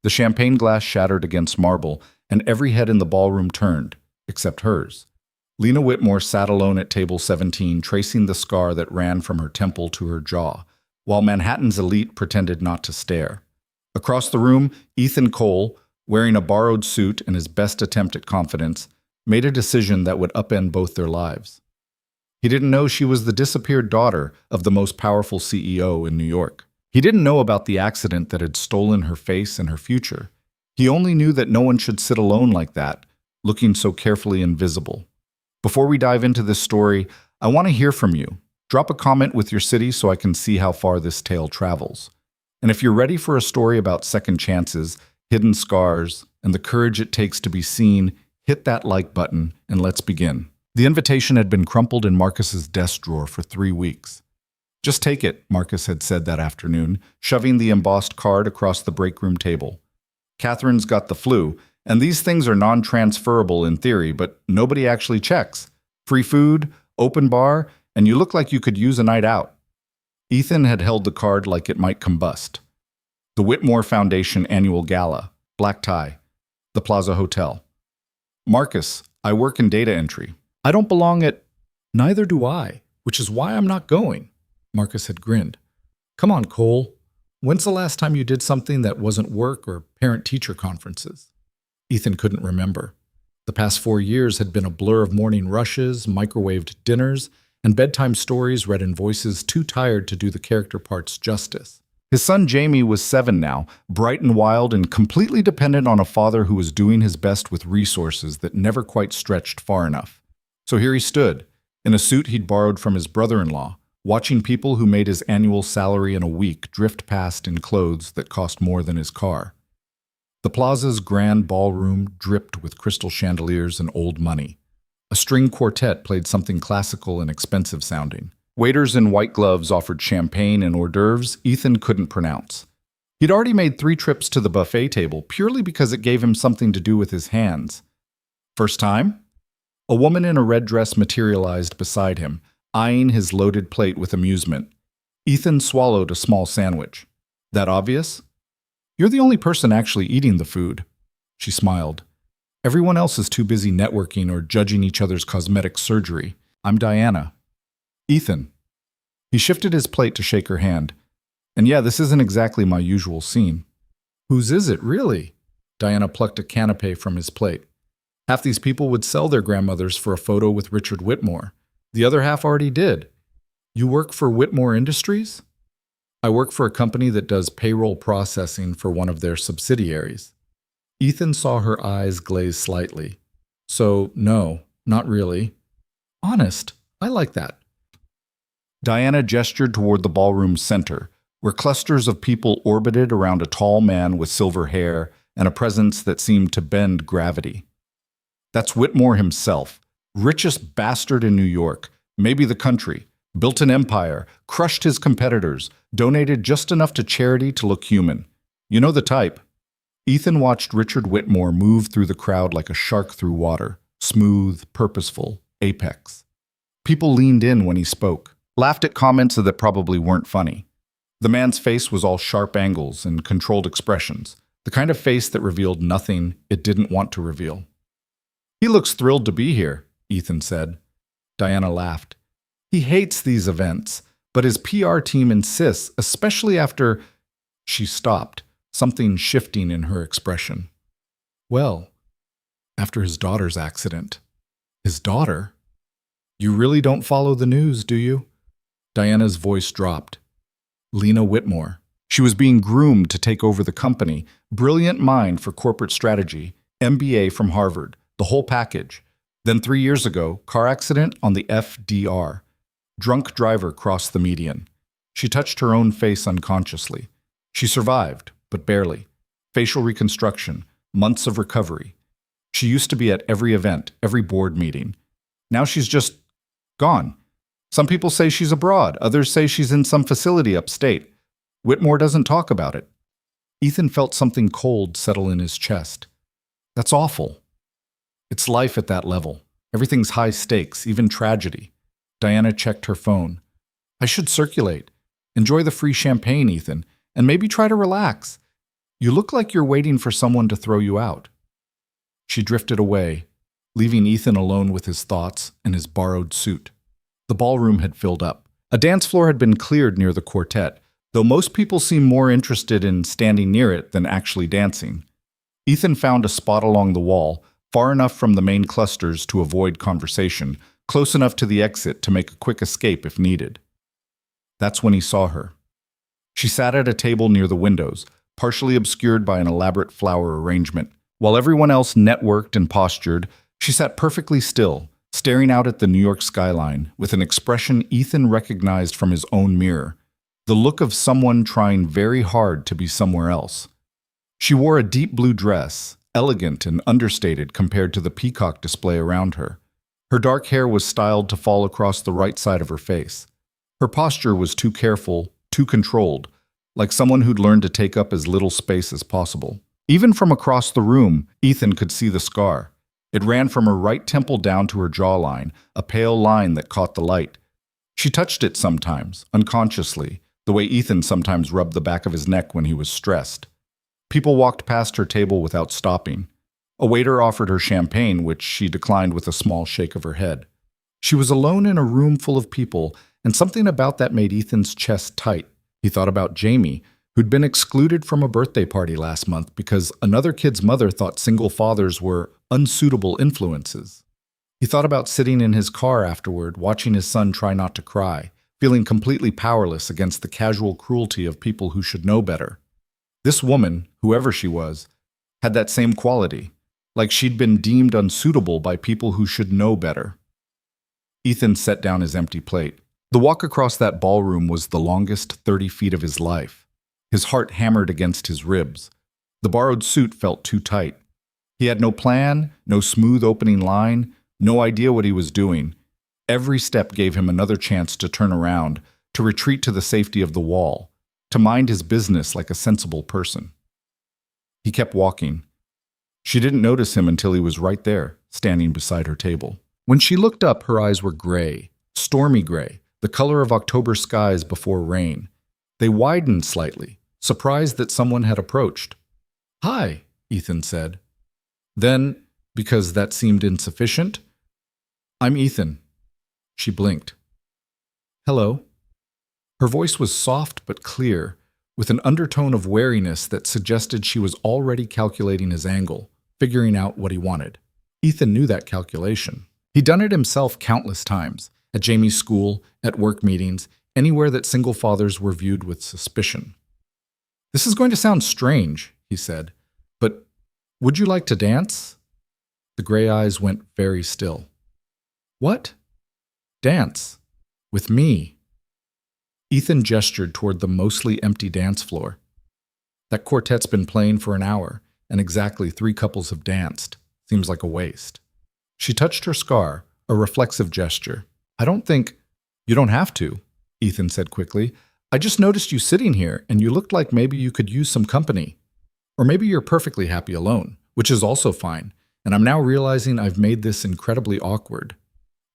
The champagne glass shattered against marble, and every head in the ballroom turned, except hers. Lena Whitmore sat alone at table 17, tracing the scar that ran from her temple to her jaw, while Manhattan's elite pretended not to stare. Across the room, Ethan Cole, wearing a borrowed suit and his best attempt at confidence, made a decision that would upend both their lives. He didn't know she was the disappeared daughter of the most powerful CEO in New York. He didn't know about the accident that had stolen her face and her future. He only knew that no one should sit alone like that, looking so carefully invisible. Before we dive into this story, I want to hear from you. Drop a comment with your city so I can see how far this tale travels. And if you're ready for a story about second chances, hidden scars, and the courage it takes to be seen, hit that like button and let's begin. The invitation had been crumpled in Marcus's desk drawer for 3 weeks. "Just take it," Marcus had said that afternoon, shoving the embossed card across the break room table. "Catherine's got the flu, and these things are non-transferable in theory, but nobody actually checks. Free food, open bar, and you look like you could use a night out." Ethan had held the card like it might combust. The Whitmore Foundation Annual Gala, black tie, the Plaza Hotel. "Marcus, I work in data entry. I don't belong at—" "Neither do I, which is why I'm not going," Marcus had grinned. "Come on, Cole. When's the last time you did something that wasn't work or parent-teacher conferences?" Ethan couldn't remember. The past 4 years had been a blur of morning rushes, microwaved dinners, and bedtime stories read in voices too tired to do the character parts justice. His son Jamie was 7 now, bright and wild and completely dependent on a father who was doing his best with resources that never quite stretched far enough. So here he stood, in a suit he'd borrowed from his brother-in-law, watching people who made his annual salary in a week drift past in clothes that cost more than his car. The Plaza's grand ballroom dripped with crystal chandeliers and old money. A string quartet played something classical and expensive sounding. Waiters in white gloves offered champagne and hors d'oeuvres Ethan couldn't pronounce. He'd already made 3 trips to the buffet table purely because it gave him something to do with his hands. First time? A woman in a red dress materialized beside him, eyeing his loaded plate with amusement. Ethan swallowed a small sandwich. "That obvious?" "You're the only person actually eating the food," she smiled. "Everyone else is too busy networking or judging each other's cosmetic surgery. I'm Diana." "Ethan." He shifted his plate to shake her hand. "And yeah, this isn't exactly my usual scene." "Whose is it, really?" Diana plucked a canapé from his plate. "Half these people would sell their grandmothers for a photo with Richard Whitmore. The other half already did." "You work for Whitmore Industries?" "I work for a company that does payroll processing for one of their subsidiaries." Ethan saw her eyes glaze slightly. "So, no, not really." "Honest, I like that." Diana gestured toward the ballroom's center, where clusters of people orbited around a tall man with silver hair and a presence that seemed to bend gravity. "That's Whitmore himself, richest bastard in New York, maybe the country, built an empire, crushed his competitors, donated just enough to charity to look human. You know the type." Ethan watched Richard Whitmore move through the crowd like a shark through water, smooth, purposeful, apex. People leaned in when he spoke, laughed at comments that probably weren't funny. The man's face was all sharp angles and controlled expressions, the kind of face that revealed nothing it didn't want to reveal. "He looks thrilled to be here," Ethan said. Diana laughed. "He hates these events, but his PR team insists, especially after—" She stopped, something shifting in her expression. "Well, after his daughter's accident." "His daughter? You really don't follow the news, do you?" Diana's voice dropped. "Lena Whitmore. She was being groomed to take over the company. Brilliant mind for corporate strategy. MBA from Harvard. The whole package. Then 3 years ago, car accident on the FDR. Drunk driver crossed the median. She touched her own face unconsciously. She survived, but barely. Facial reconstruction. Months of recovery. She used to be at every event, every board meeting. Now she's just gone. Some people say she's abroad. Others say she's in some facility upstate. Whitmore doesn't talk about it." Ethan felt something cold settle in his chest. "That's awful." "It's life at that level. Everything's high stakes, even tragedy." Diana checked her phone. "I should circulate. Enjoy the free champagne, Ethan, and maybe try to relax. You look like you're waiting for someone to throw you out." She drifted away, leaving Ethan alone with his thoughts and his borrowed suit. The ballroom had filled up. A dance floor had been cleared near the quartet, though most people seemed more interested in standing near it than actually dancing. Ethan found a spot along the wall, far enough from the main clusters to avoid conversation, close enough to the exit to make a quick escape if needed. That's when he saw her. She sat at a table near the windows, partially obscured by an elaborate flower arrangement. While everyone else networked and postured, she sat perfectly still, staring out at the New York skyline with an expression Ethan recognized from his own mirror, the look of someone trying very hard to be somewhere else. She wore a deep blue dress, elegant and understated compared to the peacock display around her. Her dark hair was styled to fall across the right side of her face. Her posture was too careful, too controlled, like someone who'd learned to take up as little space as possible. Even from across the room, Ethan could see the scar. It ran from her right temple down to her jawline, a pale line that caught the light. She touched it sometimes, unconsciously, the way Ethan sometimes rubbed the back of his neck when he was stressed. People walked past her table without stopping. A waiter offered her champagne, which she declined with a small shake of her head. She was alone in a room full of people, and something about that made Ethan's chest tight. He thought about Jamie, who'd been excluded from a birthday party last month because another kid's mother thought single fathers were unsuitable influences. He thought about sitting in his car afterward, watching his son try not to cry, feeling completely powerless against the casual cruelty of people who should know better. This woman, whoever she was, had that same quality, like she'd been deemed unsuitable by people who should know better. Ethan set down his empty plate. The walk across that ballroom was the longest 30 feet of his life. His heart hammered against his ribs. The borrowed suit felt too tight. He had no plan, no smooth opening line, no idea what he was doing. Every step gave him another chance to turn around, to retreat to the safety of the wall, to mind his business like a sensible person. He kept walking. She didn't notice him until he was right there, standing beside her table. When she looked up, her eyes were gray, stormy gray, the color of October skies before rain. They widened slightly, surprised that someone had approached. "Hi," Ethan said. Then, because that seemed insufficient, "I'm Ethan." She blinked. "Hello." Her voice was soft but clear, with an undertone of wariness that suggested she was already calculating his angle, figuring out what he wanted. Ethan knew that calculation. He'd done it himself countless times, at Jamie's school, at work meetings, anywhere that single fathers were viewed with suspicion. "This is going to sound strange," he said, "but would you like to dance?" The gray eyes went very still. "What?" "Dance. With me." Ethan gestured toward the mostly empty dance floor. "That quartet's been playing for an hour, and exactly 3 couples have danced. Seems like a waste." She touched her scar, a reflexive gesture. "I don't think—" "You don't have to," Ethan said quickly. "I just noticed you sitting here, and you looked like maybe you could use some company. Or maybe you're perfectly happy alone, which is also fine, and I'm now realizing I've made this incredibly awkward."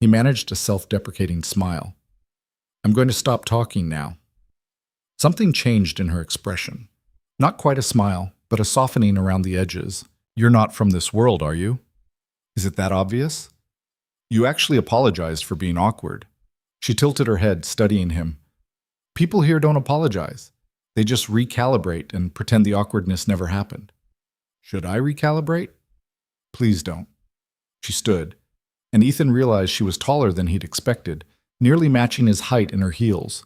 He managed a self-deprecating smile. "I'm going to stop talking now." Something changed in her expression. Not quite a smile, but a softening around the edges. "You're not from this world, are you? Is it that obvious? You actually apologized for being awkward." She tilted her head, studying him. "People here don't apologize. They just recalibrate and pretend the awkwardness never happened." "Should I recalibrate?" "Please don't." She stood, and Ethan realized she was taller than he'd expected, nearly matching his height in her heels.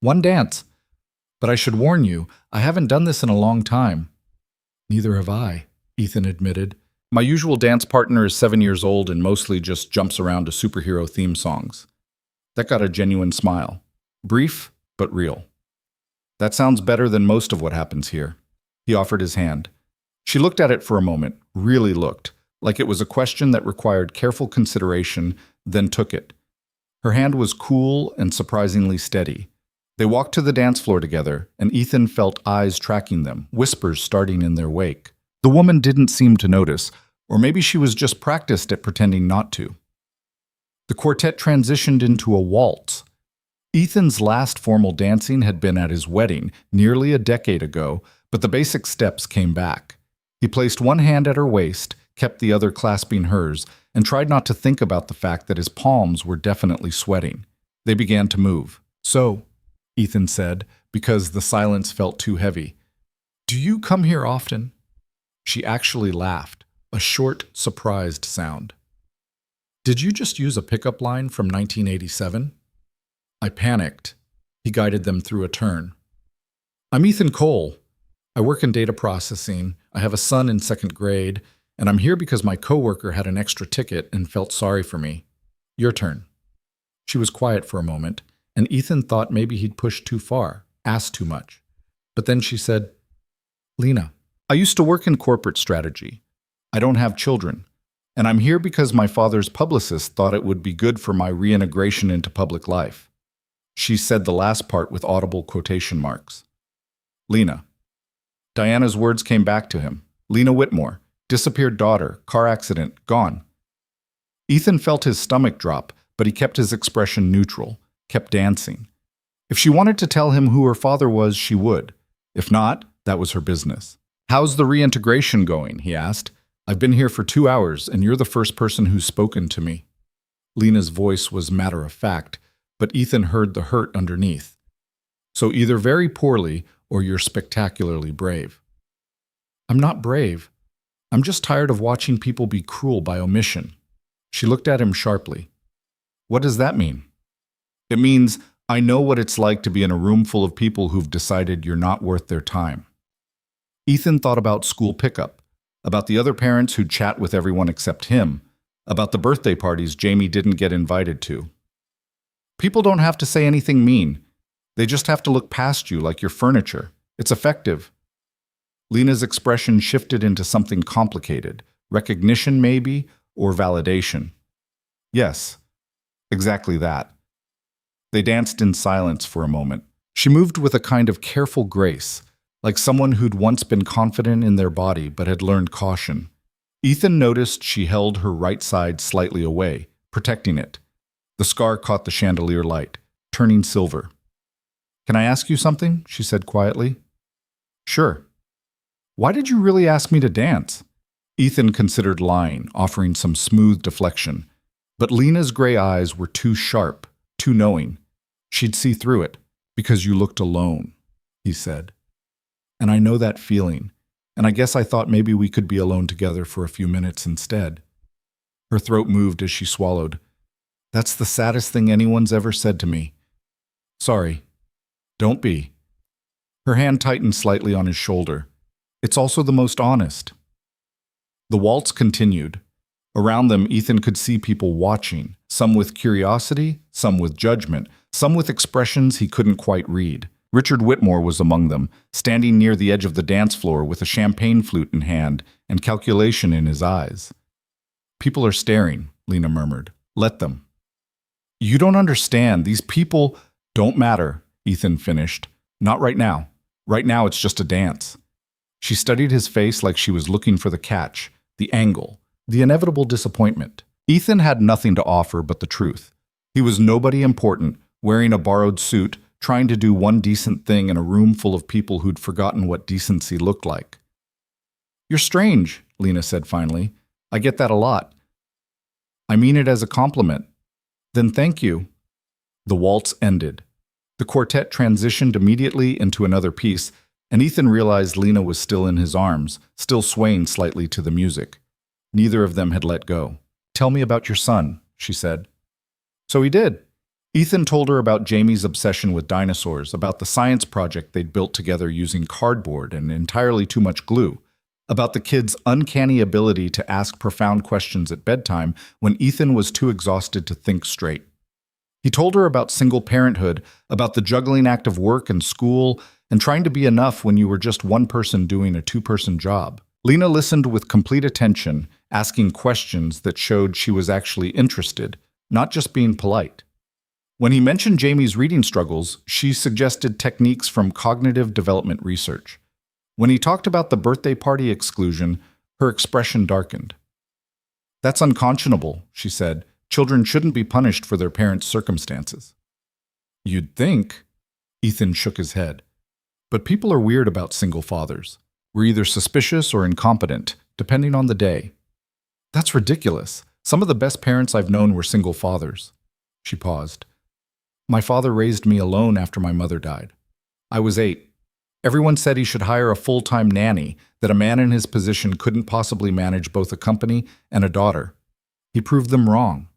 "One dance. But I should warn you, I haven't done this in a long time." "Neither have I," Ethan admitted. "My usual dance partner is 7 years old and mostly just jumps around to superhero theme songs." That got a genuine smile. Brief, but real. "That sounds better than most of what happens here." He offered his hand. She looked at it for a moment, really looked, like it was a question that required careful consideration, then took it. Her hand was cool and surprisingly steady. They walked to the dance floor together, and Ethan felt eyes tracking them, whispers starting in their wake. The woman didn't seem to notice, or maybe she was just practiced at pretending not to. The quartet transitioned into a waltz. Ethan's last formal dancing had been at his wedding, nearly a decade ago, but the basic steps came back. He placed one hand at her waist, kept the other clasping hers, and tried not to think about the fact that his palms were definitely sweating. They began to move. "So," Ethan said, because the silence felt too heavy, "do you come here often?" She actually laughed, a short, surprised sound. "Did you just use a pickup line from 1987? I panicked. He guided them through a turn. "I'm Ethan Cole. I work in data processing. I have a son in 2nd grade, and I'm here because my coworker had an extra ticket and felt sorry for me. Your turn." She was quiet for a moment, and Ethan thought maybe he'd pushed too far, asked too much. But then she said, "Lena, I used to work in corporate strategy. I don't have children, and I'm here because my father's publicist thought it would be good for my reintegration into public life." She said the last part with audible quotation marks. "Lena." Diana's words came back to him. Lena Whitmore, disappeared daughter, car accident, gone. Ethan felt his stomach drop, but he kept his expression neutral, kept dancing. If she wanted to tell him who her father was, she would. If not, that was her business. "How's the reintegration going?" he asked. "I've been here for 2 hours, and you're the first person who's spoken to me." Lena's voice was matter of fact, but Ethan heard the hurt underneath. "So either very poorly, or you're spectacularly brave." "I'm not brave. I'm just tired of watching people be cruel by omission." She looked at him sharply. "What does that mean?" "It means I know what it's like to be in a room full of people who've decided you're not worth their time." Ethan thought about school pickup, about the other parents who'd chat with everyone except him, about the birthday parties Jamie didn't get invited to. People don't have to say anything mean. They just have to look past you like you're furniture. It's effective. Lena's expression shifted into something complicated. Recognition, maybe, or validation. "Yes, exactly that." They danced in silence for a moment. She moved with a kind of careful grace, like someone who'd once been confident in their body but had learned caution. Ethan noticed she held her right side slightly away, protecting it. The scar caught the chandelier light, turning silver. "Can I ask you something?" she said quietly. "Sure." "Why did you really ask me to dance?" Ethan considered lying, offering some smooth deflection. But Lena's gray eyes were too sharp, too knowing. She'd see through it. "Because you looked alone," he said. "And I know that feeling, and I guess I thought maybe we could be alone together for a few minutes instead." Her throat moved as she swallowed. "That's the saddest thing anyone's ever said to me." "Sorry. Don't be." Her hand tightened slightly on his shoulder. "It's also the most honest." The waltz continued. Around them, Ethan could see people watching, some with curiosity, some with judgment, some with expressions he couldn't quite read. Richard Whitmore was among them, standing near the edge of the dance floor with a champagne flute in hand and calculation in his eyes. "People are staring," Lena murmured. "Let them." "You don't understand. These people don't matter," Ethan finished. "Not right now. Right now it's just a dance." She studied his face like she was looking for the catch, the angle, the inevitable disappointment. Ethan had nothing to offer but the truth. He was nobody important, wearing a borrowed suit, trying to do one decent thing in a room full of people who'd forgotten what decency looked like. "You're strange," Lena said finally. "I get that a lot." "I mean it as a compliment." "Then thank you." The waltz ended. The quartet transitioned immediately into another piece, and Ethan realized Lena was still in his arms, still swaying slightly to the music. Neither of them had let go. "Tell me about your son," she said. So he did. Ethan told her about Jamie's obsession with dinosaurs, about the science project they'd built together using cardboard and entirely too much glue, about the kid's uncanny ability to ask profound questions at bedtime when Ethan was too exhausted to think straight. He told her about single parenthood, about the juggling act of work and school, and trying to be enough when you were just one person doing a two-person job. Lena listened with complete attention, asking questions that showed she was actually interested, not just being polite. When he mentioned Jamie's reading struggles, she suggested techniques from cognitive development research. When he talked about the birthday party exclusion, her expression darkened. "That's unconscionable," she said. "Children shouldn't be punished for their parents' circumstances." "You'd think." Ethan shook his head. But people are weird about single fathers. We're either suspicious or incompetent, depending on the day. That's ridiculous. Some of the best parents I've known were single fathers. She paused. My father raised me alone after my mother died. I was 8. Everyone said he should hire a full-time nanny, that a man in his position couldn't possibly manage both a company and a daughter. He proved them wrong.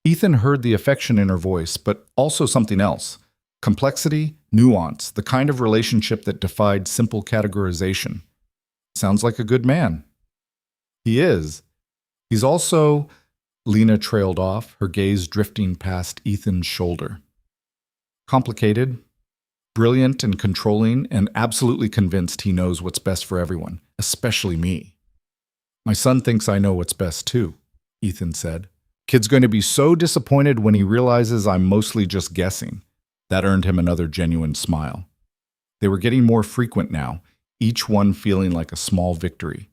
Ethan heard the affection in her voice, but also something else. Complexity, nuance, the kind of relationship that defied simple categorization. Sounds like a good man. He is. He's also... Lena trailed off, her gaze drifting past Ethan's shoulder. Complicated, brilliant and controlling, and absolutely convinced he knows what's best for everyone, especially me. My son thinks I know what's best too, Ethan said. Kid's going to be so disappointed when he realizes I'm mostly just guessing. That earned him another genuine smile. They were getting more frequent now, each one feeling like a small victory.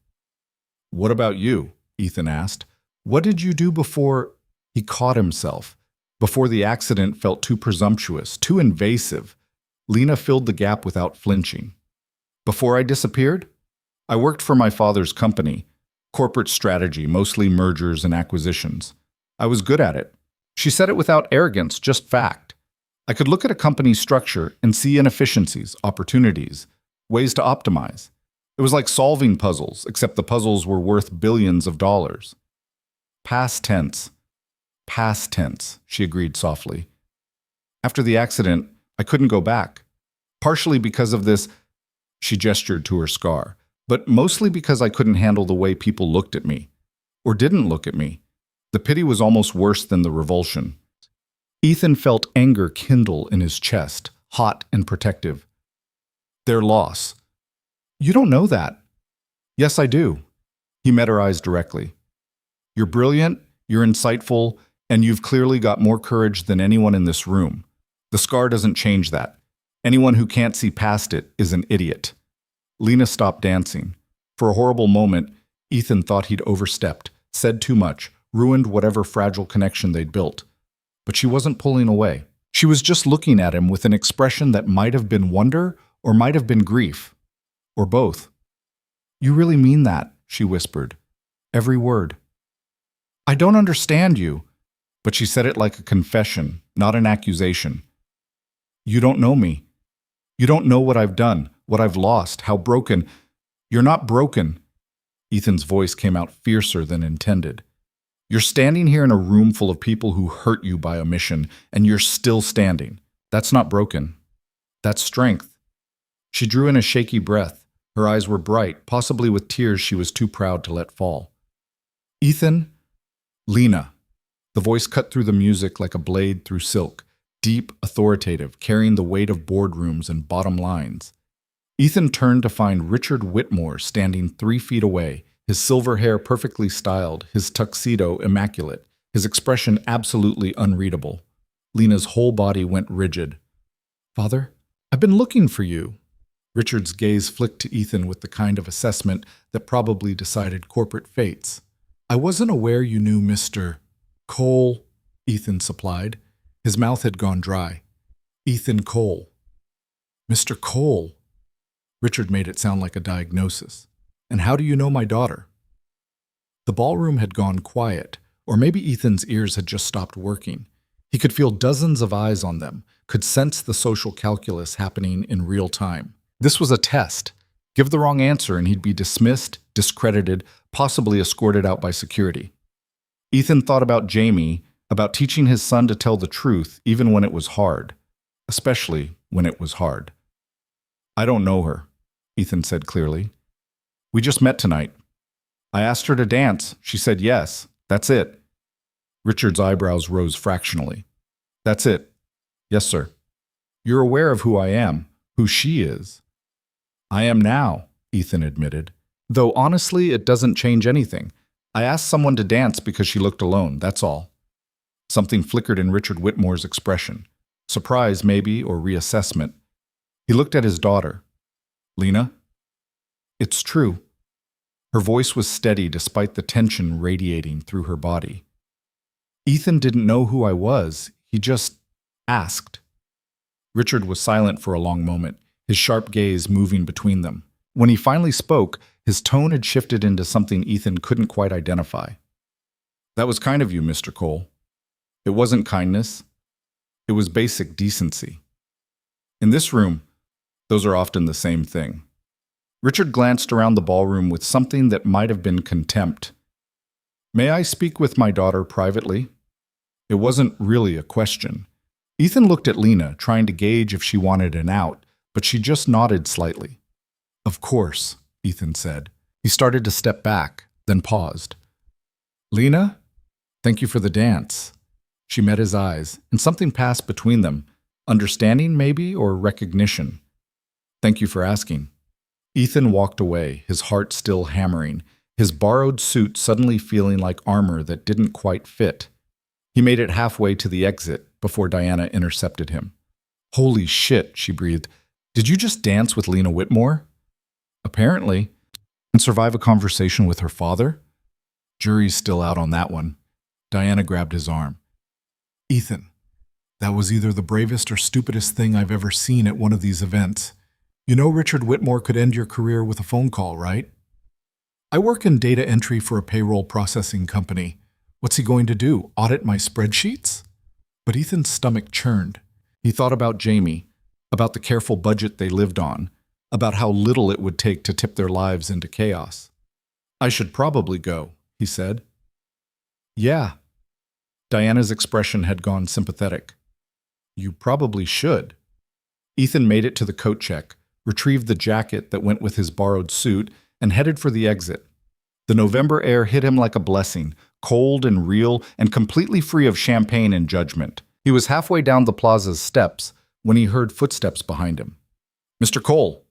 What about you? Ethan asked. What did you do before... He caught himself. Before the accident felt too presumptuous, too invasive. Lena filled the gap without flinching. Before I disappeared? I worked for my father's company. Corporate strategy, mostly mergers and acquisitions. I was good at it. She said it without arrogance, just fact. I could look at a company's structure and see inefficiencies, opportunities, ways to optimize. It was like solving puzzles, except the puzzles were worth billions of dollars. Past tense. Past tense, she agreed softly. After the accident, I couldn't go back. Partially because of this, she gestured to her scar, but mostly because I couldn't handle the way people looked at me. Or didn't look at me. The pity was almost worse than the revulsion. Ethan felt anger kindle in his chest, hot and protective. Their loss. You don't know that. Yes, I do. He met her eyes directly. You're brilliant, you're insightful, and you've clearly got more courage than anyone in this room. The scar doesn't change that. Anyone who can't see past it is an idiot. Lena stopped dancing. For a horrible moment, Ethan thought he'd overstepped, said too much, ruined whatever fragile connection they'd built. But she wasn't pulling away. She was just looking at him with an expression that might have been wonder or might have been grief. Or both. You really mean that, she whispered. Every word. I don't understand you. But she said it like a confession, not an accusation. You don't know me. You don't know what I've done, what I've lost, how broken. You're not broken. Ethan's voice came out fiercer than intended. You're standing here in a room full of people who hurt you by omission, and you're still standing. That's not broken. That's strength. She drew in a shaky breath. Her eyes were bright, possibly with tears she was too proud to let fall. Ethan, Lena. The voice cut through the music like a blade through silk, deep, authoritative, carrying the weight of boardrooms and bottom lines. Ethan turned to find Richard Whitmore standing 3 feet away, his silver hair perfectly styled, his tuxedo immaculate, his expression absolutely unreadable. Lena's whole body went rigid. Father, I've been looking for you. Richard's gaze flicked to Ethan with the kind of assessment that probably decided corporate fates. I wasn't aware you knew Mr. Cole, Ethan supplied. His mouth had gone dry. Ethan Cole. Mr. Cole. Richard made it sound like a diagnosis. And how do you know my daughter? The ballroom had gone quiet, or maybe Ethan's ears had just stopped working. He could feel dozens of eyes on them, could sense the social calculus happening in real time. This was a test. Give the wrong answer and he'd be dismissed, discredited, possibly escorted out by security. Ethan thought about Jamie, about teaching his son to tell the truth even when it was hard, especially when it was hard. I don't know her, Ethan said clearly. We just met tonight. I asked her to dance. She said yes. That's it. Richard's eyebrows rose fractionally. That's it. Yes, sir. You're aware of who I am, who she is. I am now, Ethan admitted. Though honestly, it doesn't change anything. I asked someone to dance because she looked alone, that's all. Something flickered in Richard Whitmore's expression. Surprise, maybe, or reassessment. He looked at his daughter. Lena? It's true. Her voice was steady despite the tension radiating through her body. Ethan didn't know who I was. He just asked. Richard was silent for a long moment. his sharp gaze moving between them. When he finally spoke, his tone had shifted into something Ethan couldn't quite identify. "That was kind of you, Mr. Cole. It wasn't kindness. It was basic decency. In this room, those are often the same thing." Richard glanced around the ballroom with something that might have been contempt. "May I speak with my daughter privately?" It wasn't really a question. Ethan looked at Lena, trying to gauge if she wanted an out, but she just nodded slightly. "Of course," Ethan said. He started to step back, then paused. "Lena, thank you for the dance." She met his eyes, and something passed between them, understanding maybe, or recognition. "Thank you for asking." Ethan walked away, his heart still hammering, his borrowed suit suddenly feeling like armor that didn't quite fit. He made it halfway to the exit before Diana intercepted him. "Holy shit," she breathed. "Did you just dance with Lena Whitmore?" "Apparently." "And survive a conversation with her father?" "Jury's still out on that one." Diana grabbed his arm. "Ethan, that was either the bravest or stupidest thing I've ever seen at one of these events. You know Richard Whitmore could end your career with a phone call, right? I work in data entry for a payroll processing company. What's he going to do, audit my spreadsheets?" But Ethan's stomach churned. He thought about Jamie, about the careful budget they lived on, about how little it would take to tip their lives into chaos. "I should probably go," he said. "Yeah." Diana's expression had gone sympathetic. "You probably should." Ethan made it to the coat check, retrieved the jacket that went with his borrowed suit, and headed for the exit. The November air hit him like a blessing, cold and real and completely free of champagne and judgment. He was halfway down the plaza's steps when he heard footsteps behind him. "Mr. Cole!"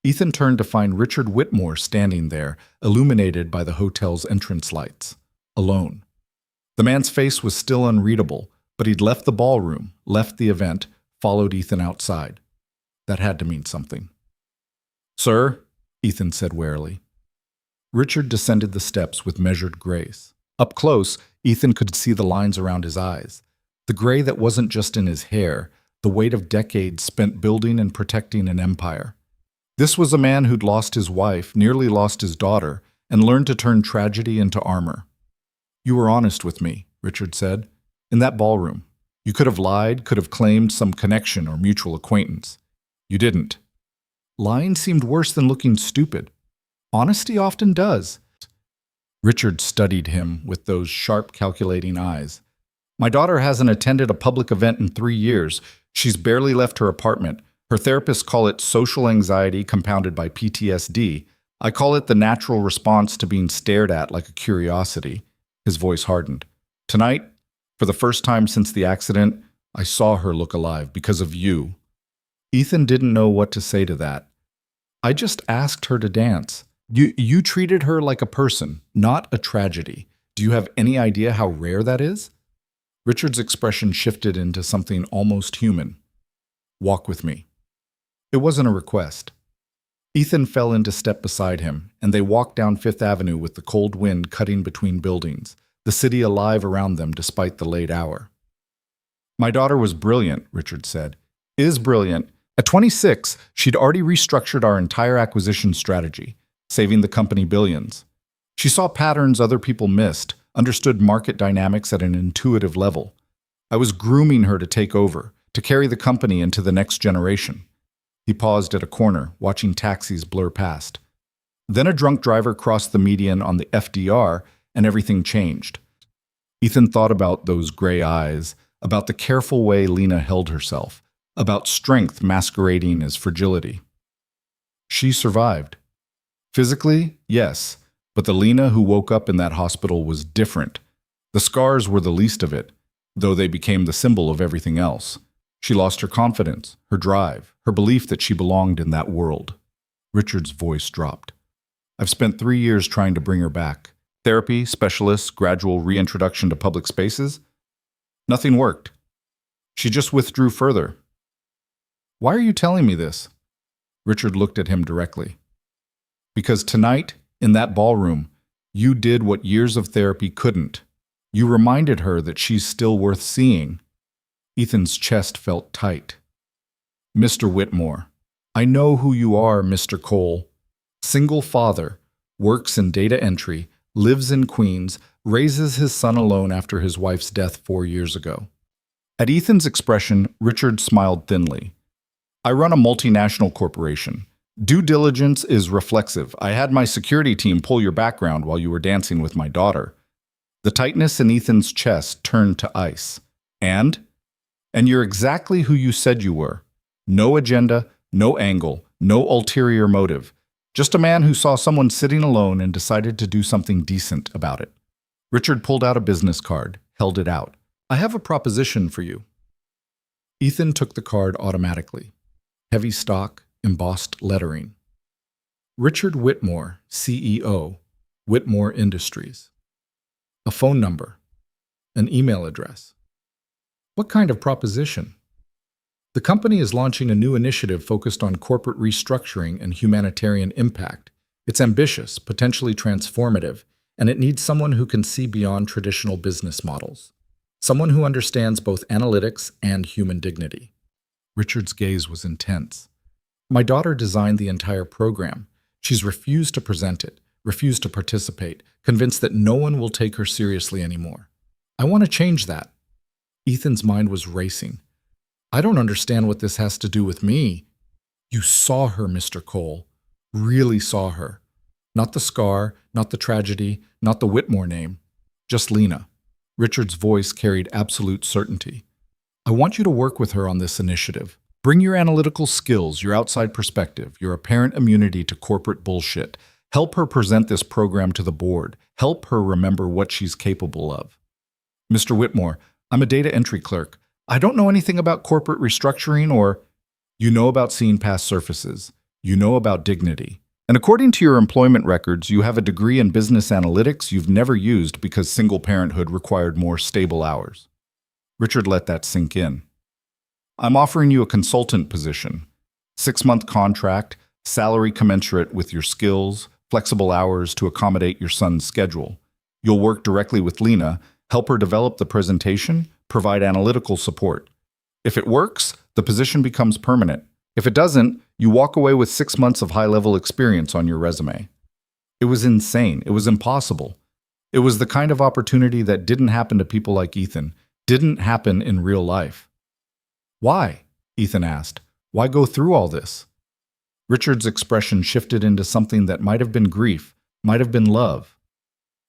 Ethan turned to find Richard Whitmore standing there, illuminated by the hotel's entrance lights, alone. The man's face was still unreadable, but he'd left the ballroom, left the event, followed Ethan outside. That had to mean something. "Sir?" Ethan said warily. Richard descended the steps with measured grace. Up close, Ethan could see the lines around his eyes. The gray that wasn't just in his hair, the weight of decades spent building and protecting an empire. This was a man who'd lost his wife, nearly lost his daughter, and learned to turn tragedy into armor. "You were honest with me," Richard said, "in that ballroom. You could have lied, could have claimed some connection or mutual acquaintance. You didn't. Lying seemed worse than looking stupid. Honesty often does." Richard studied him with those sharp, calculating eyes. "My daughter hasn't attended a public event in 3 years. She's barely left her apartment. Her therapists call it social anxiety compounded by PTSD. I call it the natural response to being stared at like a curiosity." His voice hardened. "Tonight, for the first time since the accident, I saw her look alive because of you." Ethan didn't know what to say to that. "I just asked her to dance. You treated her like a person, not a tragedy. Do you have any idea how rare that is?" Richard's expression shifted into something almost human. "Walk with me." It wasn't a request. Ethan fell into step beside him, and they walked down Fifth Avenue with the cold wind cutting between buildings, the city alive around them despite the late hour. "My daughter was brilliant," Richard said. "Is brilliant. At 26, she'd already restructured our entire acquisition strategy, saving the company billions. She saw patterns other people missed, understood market dynamics at an intuitive level. I was grooming her to take over, to carry the company into the next generation." He paused at a corner, watching taxis blur past. Then a drunk driver crossed the median on the FDR, and everything changed. Ethan thought about those gray eyes, about the careful way Lena held herself, about strength masquerading as fragility. She survived. Physically, yes, but the Lena who woke up in that hospital was different. The scars were the least of it, though they became the symbol of everything else. She lost her confidence, her drive, her belief that she belonged in that world. Richard's voice dropped. "I've spent 3 years trying to bring her back. Therapy, specialists, gradual reintroduction to public spaces. Nothing worked. She just withdrew further." "Why are you telling me this?" Richard looked at him directly. "Because tonight, in that ballroom, you did what years of therapy couldn't. You reminded her that she's still worth seeing." Ethan's chest felt tight. "Mr. Whitmore, I know who you are, Mr. Cole. Single father, works in data entry, lives in Queens, raises his son alone after his wife's death 4 years ago. At Ethan's expression, Richard smiled thinly. I run a multinational corporation. Due diligence is reflexive. I had my security team pull your background while you were dancing with my daughter. The tightness in Ethan's chest turned to ice. And you're exactly who you said you were. No agenda, no angle, no ulterior motive. Just a man who saw someone sitting alone and decided to do something decent about it. Richard pulled out a business card, held it out. I have a proposition for you. Ethan took the card automatically. Heavy stock, embossed lettering. Richard Whitmore, CEO, Whitmore Industries. A phone number. An email address. What kind of proposition? The company is launching a new initiative focused on corporate restructuring and humanitarian impact. It's ambitious, potentially transformative, and it needs someone who can see beyond traditional business models. Someone who understands both analytics and human dignity. Richard's gaze was intense. My daughter designed the entire program. She's refused to present it, refused to participate, convinced that no one will take her seriously anymore. I want to change that. Ethan's mind was racing. I don't understand what this has to do with me. You saw her, Mr. Cole. Really saw her. Not the scar, not the tragedy, not the Whitmore name. Just Lena. Richard's voice carried absolute certainty. I want you to work with her on this initiative. Bring your analytical skills, your outside perspective, your apparent immunity to corporate bullshit. Help her present this program to the board. Help her remember what she's capable of. Mr. Whitmore, I'm a data entry clerk. I don't know anything about corporate restructuring or... You know about seeing past surfaces. You know about dignity. And according to your employment records, you have a degree in business analytics you've never used because single parenthood required more stable hours. Richard let that sink in. I'm offering you a consultant position. 6-month contract, salary commensurate with your skills, flexible hours to accommodate your son's schedule. You'll work directly with Lena, help her develop the presentation, provide analytical support. If it works, the position becomes permanent. If it doesn't, you walk away with 6 months of high-level experience on your resume. It was insane. It was impossible. It was the kind of opportunity that didn't happen to people like Ethan, didn't happen in real life. Why? Ethan asked. Why go through all this? Richard's expression shifted into something that might have been grief, might have been love.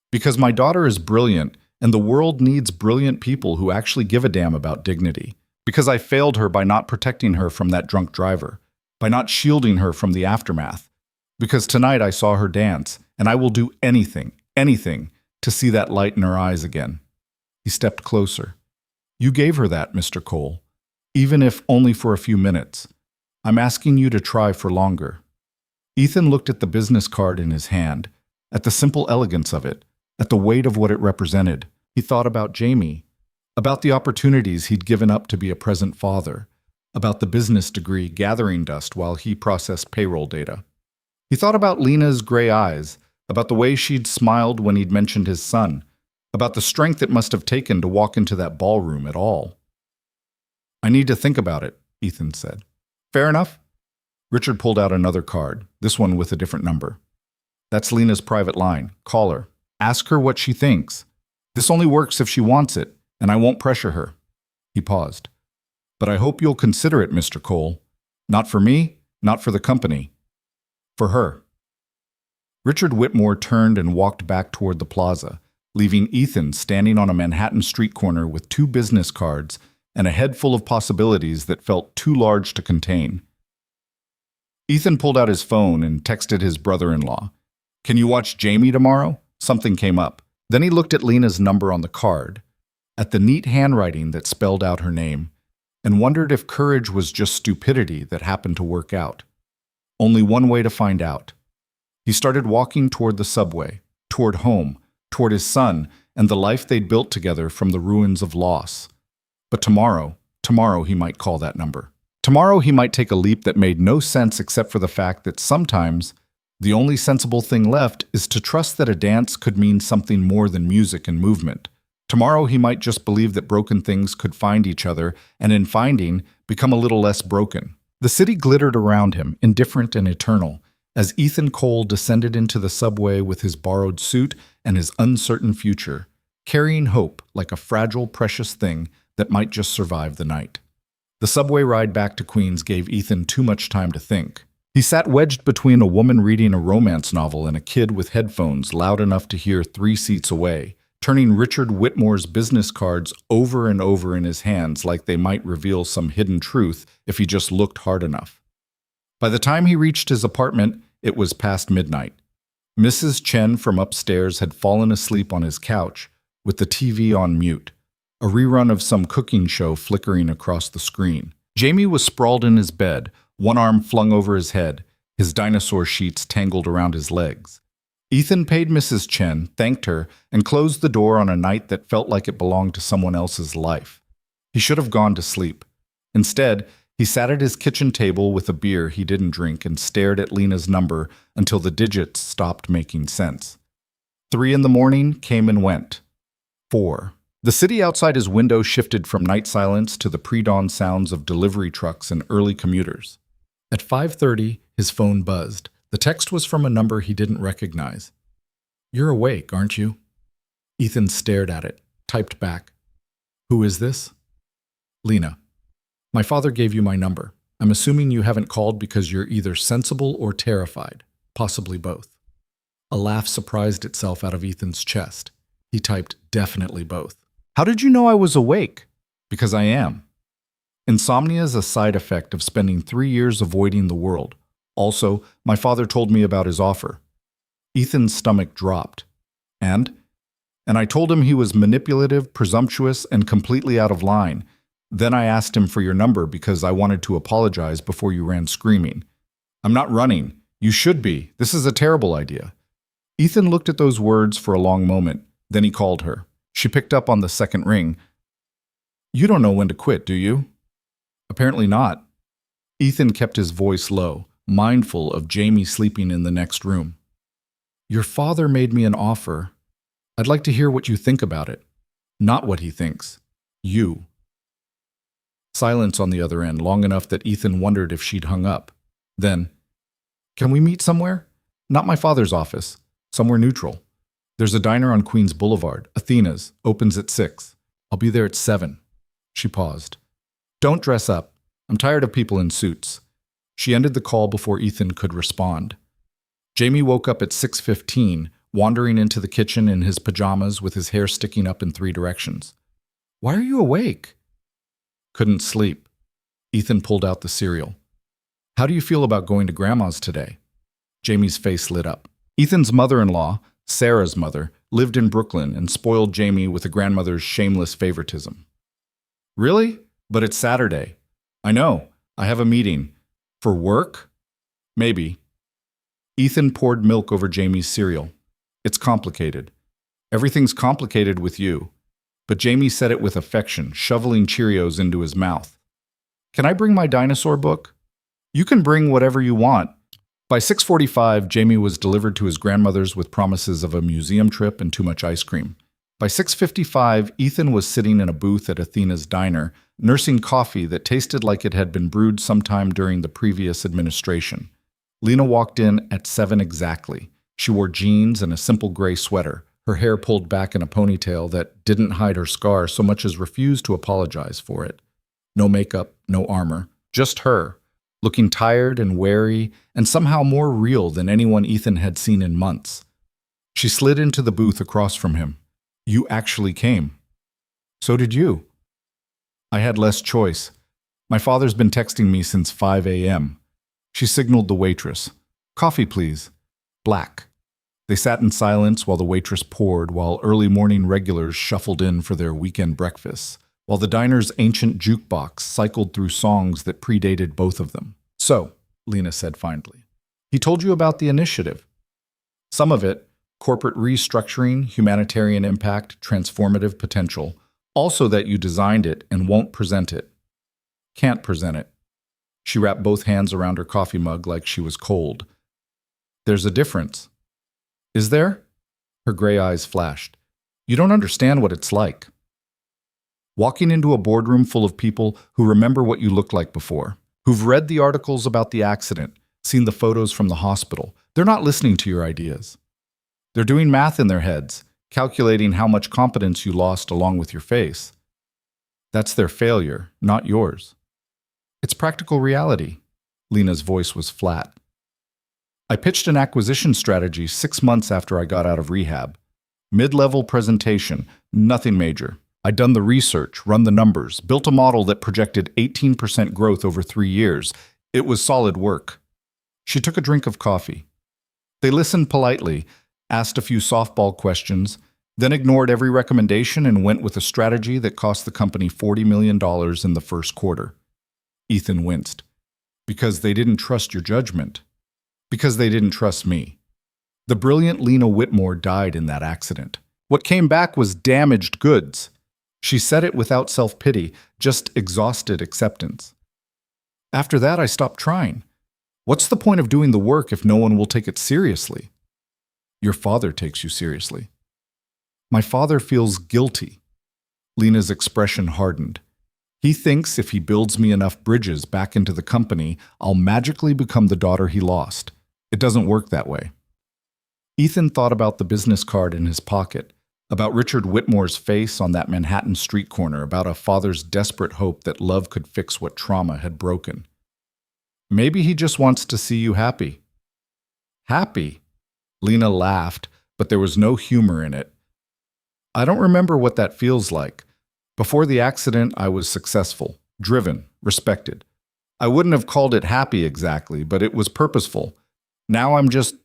Because my daughter is brilliant, and the world needs brilliant people who actually give a damn about dignity. Because I failed her by not protecting her from that drunk driver, by not shielding her from the aftermath. Because tonight I saw her dance, and I will do anything, anything, to see that light in her eyes again. He stepped closer. You gave her that, Mr. Cole, even if only for a few minutes. I'm asking you to try for longer. Ethan looked at the business card in his hand, at the simple elegance of it, at the weight of what it represented. He thought about Jamie, about the opportunities he'd given up to be a present father, about the business degree gathering dust while he processed payroll data. He thought about Lena's gray eyes, about the way she'd smiled when he'd mentioned his son, about the strength it must have taken to walk into that ballroom at all. I need to think about it, Ethan said. Fair enough. Richard pulled out another card, this one with a different number. That's Lena's private line. Call her. Ask her what she thinks. This only works if she wants it, and I won't pressure her. He paused. But I hope you'll consider it, Mr. Cole. Not for me, not for the company. For her. Richard Whitmore turned and walked back toward the plaza, leaving Ethan standing on a Manhattan street corner with 2 business cards and a head full of possibilities that felt too large to contain. Ethan pulled out his phone and texted his brother-in-law. Can you watch Jamie tomorrow? Something came up. Then he looked at Lena's number on the card, at the neat handwriting that spelled out her name, and wondered if courage was just stupidity that happened to work out. Only one way to find out. He started walking toward the subway, toward home, toward his son, and the life they'd built together from the ruins of loss. But tomorrow he might call that number. Tomorrow he might take a leap that made no sense except for the fact that sometimes the only sensible thing left is to trust that a dance could mean something more than music and movement. Tomorrow he might just believe that broken things could find each other and in finding become a little less broken. The city glittered around him, indifferent and eternal, as Ethan Cole descended into the subway with his borrowed suit and his uncertain future, carrying hope like a fragile, precious thing that might just survive the night. The subway ride back to Queens gave Ethan too much time to think. He sat wedged between a woman reading a romance novel and a kid with headphones loud enough to hear 3 seats away, turning Richard Whitmore's business cards over and over in his hands like they might reveal some hidden truth if he just looked hard enough. By the time he reached his apartment, it was past midnight. Mrs. Chen from upstairs had fallen asleep on his couch, with the TV on mute, a rerun of some cooking show flickering across the screen. Jamie was sprawled in his bed, one arm flung over his head, his dinosaur sheets tangled around his legs. Ethan paid Mrs. Chen, thanked her, and closed the door on a night that felt like it belonged to someone else's life. He should have gone to sleep. Instead, he sat at his kitchen table with a beer he didn't drink and stared at Lena's number until the digits stopped making sense. 3 in the morning came and went. 4. The city outside his window shifted from night silence to the pre-dawn sounds of delivery trucks and early commuters. At 5:30, his phone buzzed. The text was from a number he didn't recognize. "You're awake, aren't you?" Ethan stared at it, typed back. "Who is this?" "Lena. My father gave you my number. I'm assuming you haven't called because you're either sensible or terrified, possibly both." A laugh surprised itself out of Ethan's chest. He typed, "Definitely both." "How did you know I was awake?" "Because I am." Insomnia is a side effect of spending 3 years avoiding the world. Also, my father told me about his offer. Ethan's stomach dropped. And I told him he was manipulative, presumptuous, and completely out of line. Then I asked him for your number because I wanted to apologize before you ran screaming. "I'm not running. You should be. This is a terrible idea." Ethan looked at those words for a long moment. Then he called her. She picked up on the second ring. "You don't know when to quit, do you?" "Apparently not." Ethan kept his voice low, mindful of Jamie sleeping in the next room. "Your father made me an offer. I'd like to hear what you think about it. Not what he thinks. You." Silence on the other end, long enough that Ethan wondered if she'd hung up. Then, "Can we meet somewhere? Not my father's office. Somewhere neutral. There's a diner on Queens Boulevard, Athena's, opens at 6. I'll be there at 7. She paused. "Don't dress up. I'm tired of people in suits." She ended the call before Ethan could respond. Jamie woke up at 6:15, wandering into the kitchen in his pajamas with his hair sticking up in 3 directions. "Why are you awake?" "Couldn't sleep." Ethan pulled out the cereal. "How do you feel about going to Grandma's today?" Jamie's face lit up. Ethan's mother-in-law, Sarah's mother, lived in Brooklyn and spoiled Jamie with a grandmother's shameless favoritism. "Really? But it's Saturday." "I know. I have a meeting." "For work?" "Maybe." Ethan poured milk over Jamie's cereal. "It's complicated." "Everything's complicated with you." But Jamie said it with affection, shoveling Cheerios into his mouth. "Can I bring my dinosaur book?" "You can bring whatever you want." By 6:45, Jamie was delivered to his grandmother's with promises of a museum trip and too much ice cream. By 6:55, Ethan was sitting in a booth at Athena's diner, nursing coffee that tasted like it had been brewed sometime during the previous administration. Lena walked in at 7 exactly. She wore jeans and a simple gray sweater, her hair pulled back in a ponytail that didn't hide her scar so much as refused to apologize for it. No makeup, no armor, just her, looking tired and wary and somehow more real than anyone Ethan had seen in months. She slid into the booth across from him. "You actually came." "So did you." "I had less choice. My father's been texting me since 5 a.m. She signaled the waitress. "Coffee, please." "Black." They sat in silence while the waitress poured, while early morning regulars shuffled in for their weekend breakfasts, while the diner's ancient jukebox cycled through songs that predated both of them. "So," Lena said finally, "he told you about the initiative." "Some of it, corporate restructuring, humanitarian impact, transformative potential. Also that you designed it and won't present it." "Can't present it." She wrapped both hands around her coffee mug like she was cold. "There's a difference." "Is there?" Her gray eyes flashed. "You don't understand what it's like. Walking into a boardroom full of people who remember what you looked like before. who've read the articles about the accident, seen the photos from the hospital. They're not listening to your ideas. They're doing math in their heads, calculating how much competence you lost along with your face. That's their failure, not yours. It's practical reality. Lena's voice was flat. I pitched an acquisition strategy 6 months after I got out of rehab. Mid-level presentation, nothing major. I'd done the research, run the numbers, built a model that projected 18% growth over 3 years. It was solid work. She took a drink of coffee. They listened politely, asked a few softball questions, then ignored every recommendation and went with a strategy that cost the company $40 million in the first quarter. Ethan winced. Because they didn't trust your judgment. Because they didn't trust me. The brilliant Lena Whitmore died in that accident. What came back was damaged goods. She said it without self-pity, just exhausted acceptance. After that, I stopped trying. What's the point of doing the work if no one will take it seriously? Your father takes you seriously. My father feels guilty. Lena's expression hardened. He thinks if he builds me enough bridges back into the company, I'll magically become the daughter he lost. It doesn't work that way. Ethan thought about the business card in his pocket, about Richard Whitmore's face on that Manhattan street corner, about a father's desperate hope that love could fix what trauma had broken. Maybe he just wants to see you happy. Happy? Lena laughed, but there was no humor in it. I don't remember what that feels like. Before the accident, I was successful, driven, respected. I wouldn't have called it happy exactly, but it was purposeful. Now I'm just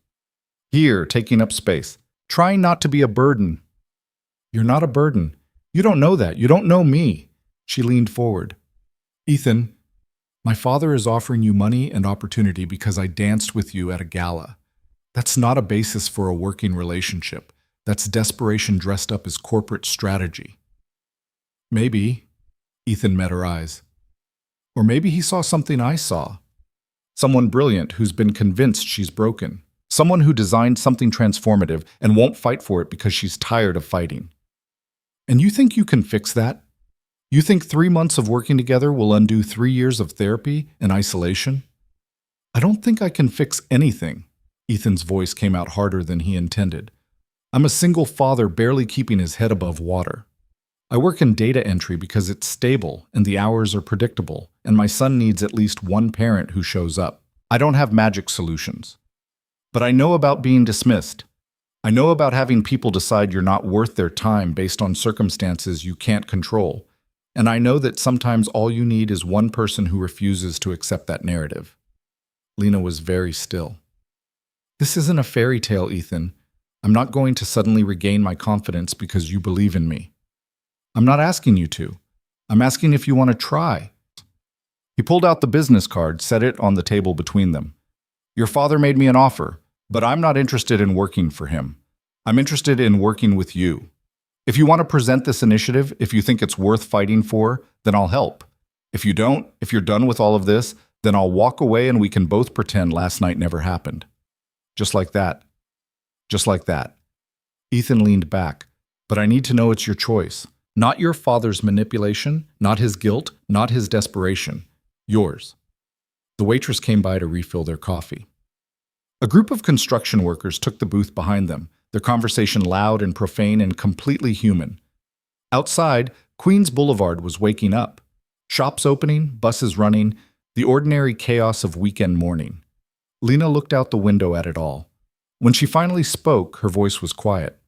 here, taking up space, trying not to be a burden. You're not a burden. You don't know that. You don't know me. She leaned forward. Ethan, my father is offering you money and opportunity because I danced with you at a gala. That's not a basis for a working relationship. That's desperation dressed up as corporate strategy. Maybe, Ethan met her eyes. Or maybe he saw something I saw. Someone brilliant who's been convinced she's broken. Someone who designed something transformative and won't fight for it because she's tired of fighting. And you think you can fix that? You think 3 months of working together will undo 3 years of therapy and isolation? I don't think I can fix anything. Ethan's voice came out harder than he intended. I'm a single father barely keeping his head above water. I work in data entry because it's stable and the hours are predictable, and my son needs at least one parent who shows up. I don't have magic solutions. But I know about being dismissed. I know about having people decide you're not worth their time based on circumstances you can't control. And I know that sometimes all you need is one person who refuses to accept that narrative. Lena was very still. This isn't a fairy tale, Ethan. I'm not going to suddenly regain my confidence because you believe in me. I'm not asking you to. I'm asking if you want to try. He pulled out the business card, set it on the table between them. Your father made me an offer, but I'm not interested in working for him. I'm interested in working with you. If you want to present this initiative, if you think it's worth fighting for, then I'll help. If you don't, if you're done with all of this, then I'll walk away and we can both pretend last night never happened. Just like that. Just like that. Ethan leaned back. But I need to know it's your choice. Not your father's manipulation, not his guilt, not his desperation. Yours. The waitress came by to refill their coffee. A group of construction workers took the booth behind them, their conversation loud and profane and completely human. Outside, Queens Boulevard was waking up. Shops opening, buses running, the ordinary chaos of weekend morning. Lena looked out the window at it all. When she finally spoke, her voice was quiet.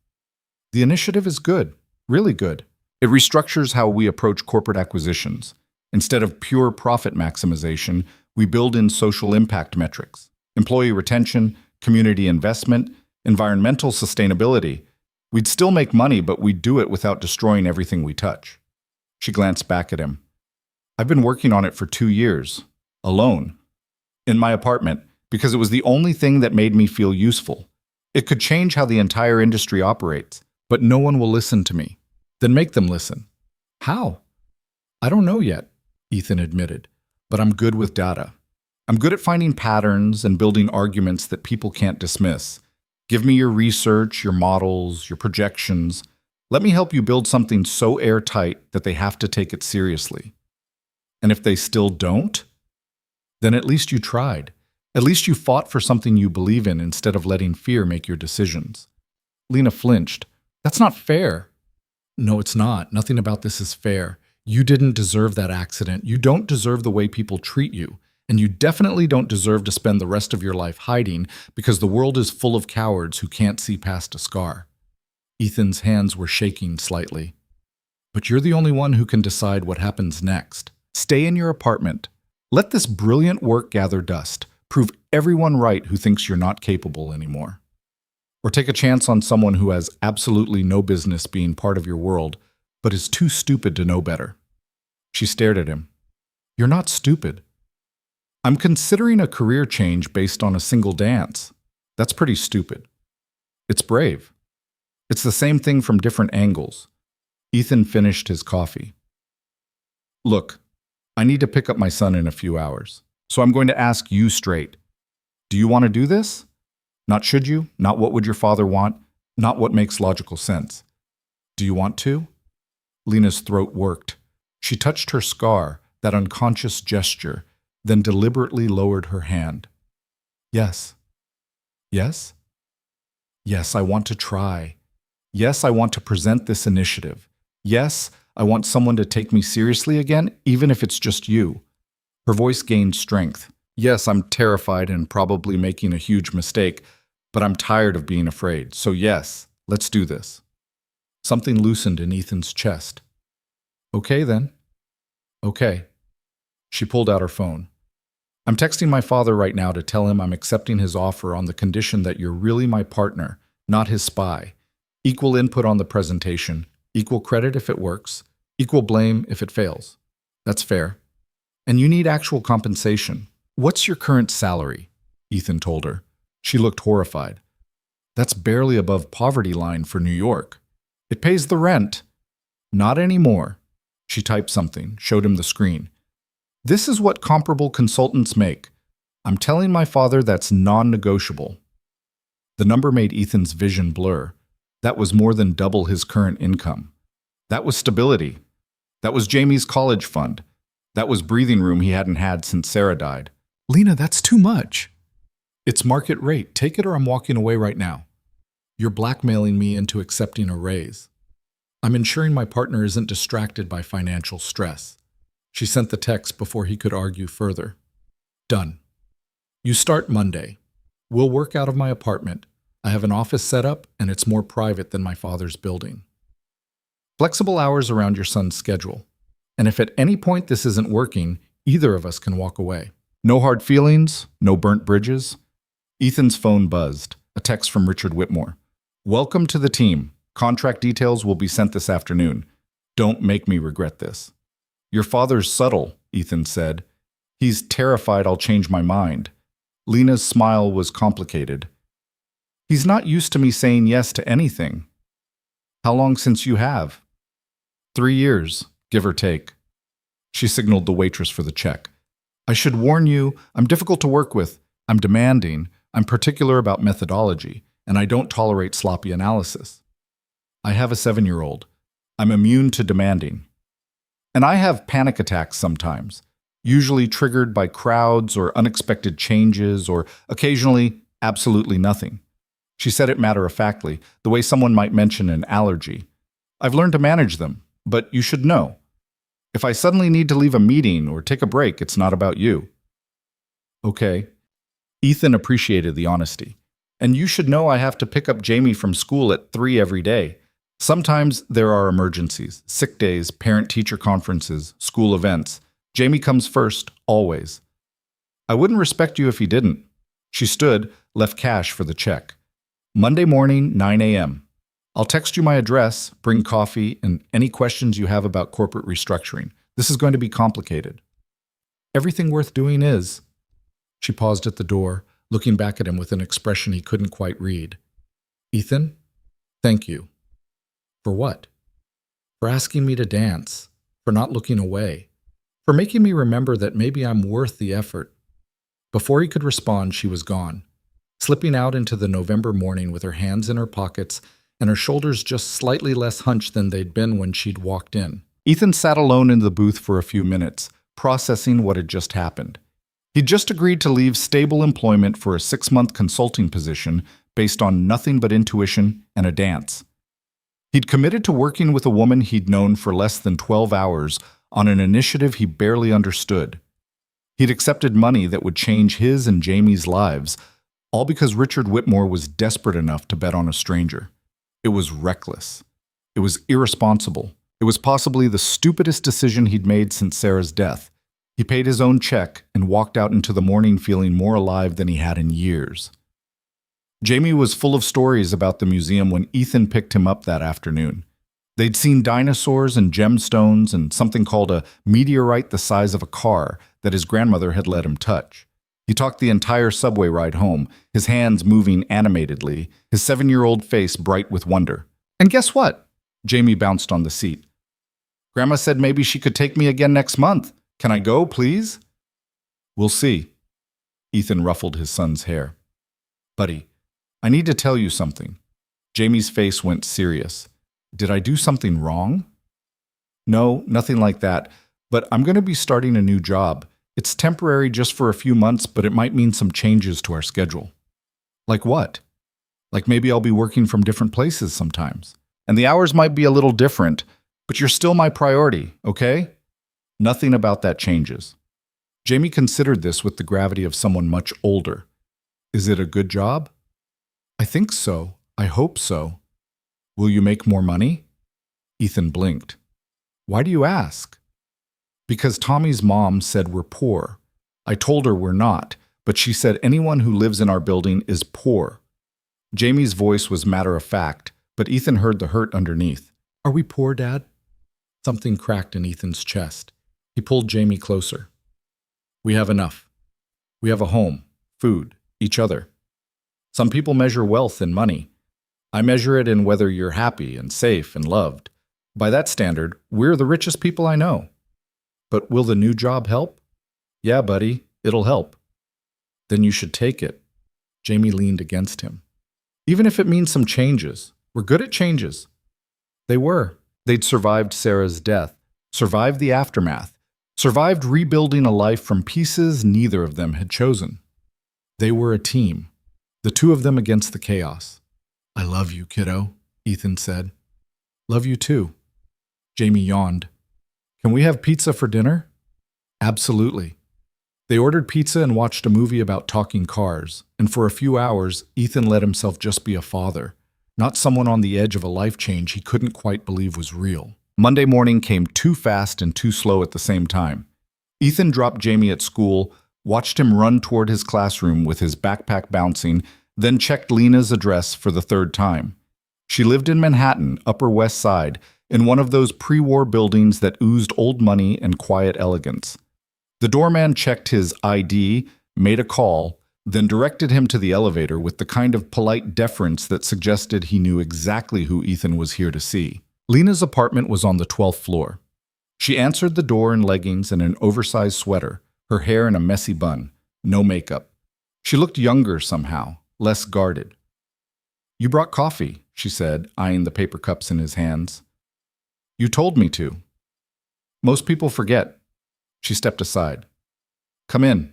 The initiative is good, really good. It restructures how we approach corporate acquisitions. Instead of pure profit maximization, we build in social impact metrics, employee retention, community investment, environmental sustainability. We'd still make money, but we'd do it without destroying everything we touch. She glanced back at him. I've been working on it for 2 years, alone, in my apartment, because it was the only thing that made me feel useful. It could change how the entire industry operates, but no one will listen to me. Then make them listen. How? I don't know yet, Ethan admitted, but I'm good with data. I'm good at finding patterns and building arguments that people can't dismiss. Give me your research, your models, your projections. Let me help you build something so airtight that they have to take it seriously. And if they still don't? Then at least you tried. At least you fought for something you believe in instead of letting fear make your decisions. Lena flinched. That's not fair. No, it's not. Nothing about this is fair. You didn't deserve that accident. You don't deserve the way people treat you. And you definitely don't deserve to spend the rest of your life hiding because the world is full of cowards who can't see past a scar. Ethan's hands were shaking slightly. But you're the only one who can decide what happens next. Stay in your apartment. Let this brilliant work gather dust. Prove everyone right who thinks you're not capable anymore. Or take a chance on someone who has absolutely no business being part of your world, but is too stupid to know better. She stared at him. You're not stupid. I'm considering a career change based on a single dance. That's pretty stupid. It's brave. It's the same thing from different angles. Ethan finished his coffee. Look, I need to pick up my son in a few hours, so I'm going to ask you straight. Do you want to do this? Not should you, not what would your father want, not what makes logical sense. Do you want to? Lena's throat worked. She touched her scar, that unconscious gesture, then deliberately lowered her hand. Yes. Yes? Yes, I want to try. Yes, I want to present this initiative. Yes, I want someone to take me seriously again, even if it's just you. Her voice gained strength. Yes, I'm terrified and probably making a huge mistake, but I'm tired of being afraid. So yes, let's do this. Something loosened in Ethan's chest. Okay, then. Okay. She pulled out her phone. I'm texting my father right now to tell him I'm accepting his offer on the condition that you're really my partner, not his spy. Equal input on the presentation, equal credit if it works, equal blame if it fails. That's fair. And you need actual compensation. What's your current salary? Ethan told her. She looked horrified. That's barely above poverty line for New York. It pays the rent. Not anymore. She typed something, showed him the screen. This is what comparable consultants make. I'm telling my father that's non-negotiable. The number made Ethan's vision blur. That was more than double his current income. That was stability. That was Jamie's college fund. That was breathing room he hadn't had since Sarah died. Lena, that's too much. It's market rate. Take it or I'm walking away right now. You're blackmailing me into accepting a raise. I'm ensuring my partner isn't distracted by financial stress. She sent the text before he could argue further. Done. You start Monday. We'll work out of my apartment. I have an office set up, and it's more private than my father's building. Flexible hours around your son's schedule. And if at any point this isn't working, either of us can walk away. No hard feelings, no burnt bridges. Ethan's phone buzzed, a text from Richard Whitmore. Welcome to the team. Contract details will be sent this afternoon. Don't make me regret this. Your father's subtle, Ethan said. He's terrified I'll change my mind. Lena's smile was complicated. He's not used to me saying yes to anything. How long since you have? 3 years, give or take. She signaled the waitress for the check. I should warn you, I'm difficult to work with. I'm demanding. I'm particular about methodology, and I don't tolerate sloppy analysis. I have a 7-year-old. I'm immune to demanding. And I have panic attacks sometimes, usually triggered by crowds or unexpected changes or occasionally absolutely nothing. She said it matter-of-factly, the way someone might mention an allergy. I've learned to manage them, but you should know. If I suddenly need to leave a meeting or take a break, it's not about you. Okay. Ethan appreciated the honesty. And you should know I have to pick up Jamie from school at 3 every day. Sometimes there are emergencies, sick days, parent-teacher conferences, school events. Jamie comes first, always. I wouldn't respect you if he didn't. She stood, left cash for the check. Monday morning, 9 a.m. I'll text you my address, bring coffee, and any questions you have about corporate restructuring. This is going to be complicated. Everything worth doing is. She paused at the door, looking back at him with an expression he couldn't quite read. Ethan, thank you. For what? For asking me to dance, for not looking away, for making me remember that maybe I'm worth the effort. Before he could respond, she was gone, slipping out into the November morning with her hands in her pockets and her shoulders just slightly less hunched than they'd been when she'd walked in. Ethan sat alone in the booth for a few minutes, processing what had just happened. He'd just agreed to leave stable employment for a 6-month consulting position based on nothing but intuition and a dance. He'd committed to working with a woman he'd known for less than 12 hours on an initiative he barely understood. He'd accepted money that would change his and Jamie's lives, all because Richard Whitmore was desperate enough to bet on a stranger. It was reckless. It was irresponsible. It was possibly the stupidest decision he'd made since Sarah's death. He paid his own check and walked out into the morning feeling more alive than he had in years. Jamie was full of stories about the museum when Ethan picked him up that afternoon. They'd seen dinosaurs and gemstones and something called a meteorite the size of a car that his grandmother had let him touch. He talked the entire subway ride home, his hands moving animatedly, his 7-year-old face bright with wonder. And guess what? Jamie bounced on the seat. Grandma said maybe she could take me again next month. Can I go, please? We'll see. Ethan ruffled his son's hair. Buddy, I need to tell you something. Jamie's face went serious. Did I do something wrong? No, nothing like that. But I'm going to be starting a new job. It's temporary just for a few months, but it might mean some changes to our schedule. Like what? Like maybe I'll be working from different places sometimes. And the hours might be a little different, but you're still my priority, okay? Nothing about that changes. Jamie considered this with the gravity of someone much older. Is it a good job? I think so. I hope so. Will you make more money? Ethan blinked. Why do you ask? Because Tommy's mom said we're poor. I told her we're not, but she said anyone who lives in our building is poor. Jamie's voice was matter-of-fact, but Ethan heard the hurt underneath. Are we poor, Dad? Something cracked in Ethan's chest. He pulled Jamie closer. We have enough. We have a home, food, each other. Some people measure wealth in money. I measure it in whether you're happy and safe and loved. By that standard, we're the richest people I know. But will the new job help? Yeah, buddy, it'll help. Then you should take it. Jamie leaned against him. Even if it means some changes. We're good at changes. They were. They'd survived Sarah's death, survived the aftermath, survived rebuilding a life from pieces neither of them had chosen. They were a team, the two of them against the chaos. I love you, kiddo, Ethan said. Love you too. Jamie yawned. Can we have pizza for dinner? Absolutely. They ordered pizza and watched a movie about talking cars, and for a few hours, Ethan let himself just be a father, not someone on the edge of a life change he couldn't quite believe was real. Monday morning came too fast and too slow at the same time. Ethan dropped Jamie at school, watched him run toward his classroom with his backpack bouncing, then checked Lena's address for the 3rd time. She lived in Manhattan, Upper West Side, in one of those pre-war buildings that oozed old money and quiet elegance. The doorman checked his ID, made a call, then directed him to the elevator with the kind of polite deference that suggested he knew exactly who Ethan was here to see. Lena's apartment was on the 12th floor. She answered the door in leggings and an oversized sweater, her hair in a messy bun, no makeup. She looked younger somehow, less guarded. You brought coffee, she said, eyeing the paper cups in his hands. You told me to. Most people forget. She stepped aside. Come in.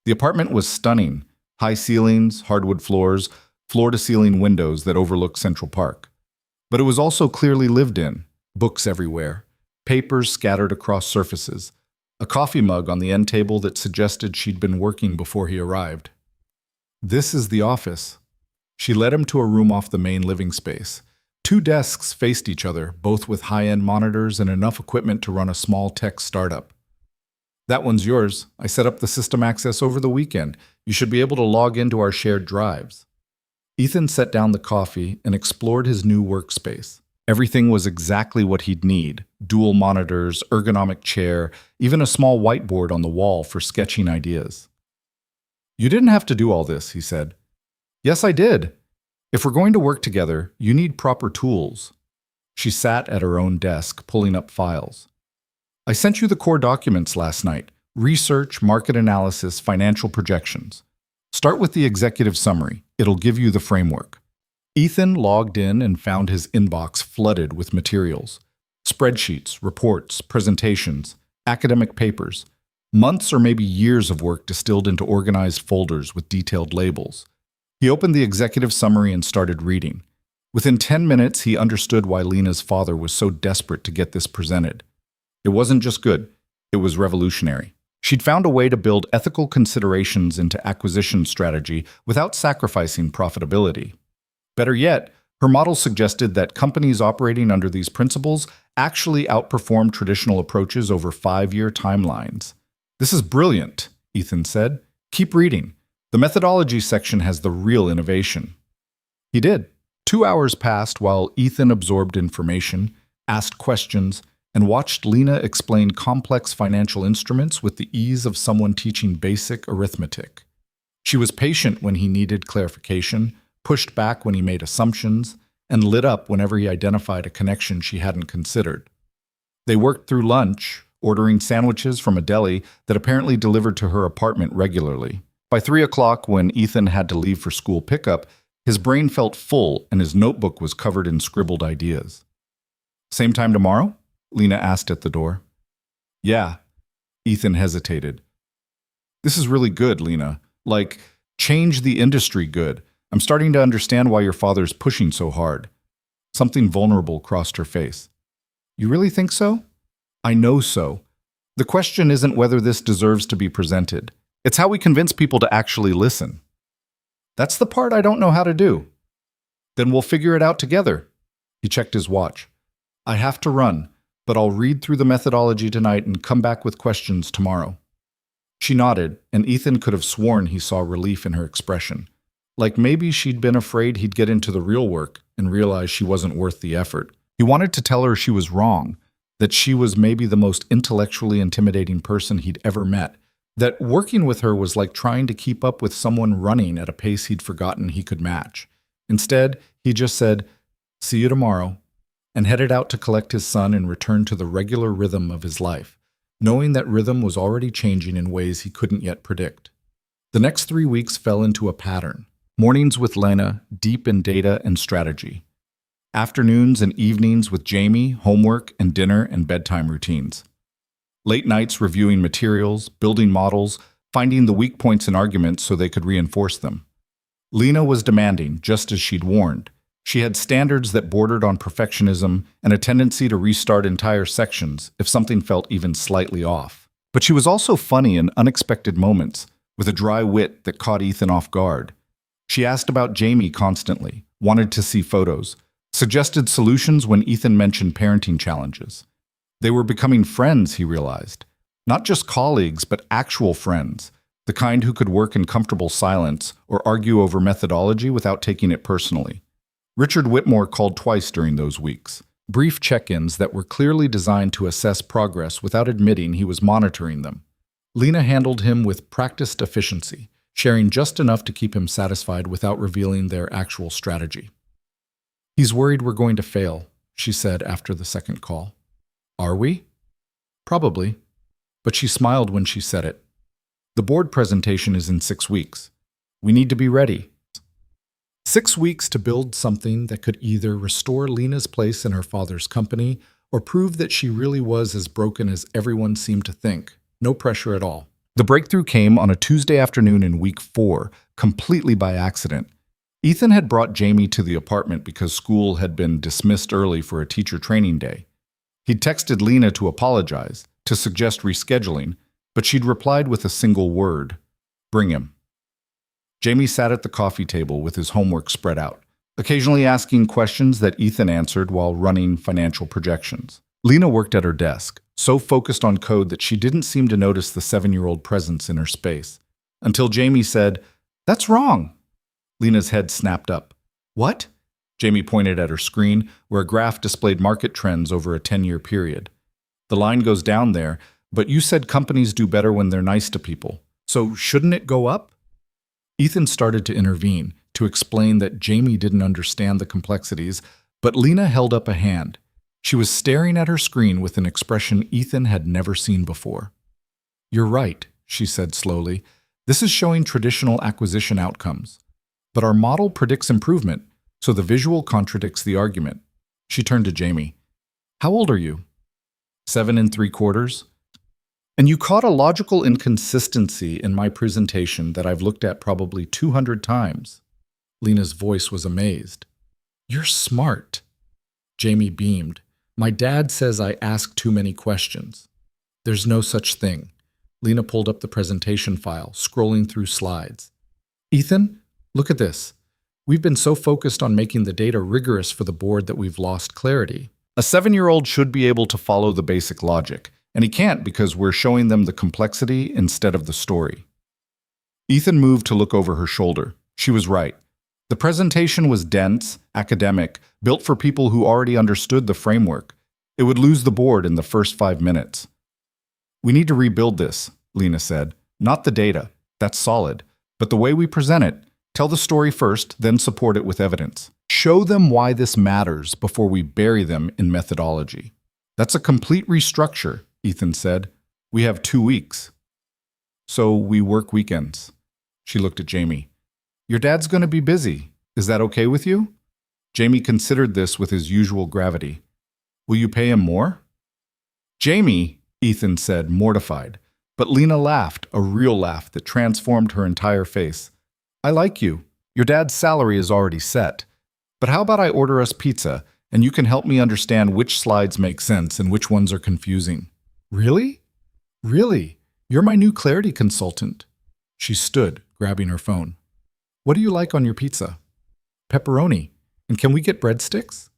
The apartment was stunning. High ceilings, hardwood floors, floor-to-ceiling windows that overlooked Central Park. But it was also clearly lived in. Books everywhere. Papers scattered across surfaces. A coffee mug on the end table that suggested she'd been working before he arrived. This is the office. She led him to a room off the main living space. 2 desks faced each other, both with high-end monitors and enough equipment to run a small tech startup. That one's yours. I set up the system access over the weekend. You should be able to log into our shared drives. Ethan set down the coffee and explored his new workspace. Everything was exactly what he'd need. Dual monitors, ergonomic chair, even a small whiteboard on the wall for sketching ideas. You didn't have to do all this, he said. Yes, I did. If we're going to work together, you need proper tools. She sat at her own desk, pulling up files. I sent you the core documents last night. Research, market analysis, financial projections. Start with the executive summary. It'll give you the framework. Ethan logged in and found his inbox flooded with materials. Spreadsheets, reports, presentations, academic papers. Months or maybe years of work distilled into organized folders with detailed labels. He opened the executive summary and started reading. Within 10 minutes, he understood why Lena's father was so desperate to get this presented. It wasn't just good, it was revolutionary. She'd found a way to build ethical considerations into acquisition strategy without sacrificing profitability. Better yet, her model suggested that companies operating under these principles actually outperform traditional approaches over 5-year timelines. "This is brilliant," Ethan said. "Keep reading. The methodology section has the real innovation." He did. 2 hours passed while Ethan absorbed information, asked questions, and watched Lena explain complex financial instruments with the ease of someone teaching basic arithmetic. She was patient when he needed clarification, pushed back when he made assumptions, and lit up whenever he identified a connection she hadn't considered. They worked through lunch, ordering sandwiches from a deli that apparently delivered to her apartment regularly. By 3 o'clock, when Ethan had to leave for school pickup, his brain felt full and his notebook was covered in scribbled ideas. "Same time tomorrow?" Lena asked at the door. "Yeah." Ethan hesitated. "This is really good, Lena. Like, change the industry good. I'm starting to understand why your father's pushing so hard." Something vulnerable crossed her face. "You really think so?" "I know so. The question isn't whether this deserves to be presented. It's how we convince people to actually listen." "That's the part I don't know how to do." "Then we'll figure it out together." He checked his watch. "I have to run, but I'll read through the methodology tonight and come back with questions tomorrow." She nodded, and Ethan could have sworn he saw relief in her expression. Like maybe she'd been afraid he'd get into the real work and realize she wasn't worth the effort. He wanted to tell her she was wrong, that she was maybe the most intellectually intimidating person he'd ever met, that working with her was like trying to keep up with someone running at a pace he'd forgotten he could match. Instead, he just said, "See you tomorrow," and headed out to collect his son and return to the regular rhythm of his life, knowing that rhythm was already changing in ways he couldn't yet predict. The next 3 weeks fell into a pattern. Mornings with Lena, deep in data and strategy. Afternoons and evenings with Jamie, homework and dinner and bedtime routines. Late nights reviewing materials, building models, finding the weak points in arguments so they could reinforce them. Lena was demanding, just as she'd warned. She had standards that bordered on perfectionism and a tendency to restart entire sections if something felt even slightly off. But she was also funny in unexpected moments, with a dry wit that caught Ethan off guard. She asked about Jamie constantly, wanted to see photos, suggested solutions when Ethan mentioned parenting challenges. They were becoming friends, he realized. Not just colleagues, but actual friends, the kind who could work in comfortable silence or argue over methodology without taking it personally. Richard Whitmore called twice during those weeks, brief check-ins that were clearly designed to assess progress without admitting he was monitoring them. Lena handled him with practiced efficiency, sharing just enough to keep him satisfied without revealing their actual strategy. "He's worried we're going to fail," she said after the second call. "Are we?" "Probably." But she smiled when she said it. "The board presentation is in 6 weeks. We need to be ready." 6 weeks to build something that could either restore Lena's place in her father's company or prove that she really was as broken as everyone seemed to think. No pressure at all. The breakthrough came on a Tuesday afternoon in week 4, completely by accident. Ethan had brought Jamie to the apartment because school had been dismissed early for a teacher training day. He'd texted Lena to apologize, to suggest rescheduling, but she'd replied with a single word: "Bring him." Jamie sat at the coffee table with his homework spread out, occasionally asking questions that Ethan answered while running financial projections. Lena worked at her desk, so focused on code that she didn't seem to notice the 7-year-old presence in her space. Until Jamie said, "That's wrong." Lena's head snapped up. "What?" Jamie pointed at her screen, where a graph displayed market trends over a 10-year period. "The line goes down there, but you said companies do better when they're nice to people. So shouldn't it go up?" Ethan started to intervene, to explain that Jamie didn't understand the complexities, but Lena held up a hand. She was staring at her screen with an expression Ethan had never seen before. "You're right," she said slowly. "This is showing traditional acquisition outcomes. But our model predicts improvement, so the visual contradicts the argument." She turned to Jamie. "How old are you?" 7 3/4. And you caught a logical inconsistency in my presentation that I've looked at probably 200 times. Lena's voice was amazed. You're smart. Jamie beamed. My dad says I ask too many questions. There's no such thing. Lena pulled up the presentation file, scrolling through slides. Ethan, look at this. We've been so focused on making the data rigorous for the board that we've lost clarity. A 7-year-old should be able to follow the basic logic, and he can't because we're showing them the complexity instead of the story. Ethan moved to look over her shoulder. She was right. The presentation was dense, academic, built for people who already understood the framework. It would lose the board in the first 5 minutes. We need to rebuild this, Lena said. Not the data. That's solid. But the way we present it, tell the story first, then support it with evidence. Show them why this matters before we bury them in methodology. That's a complete restructure, Ethan said. We have 2 weeks. So we work weekends. She looked at Jamie. Your dad's going to be busy. Is that okay with you? Jamie considered this with his usual gravity. Will you pay him more? Jamie, Ethan said, mortified. But Lena laughed, a real laugh that transformed her entire face. I like you. Your dad's salary is already set. But how about I order us pizza, and you can help me understand which slides make sense and which ones are confusing. Really? Really? You're my new clarity consultant. She stood, grabbing her phone. What do you like on your pizza? Pepperoni. And can we get breadsticks?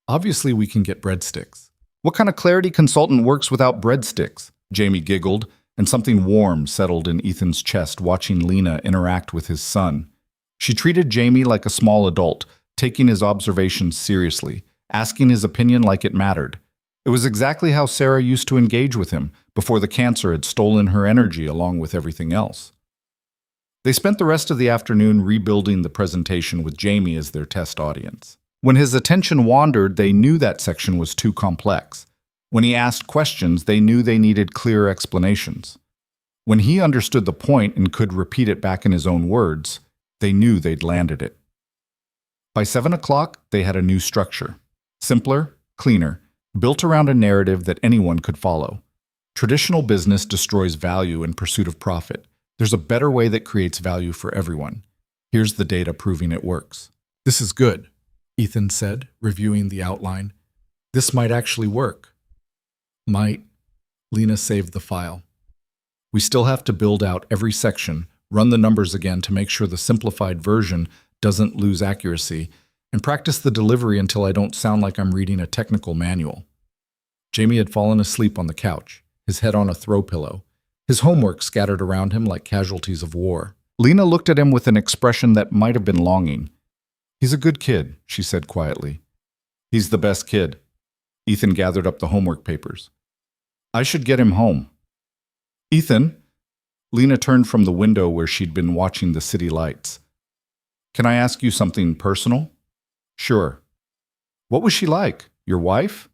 Obviously we can get breadsticks. What kind of clarity consultant works without breadsticks? Jamie giggled, and something warm settled in Ethan's chest watching Lena interact with his son. She treated Jamie like a small adult, taking his observations seriously, asking his opinion like it mattered. It was exactly how Sarah used to engage with him before the cancer had stolen her energy along with everything else. They spent the rest of the afternoon rebuilding the presentation with Jamie as their test audience. When his attention wandered, they knew that section was too complex. When he asked questions, they knew they needed clearer explanations. When he understood the point and could repeat it back in his own words, they knew they'd landed it. By 7 o'clock, they had a new structure. Simpler, cleaner, built around a narrative that anyone could follow. Traditional business destroys value in pursuit of profit. There's a better way that creates value for everyone. Here's the data proving it works. This is good, Ethan said, reviewing the outline. This might actually work. Might. Lena saved the file. We still have to build out every section, run the numbers again to make sure the simplified version doesn't lose accuracy, and practice the delivery until I don't sound like I'm reading a technical manual. Jamie had fallen asleep on the couch, his head on a throw pillow, his homework scattered around him like casualties of war. Lena looked at him with an expression that might have been longing. He's a good kid, she said quietly. He's the best kid. Ethan gathered up the homework papers. I should get him home. Ethan? Lena turned from the window where she'd been watching the city lights. Can I ask you something personal? Sure. What was she like? Your wife?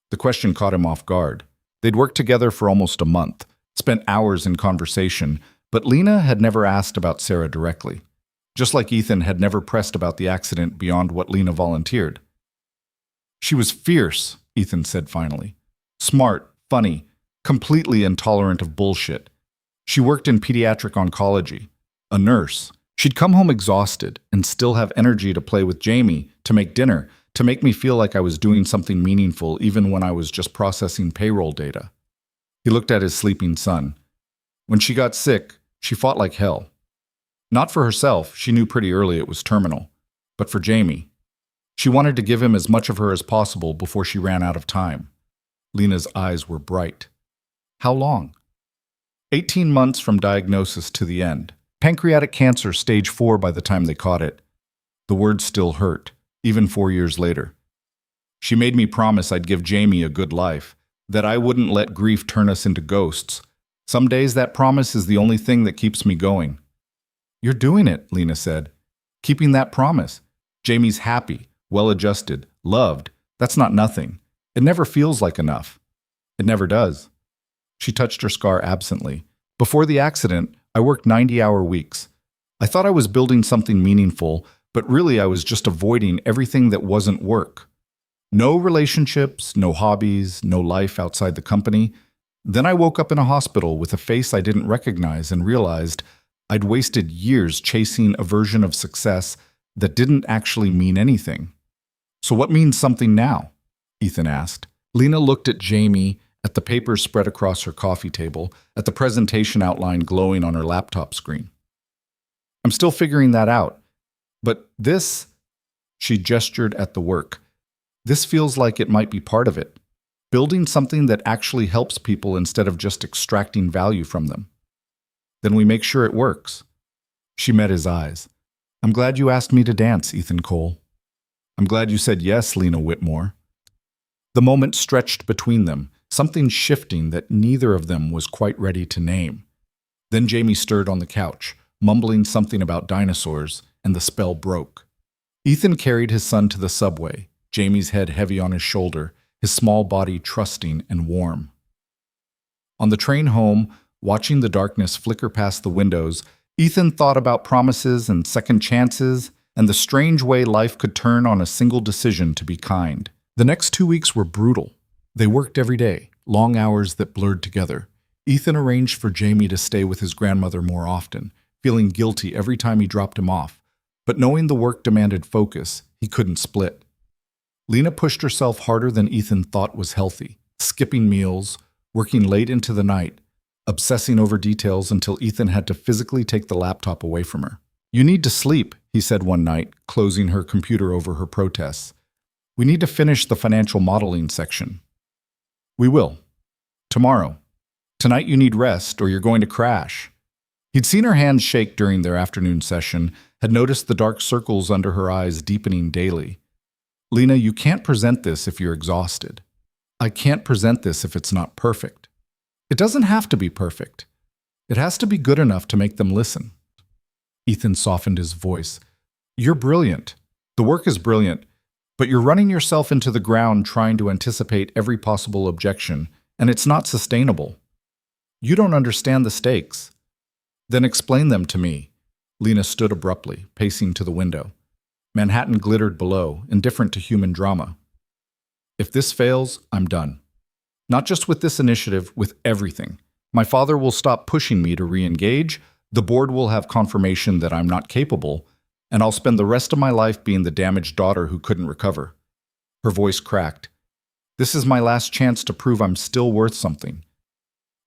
The question caught him off guard. They'd worked together for almost a month, spent hours in conversation, but Lena had never asked about Sarah directly, just like Ethan had never pressed about the accident beyond what Lena volunteered. She was fierce, Ethan said finally. Smart, funny, completely intolerant of bullshit. She worked in pediatric oncology, a nurse. She'd come home exhausted and still have energy to play with Jamie, to make dinner, to make me feel like I was doing something meaningful even when I was just processing payroll data. He looked at his sleeping son. When she got sick, she fought like hell. Not for herself, she knew pretty early it was terminal, but for Jamie. She wanted to give him as much of her as possible before she ran out of time. Lena's eyes were bright. How long? 18 months from diagnosis to the end. Pancreatic cancer stage 4 by the time they caught it. The words still hurt, even 4 years later. She made me promise I'd give Jamie a good life, that I wouldn't let grief turn us into ghosts. Some days that promise is the only thing that keeps me going. You're doing it, Lena said. Keeping that promise. Jamie's happy, well-adjusted, loved. That's not nothing. It never feels like enough. It never does. She touched her scar absently. Before the accident, I worked 90-hour weeks. I thought I was building something meaningful, but really I was just avoiding everything that wasn't work. No relationships, no hobbies, no life outside the company. Then I woke up in a hospital with a face I didn't recognize and realized I'd wasted years chasing a version of success that didn't actually mean anything. So what means something now? Ethan asked. Lena looked at Jamie, at the papers spread across her coffee table, at the presentation outline glowing on her laptop screen. I'm still figuring that out. But this, she gestured at the work, this feels like it might be part of it. Building something that actually helps people instead of just extracting value from them. Then we make sure it works. She met his eyes. I'm glad you asked me to dance, Ethan Cole. I'm glad you said yes, Lena Whitmore. The moment stretched between them, something shifting that neither of them was quite ready to name. Then Jamie stirred on the couch, mumbling something about dinosaurs, and the spell broke. Ethan carried his son to the subway, Jamie's head heavy on his shoulder, his small body trusting and warm. On the train home, watching the darkness flicker past the windows, Ethan thought about promises and second chances and the strange way life could turn on a single decision to be kind. The next 2 weeks were brutal. They worked every day, long hours that blurred together. Ethan arranged for Jamie to stay with his grandmother more often, feeling guilty every time he dropped him off. But knowing the work demanded focus, he couldn't split. Lena pushed herself harder than Ethan thought was healthy, skipping meals, working late into the night, obsessing over details until Ethan had to physically take the laptop away from her. You need to sleep, he said one night, closing her computer over her protests. We need to finish the financial modeling section. We will. Tomorrow. Tonight you need rest or you're going to crash. He'd seen her hands shake during their afternoon session, had noticed the dark circles under her eyes deepening daily. Lena, you can't present this if you're exhausted. I can't present this if it's not perfect. It doesn't have to be perfect. It has to be good enough to make them listen. Ethan softened his voice. You're brilliant. The work is brilliant, but you're running yourself into the ground trying to anticipate every possible objection, and it's not sustainable. You don't understand the stakes. Then explain them to me. Lena stood abruptly, pacing to the window. Manhattan glittered below, indifferent to human drama. If this fails, I'm done. Not just with this initiative, with everything. My father will stop pushing me to re-engage, the board will have confirmation that I'm not capable, and I'll spend the rest of my life being the damaged daughter who couldn't recover. Her voice cracked. This is my last chance to prove I'm still worth something.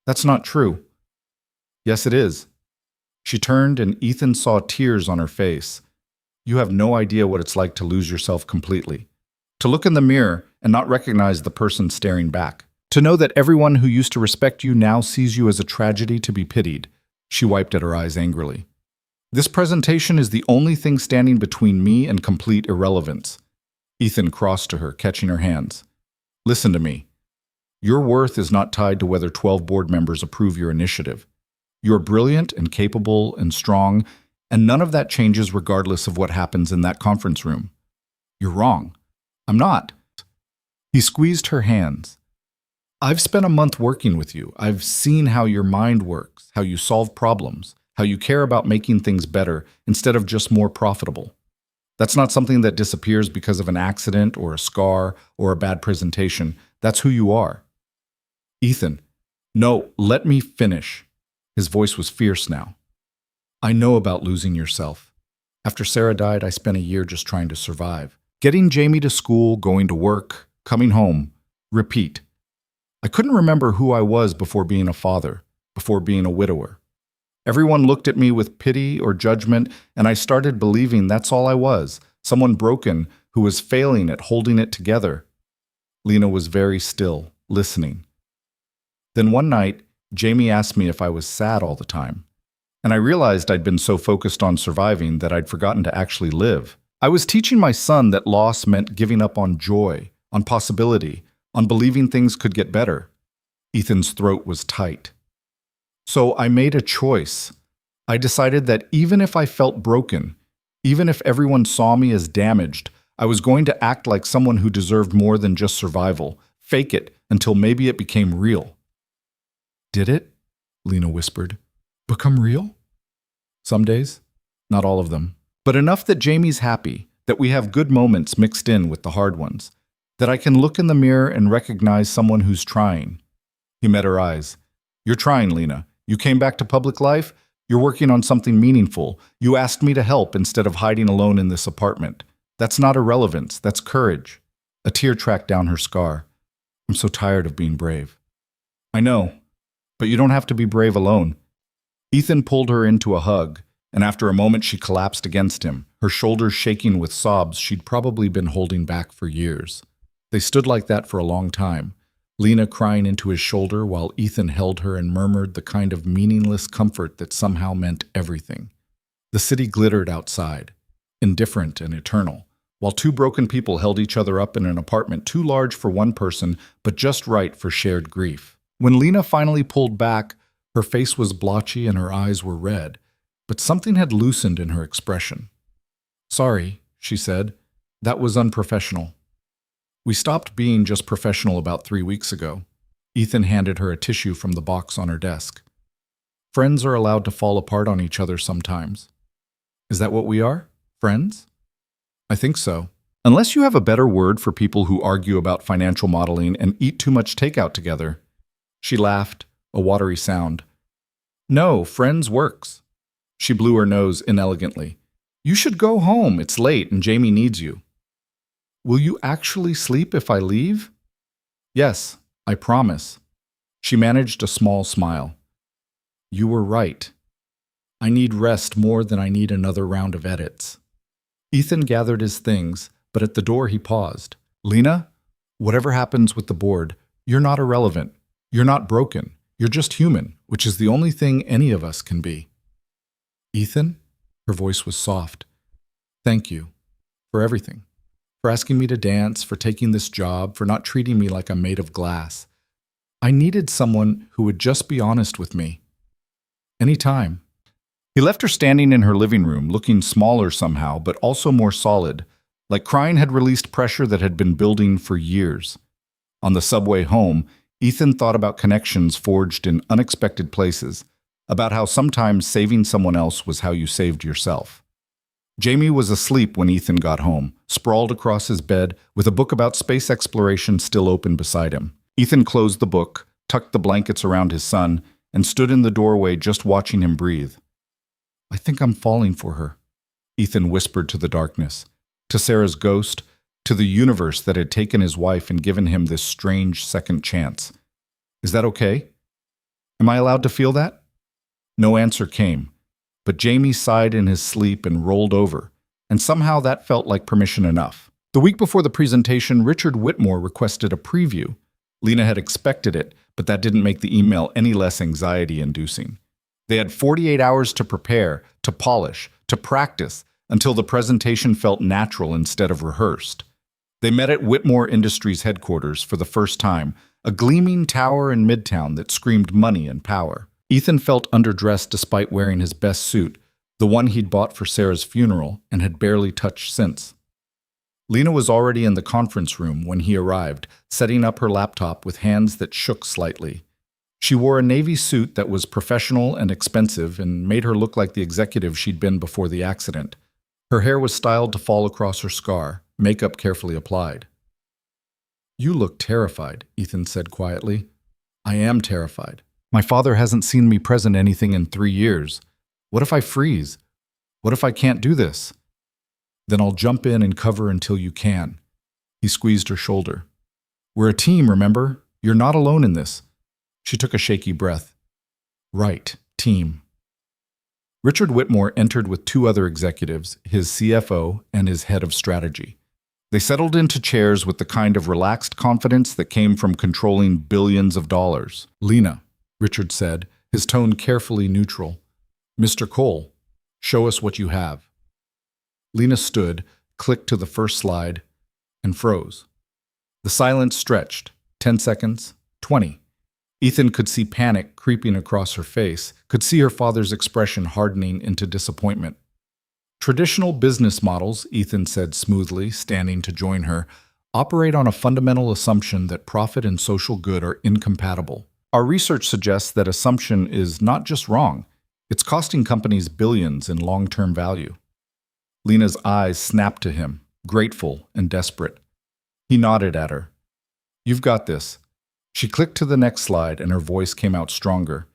That's not true. Yes, it is. She turned and Ethan saw tears on her face. You have no idea what it's like to lose yourself completely. To look in the mirror and not recognize the person staring back. To know that everyone who used to respect you now sees you as a tragedy to be pitied. She wiped at her eyes angrily. This presentation is the only thing standing between me and complete irrelevance. Ethan crossed to her, catching her hands. Listen to me. Your worth is not tied to whether 12 board members approve your initiative. You're brilliant and capable and strong, and none of that changes regardless of what happens in that conference room. You're wrong. I'm not. He squeezed her hands. I've spent a month working with you. I've seen how your mind works, how you solve problems, how you care about making things better instead of just more profitable. That's not something that disappears because of an accident or a scar or a bad presentation. That's who you are. Ethan, no, let me finish. His voice was fierce now. I know about losing yourself. After Sarah died, I spent a year just trying to survive. Getting Jamie to school, going to work, coming home. Repeat. I couldn't remember who I was before being a father, before being a widower. Everyone looked at me with pity or judgment, and I started believing that's all I was, someone broken who was failing at holding it together. Lena was very still, listening. Then one night, Jamie asked me if I was sad all the time, and I realized I'd been so focused on surviving that I'd forgotten to actually live. I was teaching my son that loss meant giving up on joy, on possibility, on believing things could get better. Ethan's throat was tight. So I made a choice. I decided that even if I felt broken, even if everyone saw me as damaged, I was going to act like someone who deserved more than just survival, fake it until maybe it became real. Did it? Lena whispered. Become real? Some days. Not all of them. But enough that Jamie's happy, that we have good moments mixed in with the hard ones, that I can look in the mirror and recognize someone who's trying. He met her eyes. You're trying, Lena. You came back to public life? You're working on something meaningful. You asked me to help instead of hiding alone in this apartment. That's not irrelevance. That's courage. A tear tracked down her scar. I'm so tired of being brave. I know, but you don't have to be brave alone. Ethan pulled her into a hug, and after a moment she collapsed against him, her shoulders shaking with sobs she'd probably been holding back for years. They stood like that for a long time, Lena crying into his shoulder while Ethan held her and murmured the kind of meaningless comfort that somehow meant everything. The city glittered outside, indifferent and eternal, while two broken people held each other up in an apartment too large for one person but just right for shared grief. When Lena finally pulled back, her face was blotchy and her eyes were red, but something had loosened in her expression. Sorry, she said. That was unprofessional. We stopped being just professional about 3 weeks ago. Ethan handed her a tissue from the box on her desk. Friends are allowed to fall apart on each other sometimes. Is that what we are? Friends? I think so. Unless you have a better word for people who argue about financial modeling and eat too much takeout together. She laughed, a watery sound. No, friends works. She blew her nose inelegantly. You should go home. It's late and Jamie needs you. Will you actually sleep if I leave? Yes, I promise. She managed a small smile. You were right. I need rest more than I need another round of edits. Ethan gathered his things, but at the door he paused. Lena, whatever happens with the board, you're not irrelevant. You're not broken. You're just human, which is the only thing any of us can be. Ethan? Her voice was soft. Thank you for everything. For asking me to dance, for taking this job, for not treating me like I'm made of glass. I needed someone who would just be honest with me. Anytime. He left her standing in her living room, looking smaller somehow, but also more solid, like crying had released pressure that had been building for years. On the subway home, Ethan thought about connections forged in unexpected places, about how sometimes saving someone else was how you saved yourself. Jamie was asleep when Ethan got home, sprawled across his bed with a book about space exploration still open beside him. Ethan closed the book, tucked the blankets around his son, and stood in the doorway just watching him breathe. I think I'm falling for her, Ethan whispered to the darkness, to Sarah's ghost, to the universe that had taken his wife and given him this strange second chance. Is that okay? Am I allowed to feel that? No answer came. But Jamie sighed in his sleep and rolled over, and somehow that felt like permission enough. The week before the presentation, Richard Whitmore requested a preview. Lena had expected it, but that didn't make the email any less anxiety-inducing. They had 48 hours to prepare, to polish, to practice, until the presentation felt natural instead of rehearsed. They met at Whitmore Industries headquarters for the first time, a gleaming tower in Midtown that screamed money and power. Ethan felt underdressed despite wearing his best suit, the one he'd bought for Sarah's funeral and had barely touched since. Lena was already in the conference room when he arrived, setting up her laptop with hands that shook slightly. She wore a navy suit that was professional and expensive and made her look like the executive she'd been before the accident. Her hair was styled to fall across her scar, makeup carefully applied. You look terrified, Ethan said quietly. I am terrified. My father hasn't seen me present anything in 3 years. What if I freeze? What if I can't do this? Then I'll jump in and cover until you can. He squeezed her shoulder. We're a team, remember? You're not alone in this. She took a shaky breath. Right, team. Richard Whitmore entered with 2 other executives, his CFO and his head of strategy. They settled into chairs with the kind of relaxed confidence that came from controlling billions of dollars. Lena, Richard said, his tone carefully neutral. Mr. Cole, show us what you have. Lena stood, clicked to the first slide, and froze. The silence stretched. 10 seconds, 20. Ethan could see panic creeping across her face, could see her father's expression hardening into disappointment. Traditional business models, Ethan said smoothly, standing to join her, operate on a fundamental assumption that profit and social good are incompatible. Our research suggests that assumption is not just wrong, it's costing companies billions in long-term value. Lena's eyes snapped to him, grateful and desperate. He nodded at her. You've got this. She clicked to the next slide and her voice came out stronger.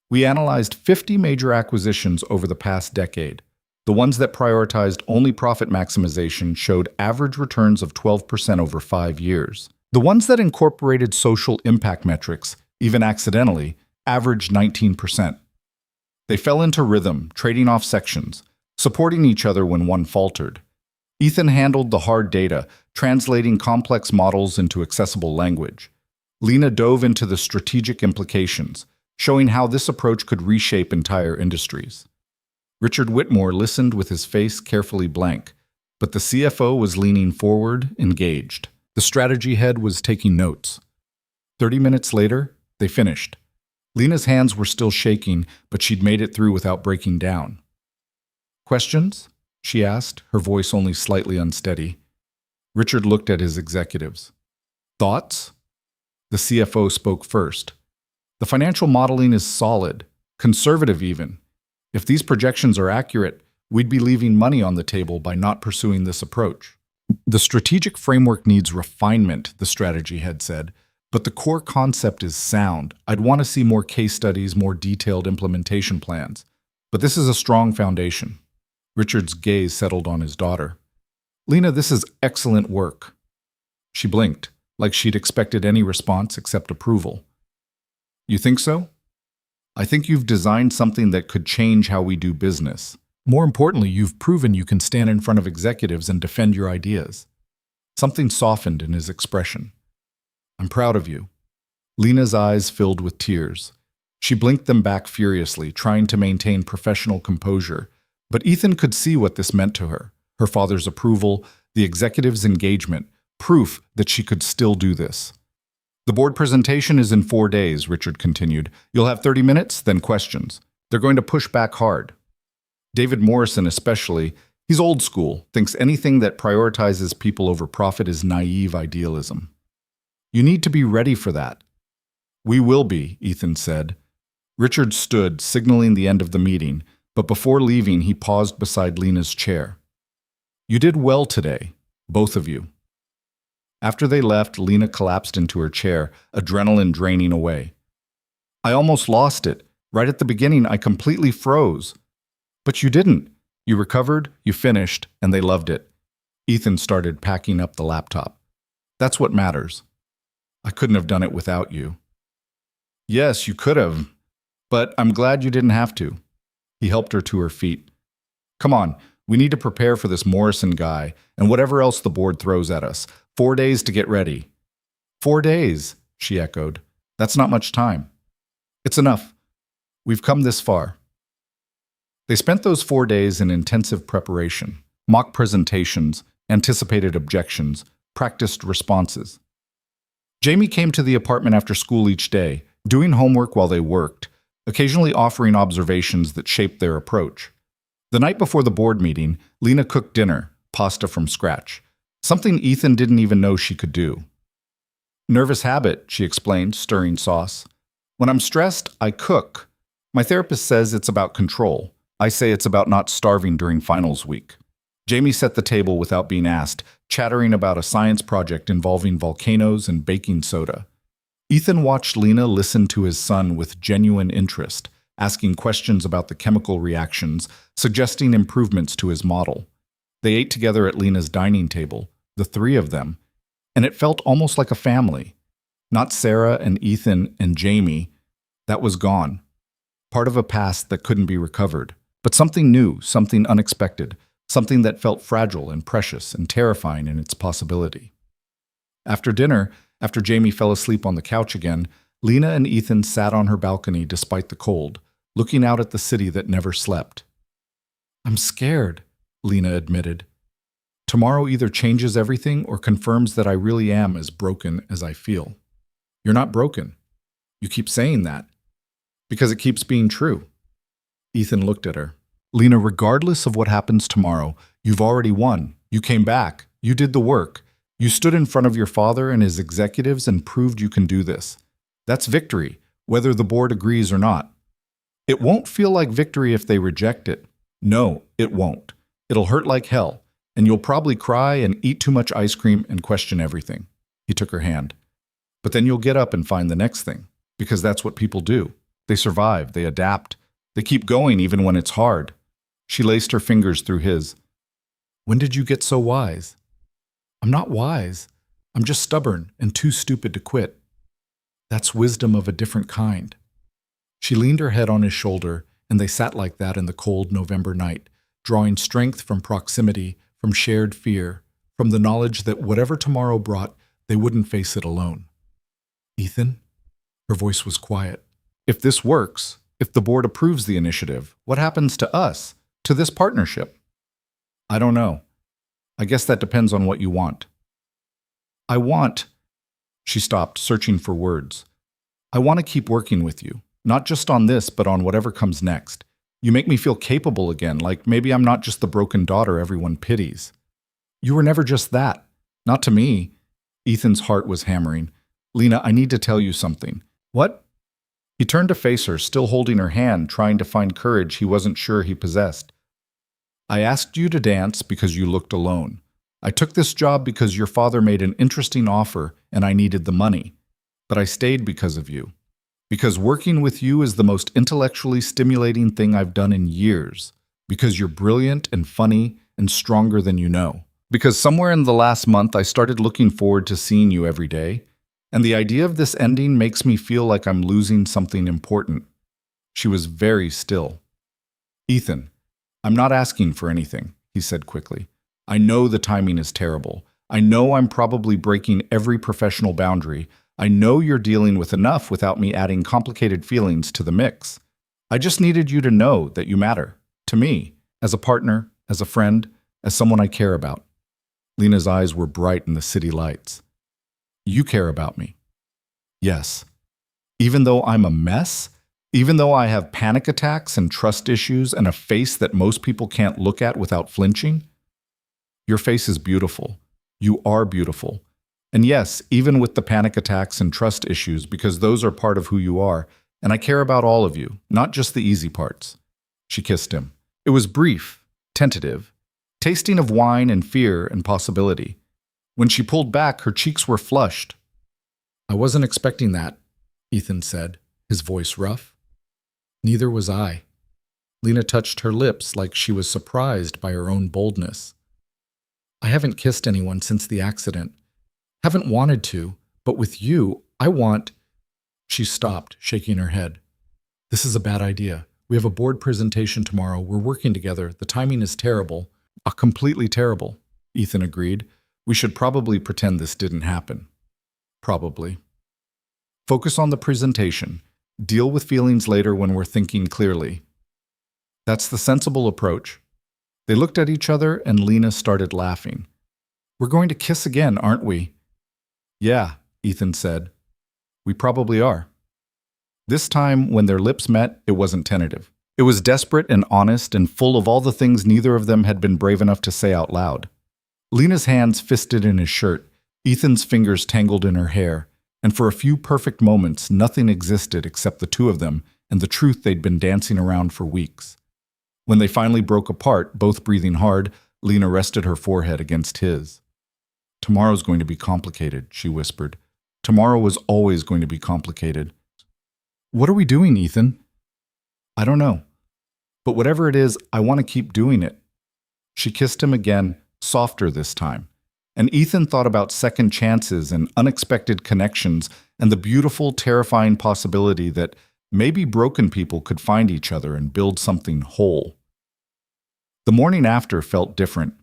We analyzed 50 major acquisitions over the past decade. The ones that prioritized only profit maximization showed average returns of 12% over 5 years. The ones that incorporated social impact metrics, even accidentally, averaged 19%. They fell into rhythm, trading off sections, supporting each other when one faltered. Ethan handled the hard data, translating complex models into accessible language. Lena dove into the strategic implications, showing how this approach could reshape entire industries. Richard Whitmore listened with his face carefully blank, but the CFO was leaning forward, engaged. The strategy head was taking notes. 30 minutes later, they finished. Lena's hands were still shaking, but she'd made it through without breaking down. Questions? She asked, her voice only slightly unsteady. Richard looked at his executives. Thoughts? The CFO spoke first. The financial modeling is solid, conservative even. If these projections are accurate, we'd be leaving money on the table by not pursuing this approach. The strategic framework needs refinement, the strategy head said, but the core concept is sound. I'd want to see more case studies, more detailed implementation plans. But this is a strong foundation. Richard's gaze settled on his daughter. Lena, this is excellent work. She blinked, like she'd expected any response except approval. You think so? I think you've designed something that could change how we do business. More importantly, you've proven you can stand in front of executives and defend your ideas. Something softened in his expression. I'm proud of you. Lena's eyes filled with tears. She blinked them back furiously, trying to maintain professional composure. But Ethan could see what this meant to her. Her father's approval, the executive's engagement, proof that she could still do this. The board presentation is in 4 days, Richard continued. You'll have 30 minutes, then questions. They're going to push back hard. David Morrison especially, he's old school, thinks anything that prioritizes people over profit is naive idealism. You need to be ready for that. We will be, Ethan said. Richard stood, signaling the end of the meeting, but before leaving, he paused beside Lena's chair. You did well today, both of you. After they left, Lena collapsed into her chair, adrenaline draining away. I almost lost it. Right at the beginning, I completely froze. But you didn't. You recovered, you finished, and they loved it. Ethan started packing up the laptop. That's what matters. I couldn't have done it without you. Yes, you could have, but I'm glad you didn't have to. He helped her to her feet. Come on, we need to prepare for this Morrison guy and whatever else the board throws at us. 4 days to get ready. 4 days, she echoed. That's not much time. It's enough. We've come this far. They spent those 4 days in intensive preparation, mock presentations, anticipated objections, practiced responses. Jamie came to the apartment after school each day, doing homework while they worked, occasionally offering observations that shaped their approach. The night before the board meeting, Lena cooked dinner, pasta from scratch, something Ethan didn't even know she could do. Nervous habit, she explained, stirring sauce. When I'm stressed, I cook. My therapist says it's about control. I say it's about not starving during finals week. Jamie set the table without being asked, chattering about a science project involving volcanoes and baking soda. Ethan watched Lena listen to his son with genuine interest, asking questions about the chemical reactions, suggesting improvements to his model. They ate together at Lena's dining table, the three of them, and it felt almost like a family. Not Sarah and Ethan and Jamie. That was gone. Part of a past that couldn't be recovered. But something new, something unexpected, something that felt fragile and precious and terrifying in its possibility. After dinner, after Jamie fell asleep on the couch again, Lena and Ethan sat on her balcony despite the cold, looking out at the city that never slept. I'm scared, Lena admitted. Tomorrow either changes everything or confirms that I really am as broken as I feel. You're not broken. You keep saying that. Because it keeps being true. Ethan looked at her. Lena, regardless of what happens tomorrow, you've already won. You came back. You did the work. You stood in front of your father and his executives and proved you can do this. That's victory, whether the board agrees or not. It won't feel like victory if they reject it. No, it won't. It'll hurt like hell, and you'll probably cry and eat too much ice cream and question everything. He took her hand. But then you'll get up and find the next thing, because that's what people do. They survive, they adapt, they keep going even when it's hard. She laced her fingers through his. When did you get so wise? I'm not wise. I'm just stubborn and too stupid to quit. That's wisdom of a different kind. She leaned her head on his shoulder, and they sat like that in the cold November night, drawing strength from proximity, from shared fear, from the knowledge that whatever tomorrow brought, they wouldn't face it alone. Ethan? Her voice was quiet. If this works, if the board approves the initiative, what happens to us, to this partnership? I don't know. I guess that depends on what you want. I want... She stopped, searching for words. I want to keep working with you, not just on this, but on whatever comes next. You make me feel capable again, like maybe I'm not just the broken daughter everyone pities. You were never just that. Not to me. Ethan's heart was hammering. Lena, I need to tell you something. What? He turned to face her, still holding her hand, trying to find courage he wasn't sure he possessed. I asked you to dance because you looked alone. I took this job because your father made an interesting offer and I needed the money. But I stayed because of you. Because working with you is the most intellectually stimulating thing I've done in years. Because you're brilliant and funny and stronger than you know. Because somewhere in the last month I started looking forward to seeing you every day. And the idea of this ending makes me feel like I'm losing something important. She was very still. Ethan, I'm not asking for anything, he said quickly. I know the timing is terrible. I know I'm probably breaking every professional boundary. I know you're dealing with enough without me adding complicated feelings to the mix. I just needed you to know that you matter. To me, as a partner, as a friend, as someone I care about. Lena's eyes were bright in the city lights. You care about me. Yes. Even though I'm a mess? Even though I have panic attacks and trust issues and a face that most people can't look at without flinching? Your face is beautiful. You are beautiful. And yes, even with the panic attacks and trust issues, because those are part of who you are, and I care about all of you, not just the easy parts. She kissed him. It was brief, tentative, tasting of wine and fear and possibility. When she pulled back, her cheeks were flushed. I wasn't expecting that, Ethan said, his voice rough. Neither was I. Lena touched her lips like she was surprised by her own boldness. I haven't kissed anyone since the accident. Haven't wanted to, but with you, I want... She stopped, shaking her head. This is a bad idea. We have a board presentation tomorrow. We're working together. The timing is terrible. Completely terrible, Ethan agreed. We should probably pretend this didn't happen. Probably. Focus on the presentation. Deal with feelings later when we're thinking clearly. That's the sensible approach. They looked at each other and Lena started laughing. We're going to kiss again, aren't we? Yeah, Ethan said. We probably are. This time, when their lips met, it wasn't tentative. It was desperate and honest and full of all the things neither of them had been brave enough to say out loud. Lena's hands fisted in his shirt, Ethan's fingers tangled in her hair, and for a few perfect moments, nothing existed except the two of them and the truth they'd been dancing around for weeks. When they finally broke apart, both breathing hard, Lena rested her forehead against his. Tomorrow's going to be complicated, she whispered. Tomorrow was always going to be complicated. What are we doing, Ethan? I don't know. But whatever it is, I want to keep doing it. She kissed him again, softer this time. And Ethan thought about second chances and unexpected connections and the beautiful, terrifying possibility that maybe broken people could find each other and build something whole. The morning after felt different.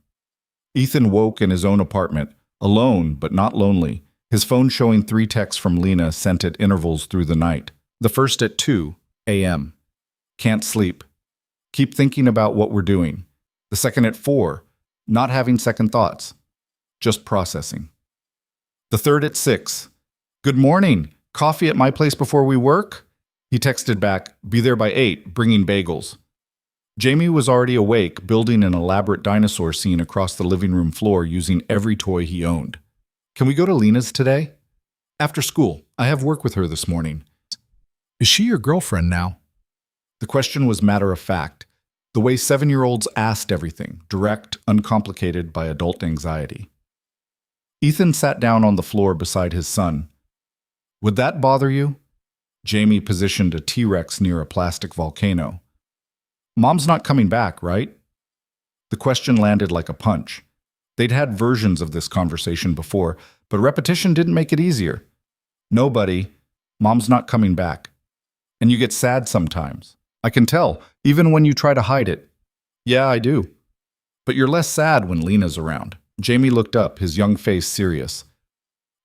Ethan woke in his own apartment, alone but not lonely, his phone showing 3 texts from Lena sent at intervals through the night. The first at 2 a.m. Can't sleep. Keep thinking about what we're doing. The second at 4. Not having second thoughts. Just processing. The third at 6. Good morning. Coffee at my place before we work? He texted back, be there by 8, bringing bagels. Jamie was already awake, building an elaborate dinosaur scene across the living room floor using every toy he owned. Can we go to Lena's today? After school. I have work with her this morning. Is she your girlfriend now? The question was matter of fact, the way 7-year-olds asked everything, direct, uncomplicated by adult anxiety. Ethan sat down on the floor beside his son. Would that bother you? Jamie positioned a T-Rex near a plastic volcano. Mom's not coming back, right? The question landed like a punch. They'd had versions of this conversation before, but repetition didn't make it easier. No, buddy, Mom's not coming back. And you get sad sometimes. I can tell, even when you try to hide it. Yeah, I do. But you're less sad when Lena's around. Jamie looked up, his young face serious.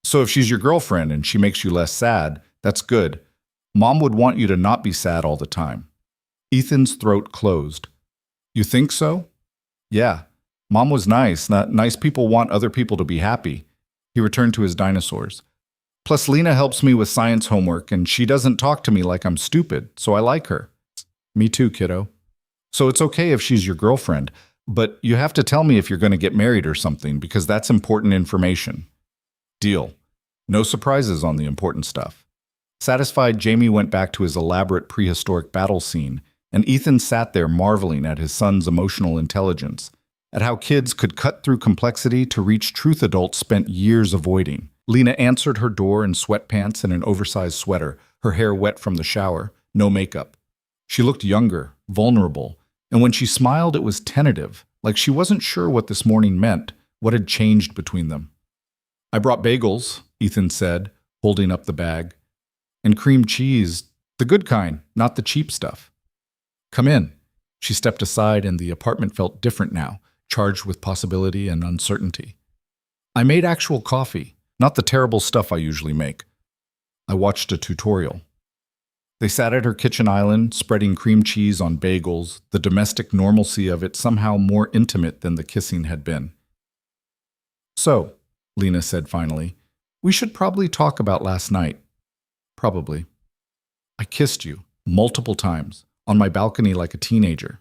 So if she's your girlfriend and she makes you less sad, that's good. Mom would want you to not be sad all the time. Ethan's throat closed. You think so? Yeah. Mom was nice. Nice people want other people to be happy. He returned to his dinosaurs. Plus, Lena helps me with science homework, and she doesn't talk to me like I'm stupid, so I like her. Me too, kiddo. So it's okay if she's your girlfriend, but you have to tell me if you're going to get married or something, because that's important information. Deal. No surprises on the important stuff. Satisfied, Jamie went back to his elaborate prehistoric battle scene, and Ethan sat there marveling at his son's emotional intelligence, at how kids could cut through complexity to reach truth adults spent years avoiding. Lena answered her door in sweatpants and an oversized sweater, her hair wet from the shower, no makeup. She looked younger, vulnerable, and when she smiled it was tentative, like she wasn't sure what this morning meant, what had changed between them. I brought bagels, Ethan said, holding up the bag. And cream cheese, the good kind, not the cheap stuff. Come in. She stepped aside and the apartment felt different now, charged with possibility and uncertainty. I made actual coffee, not the terrible stuff I usually make. I watched a tutorial. They sat at her kitchen island, spreading cream cheese on bagels, the domestic normalcy of it somehow more intimate than the kissing had been. So, Lena said finally, we should probably talk about last night. Probably. I kissed you, multiple times, on my balcony like a teenager.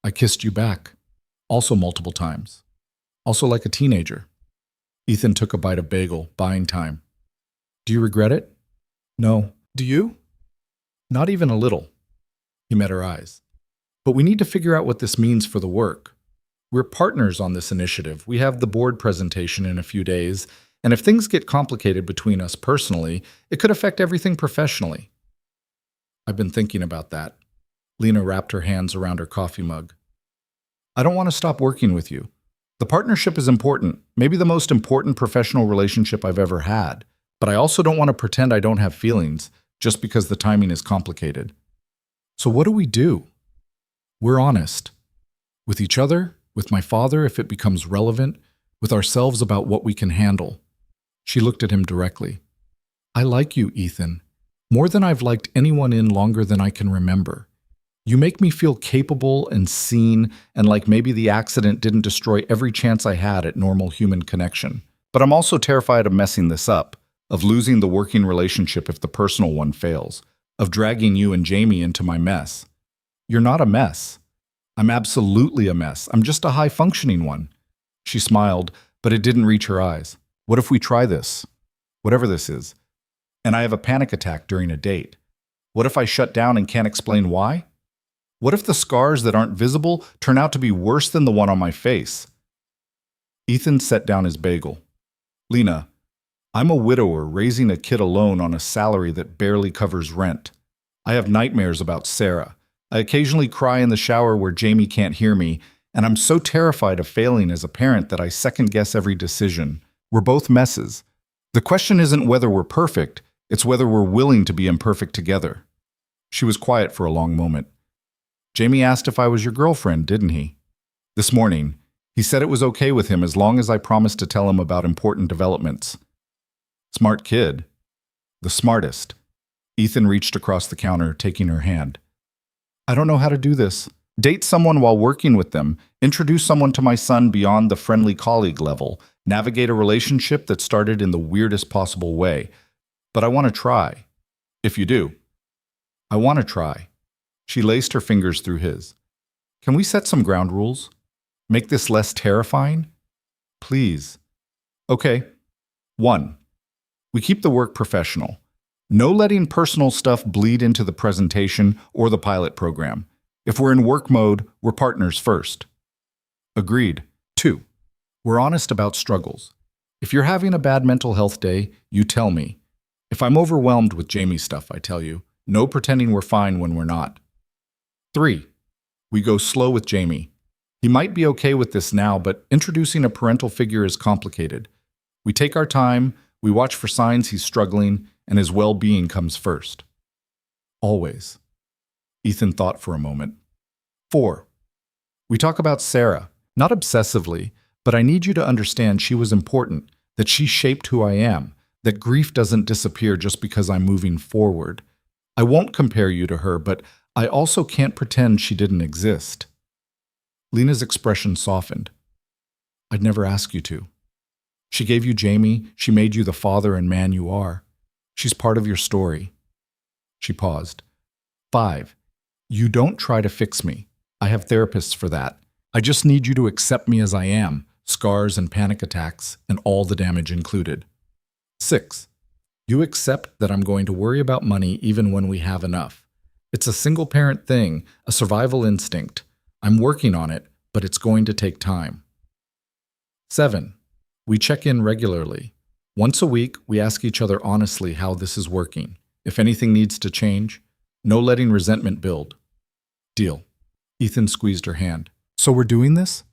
I kissed you back, also multiple times, also like a teenager. Ethan took a bite of bagel, buying time. Do you regret it? No. Do you? Not even a little. He met her eyes. But we need to figure out what this means for the work. We're partners on this initiative. We have the board presentation in a few days, and if things get complicated between us personally, it could affect everything professionally. I've been thinking about that. Lena wrapped her hands around her coffee mug. I don't want to stop working with you. The partnership is important, maybe the most important professional relationship I've ever had, but I also don't want to pretend I don't have feelings just because the timing is complicated. So what do? We're honest. With each other, with my father if it becomes relevant, with ourselves about what we can handle. She looked at him directly. I like you, Ethan, more than I've liked anyone in longer than I can remember. You make me feel capable and seen, and like maybe the accident didn't destroy every chance I had at normal human connection. But I'm also terrified of messing this up, of losing the working relationship if the personal one fails, of dragging you and Jamie into my mess. You're not a mess. I'm absolutely a mess. I'm just a high-functioning one. She smiled, but it didn't reach her eyes. What if we try this? Whatever this is. And I have a panic attack during a date. What if I shut down and can't explain why? What if the scars that aren't visible turn out to be worse than the one on my face? Ethan set down his bagel. Lena, I'm a widower raising a kid alone on a salary that barely covers rent. I have nightmares about Sarah. I occasionally cry in the shower where Jamie can't hear me, and I'm so terrified of failing as a parent that I second-guess every decision. We're both messes. The question isn't whether we're perfect, it's whether we're willing to be imperfect together. She was quiet for a long moment. Jamie asked if I was your girlfriend, didn't he? This morning, he said it was okay with him as long as I promised to tell him about important developments. Smart kid. The smartest. Ethan reached across the counter, taking her hand. I don't know how to do this. Date someone while working with them, introduce someone to my son beyond the friendly colleague level, navigate a relationship that started in the weirdest possible way. But I want to try. If you do. I want to try. She laced her fingers through his. Can we set some ground rules? Make this less terrifying? Please. Okay. 1. We keep the work professional. No letting personal stuff bleed into the presentation or the pilot program. If we're in work mode, we're partners first. Agreed. 2. We're honest about struggles. If you're having a bad mental health day, you tell me. If I'm overwhelmed with Jamie stuff, I tell you, no pretending we're fine when we're not. 3. We go slow with Jamie. He might be okay with this now, but introducing a parental figure is complicated. We take our time, we watch for signs he's struggling, and his well-being comes first. Always. Ethan thought for a moment. 4. We talk about Sarah, not obsessively, but I need you to understand she was important, that she shaped who I am, that grief doesn't disappear just because I'm moving forward. I won't compare you to her, but I also can't pretend she didn't exist. Lena's expression softened. I'd never ask you to. She gave you Jamie, she made you the father and man you are. She's part of your story. She paused. 5. You don't try to fix me. I have therapists for that. I just need you to accept me as I am, scars and panic attacks, and all the damage included. 6. You accept that I'm going to worry about money even when we have enough. It's a single-parent thing, a survival instinct. I'm working on it, but it's going to take time. 7. We check in regularly. Once a week, we ask each other honestly how this is working. If anything needs to change, no letting resentment build. Deal. Ethan squeezed her hand. So we're doing this?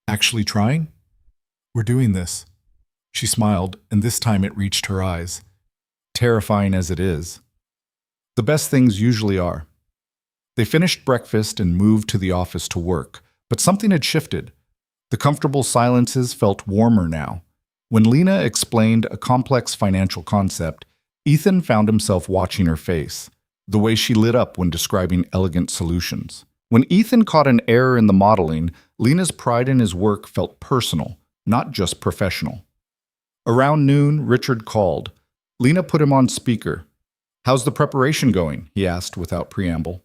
Actually trying? We're doing this. She smiled, and this time it reached her eyes. Terrifying as it is. The best things usually are. They finished breakfast and moved to the office to work, but something had shifted. The comfortable silences felt warmer now. When Lena explained a complex financial concept, Ethan found himself watching her face, the way she lit up when describing elegant solutions. When Ethan caught an error in the modeling, Lena's pride in his work felt personal, not just professional. Around noon, Richard called. Lena put him on speaker. How's the preparation going? He asked without preamble.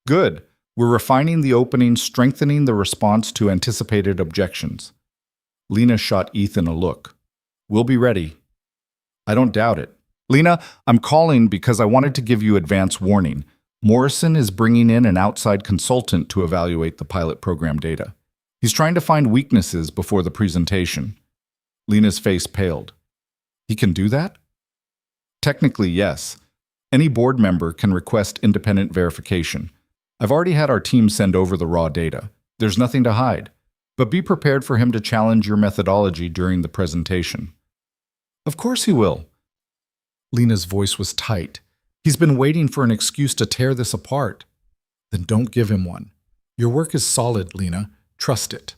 Good. We're refining the opening, strengthening the response to anticipated objections. Lena shot Ethan a look. We'll be ready. I don't doubt it. Lena, I'm calling because I wanted to give you advance warning. Morrison is bringing in an outside consultant to evaluate the pilot program data. He's trying to find weaknesses before the presentation. Lena's face paled. He can do that? Technically, yes. Any board member can request independent verification. I've already had our team send over the raw data. There's nothing to hide. But be prepared for him to challenge your methodology during the presentation. Of course he will. Lena's voice was tight. He's been waiting for an excuse to tear this apart. Then don't give him one. Your work is solid, Lena. Trust it.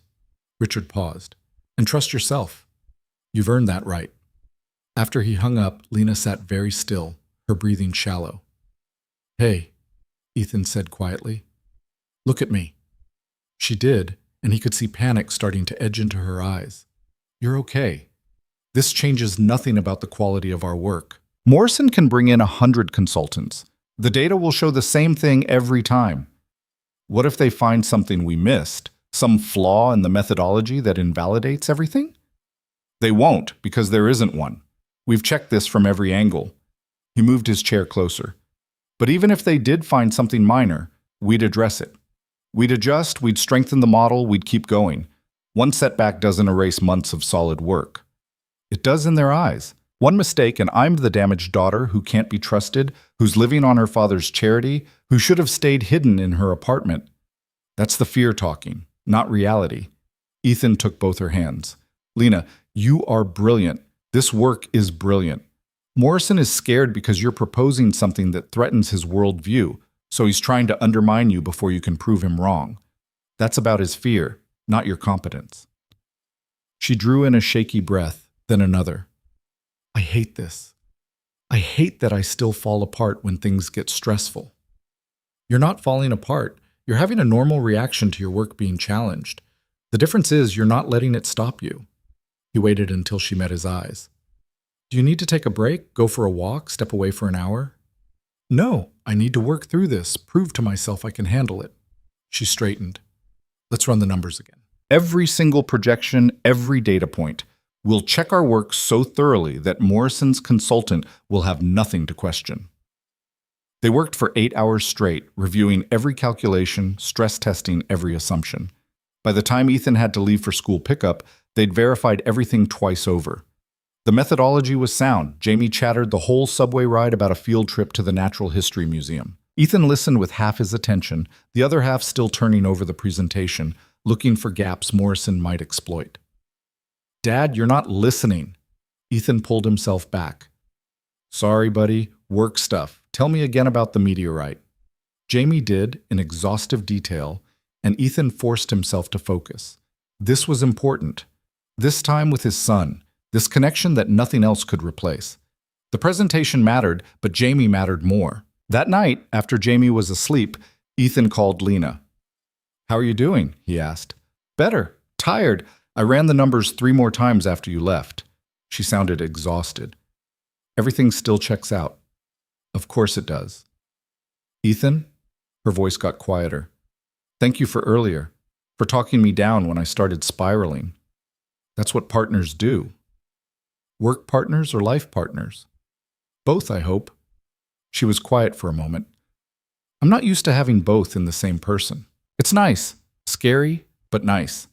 Richard paused. And trust yourself. You've earned that right. After he hung up, Lena sat very still, her breathing shallow. Hey, Ethan said quietly. Look at me. She did, and he could see panic starting to edge into her eyes. You're okay. This changes nothing about the quality of our work. Morrison can bring in 100 consultants. The data will show the same thing every time. What if they find something we missed, some flaw in the methodology that invalidates everything? They won't, because there isn't one. We've checked this from every angle. He moved his chair closer. But even if they did find something minor, we'd address it. We'd adjust, we'd strengthen the model, we'd keep going. One setback doesn't erase months of solid work. It does in their eyes. One mistake, and I'm the damaged daughter who can't be trusted, who's living on her father's charity, who should have stayed hidden in her apartment. That's the fear talking, not reality. Ethan took both her hands. Lena, you are brilliant. This work is brilliant. Morrison is scared because you're proposing something that threatens his worldview, so he's trying to undermine you before you can prove him wrong. That's about his fear, not your competence. She drew in a shaky breath, then another. I hate this. I hate that I still fall apart when things get stressful. You're not falling apart. You're having a normal reaction to your work being challenged. The difference is you're not letting it stop you. He waited until she met his eyes. Do you need to take a break, go for a walk, step away for an hour? No, I need to work through this, prove to myself I can handle it. She straightened. Let's run the numbers again. Every single projection, every data point. We'll check our work so thoroughly that Morrison's consultant will have nothing to question. They worked for 8 hours straight, reviewing every calculation, stress testing every assumption. By the time Ethan had to leave for school pickup, they'd verified everything twice over. The methodology was sound. Jamie chattered the whole subway ride about a field trip to the Natural History Museum. Ethan listened with half his attention, the other half still turning over the presentation, looking for gaps Morrison might exploit. "Dad, you're not listening." Ethan pulled himself back. "Sorry, buddy. Work stuff. Tell me again about the meteorite." Jamie did, in exhaustive detail, and Ethan forced himself to focus. This was important. This time with his son, this connection that nothing else could replace. The presentation mattered, but Jamie mattered more. That night, after Jamie was asleep, Ethan called Lena. "How are you doing?" he asked. "Better. Tired. I ran the numbers 3 more times after you left." She sounded exhausted. "Everything still checks out." "Of course it does." "Ethan?" Her voice got quieter. "Thank you for earlier, for talking me down when I started spiraling. That's what partners do." "Work partners or life partners?" "Both, I hope." She was quiet for a moment. "I'm not used to having both in the same person. It's nice. Scary, but nice."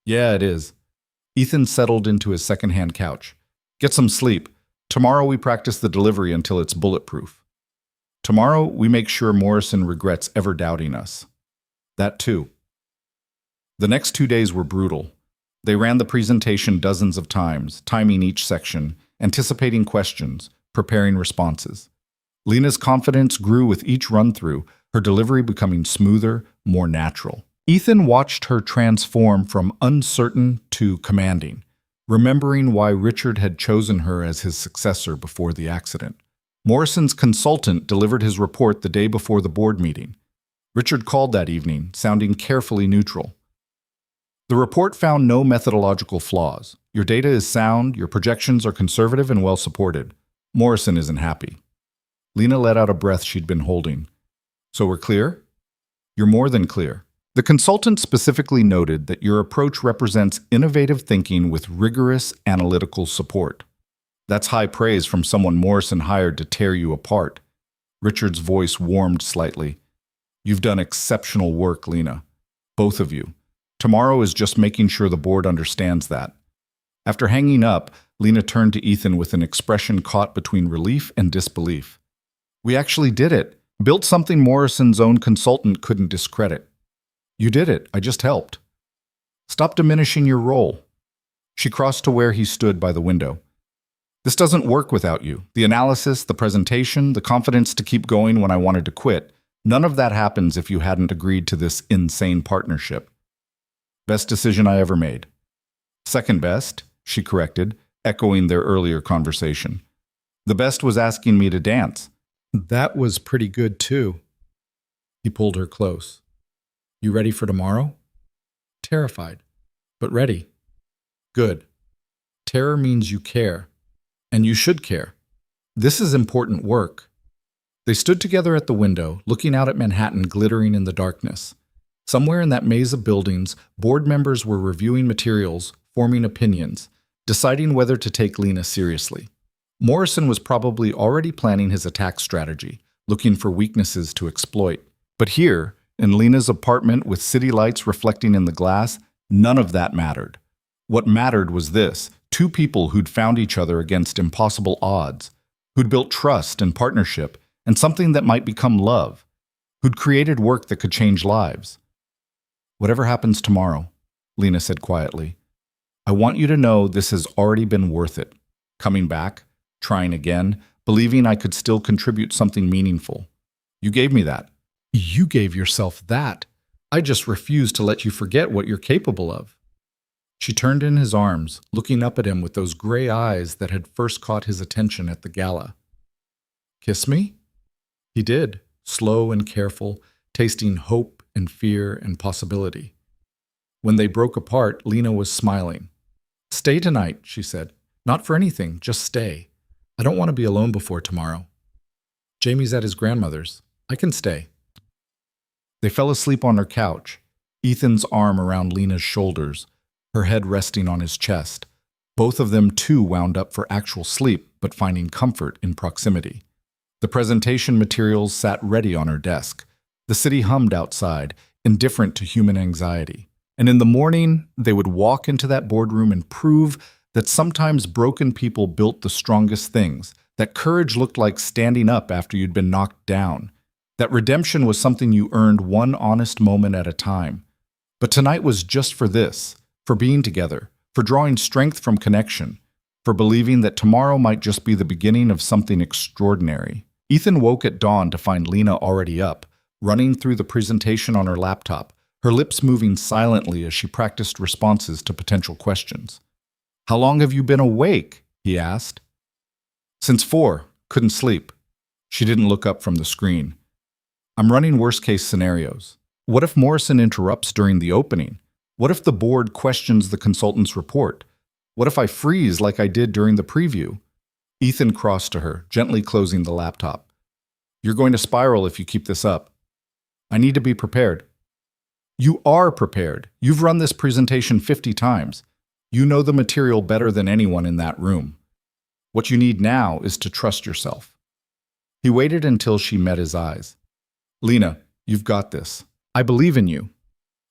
"Yeah, it is." Ethan settled into his second-hand couch. "Get some sleep. Tomorrow we practice the delivery until it's bulletproof. Tomorrow we make sure Morrison regrets ever doubting us." That too. The next 2 days were brutal. They ran the presentation dozens of times, timing each section, anticipating questions, preparing responses. Lena's confidence grew with each run-through, her delivery becoming smoother, more natural. Ethan watched her transform from uncertain to commanding, remembering why Richard had chosen her as his successor before the accident. Morrison's consultant delivered his report the day before the board meeting. Richard called that evening, sounding carefully neutral. "The report found no methodological flaws. Your data is sound, your projections are conservative and well supported. Morrison isn't happy." Lena let out a breath she'd been holding. "So we're clear?" "You're more than clear. The consultant specifically noted that your approach represents innovative thinking with rigorous analytical support. That's high praise from someone Morrison hired to tear you apart." Richard's voice warmed slightly. "You've done exceptional work, Lena. Both of you. Tomorrow is just making sure the board understands that." After hanging up, Lena turned to Ethan with an expression caught between relief and disbelief. "We actually did it. Built something Morrison's own consultant couldn't discredit." "You did it. I just helped." "Stop diminishing your role." She crossed to where he stood by the window. "This doesn't work without you. The analysis, the presentation, the confidence to keep going when I wanted to quit. None of that happens if you hadn't agreed to this insane partnership." "Best decision I ever made." "Second best," she corrected, echoing their earlier conversation. "The best was asking me to dance." "That was pretty good, too." He pulled her close. "You ready for tomorrow?" "Terrified, but ready." "Good. Terror means you care. And you should care. This is important work." They stood together at the window, looking out at Manhattan glittering in the darkness. Somewhere in that maze of buildings, board members were reviewing materials, forming opinions, deciding whether to take Lena seriously. Morrison was probably already planning his attack strategy, looking for weaknesses to exploit. But here, in Lena's apartment with city lights reflecting in the glass, none of that mattered. What mattered was this: 2 people who'd found each other against impossible odds, who'd built trust and partnership, and something that might become love, who'd created work that could change lives. "Whatever happens tomorrow," Lena said quietly, "I want you to know this has already been worth it. Coming back, trying again, believing I could still contribute something meaningful. You gave me that." "You gave yourself that. I just refuse to let you forget what you're capable of." She turned in his arms, looking up at him with those gray eyes that had first caught his attention at the gala. "Kiss me?" He did, slow and careful, tasting hope and fear and possibility. When they broke apart, Lena was smiling. "Stay tonight," she said. "Not for anything, just stay. I don't want to be alone before tomorrow. Jamie's at his grandmother's. I can stay." They fell asleep on her couch, Ethan's arm around Lena's shoulders, her head resting on his chest. Both of them too wound up for actual sleep, but finding comfort in proximity. The presentation materials sat ready on her desk. The city hummed outside, indifferent to human anxiety. And in the morning, they would walk into that boardroom and prove that sometimes broken people built the strongest things, that courage looked like standing up after you'd been knocked down, that redemption was something you earned one honest moment at a time. But tonight was just for this, for being together, for drawing strength from connection, for believing that tomorrow might just be the beginning of something extraordinary. Ethan woke at dawn to find Lena already up, running through the presentation on her laptop, her lips moving silently as she practiced responses to potential questions. "How long have you been awake?" he asked. "Since 4. Couldn't sleep." She didn't look up from the screen. "I'm running worst-case scenarios. What if Morrison interrupts during the opening? What if the board questions the consultant's report? What if I freeze like I did during the preview?" Ethan crossed to her, gently closing the laptop. "You're going to spiral if you keep this up. I need to be prepared." "You are prepared. You've run this presentation 50 times. You know the material better than anyone in that room. What you need now is to trust yourself." He waited until she met his eyes. "Lena, you've got this. I believe in you.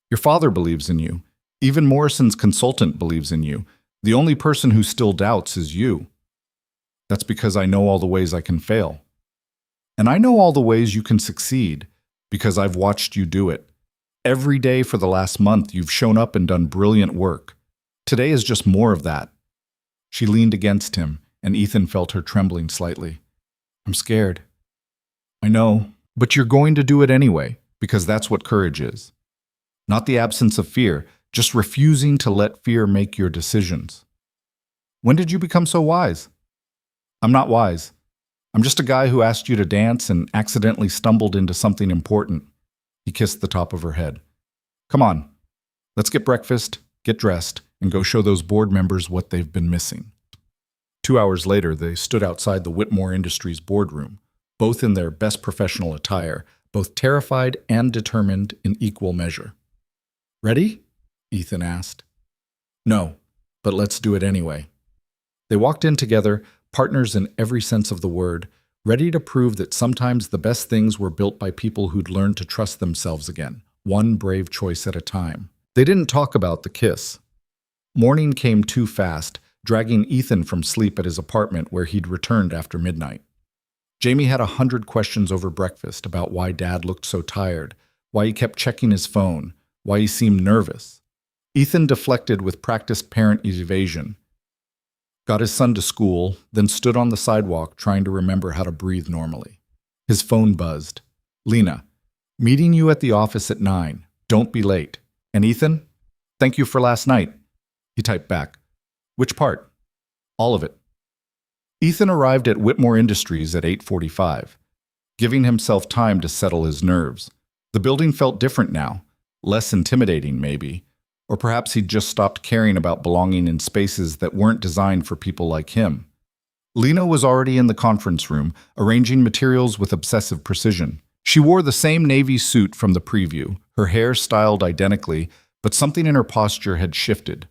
Your father believes in you. Even Morrison's consultant believes in you. The only person who still doubts is you. That's because I know all the ways I can fail. And I know all the ways you can succeed, because I've watched you do it. Every day for the last month, you've shown up and done brilliant work. Today is just more of that." She leaned against him, and Ethan felt her trembling slightly. "I'm scared." "I know, but you're going to do it anyway, because that's what courage is. Not the absence of fear, just refusing to let fear make your decisions." "When did you become so wise?" "I'm not wise. I'm just a guy who asked you to dance and accidentally stumbled into something important." He kissed the top of her head. "Come on, let's get breakfast, get dressed, and go show those board members what they've been missing." 2 hours later, they stood outside the Whitmore Industries boardroom, both in their best professional attire, both terrified and determined in equal measure. "Ready?" Ethan asked. "No, but let's do it anyway." They walked in together, partners in every sense of the word, ready to prove that sometimes the best things were built by people who'd learned to trust themselves again, one brave choice at a time. They didn't talk about the kiss. Morning came too fast, dragging Ethan from sleep at his apartment where he'd returned after midnight. Jamie had 100 questions over breakfast about why Dad looked so tired, why he kept checking his phone, why he seemed nervous. Ethan deflected with practiced parent evasion, got his son to school, then stood on the sidewalk trying to remember how to breathe normally. His phone buzzed. "Lena, meeting you at the office at 9. Don't be late. And Ethan, thank you for last night." He typed back. "Which part?" "All of it." Ethan arrived at Whitmore Industries at 8:45, giving himself time to settle his nerves. The building felt different now, less intimidating maybe, or perhaps he'd just stopped caring about belonging in spaces that weren't designed for people like him. Lena was already in the conference room, arranging materials with obsessive precision. She wore the same navy suit from the preview, her hair styled identically, but something in her posture had shifted.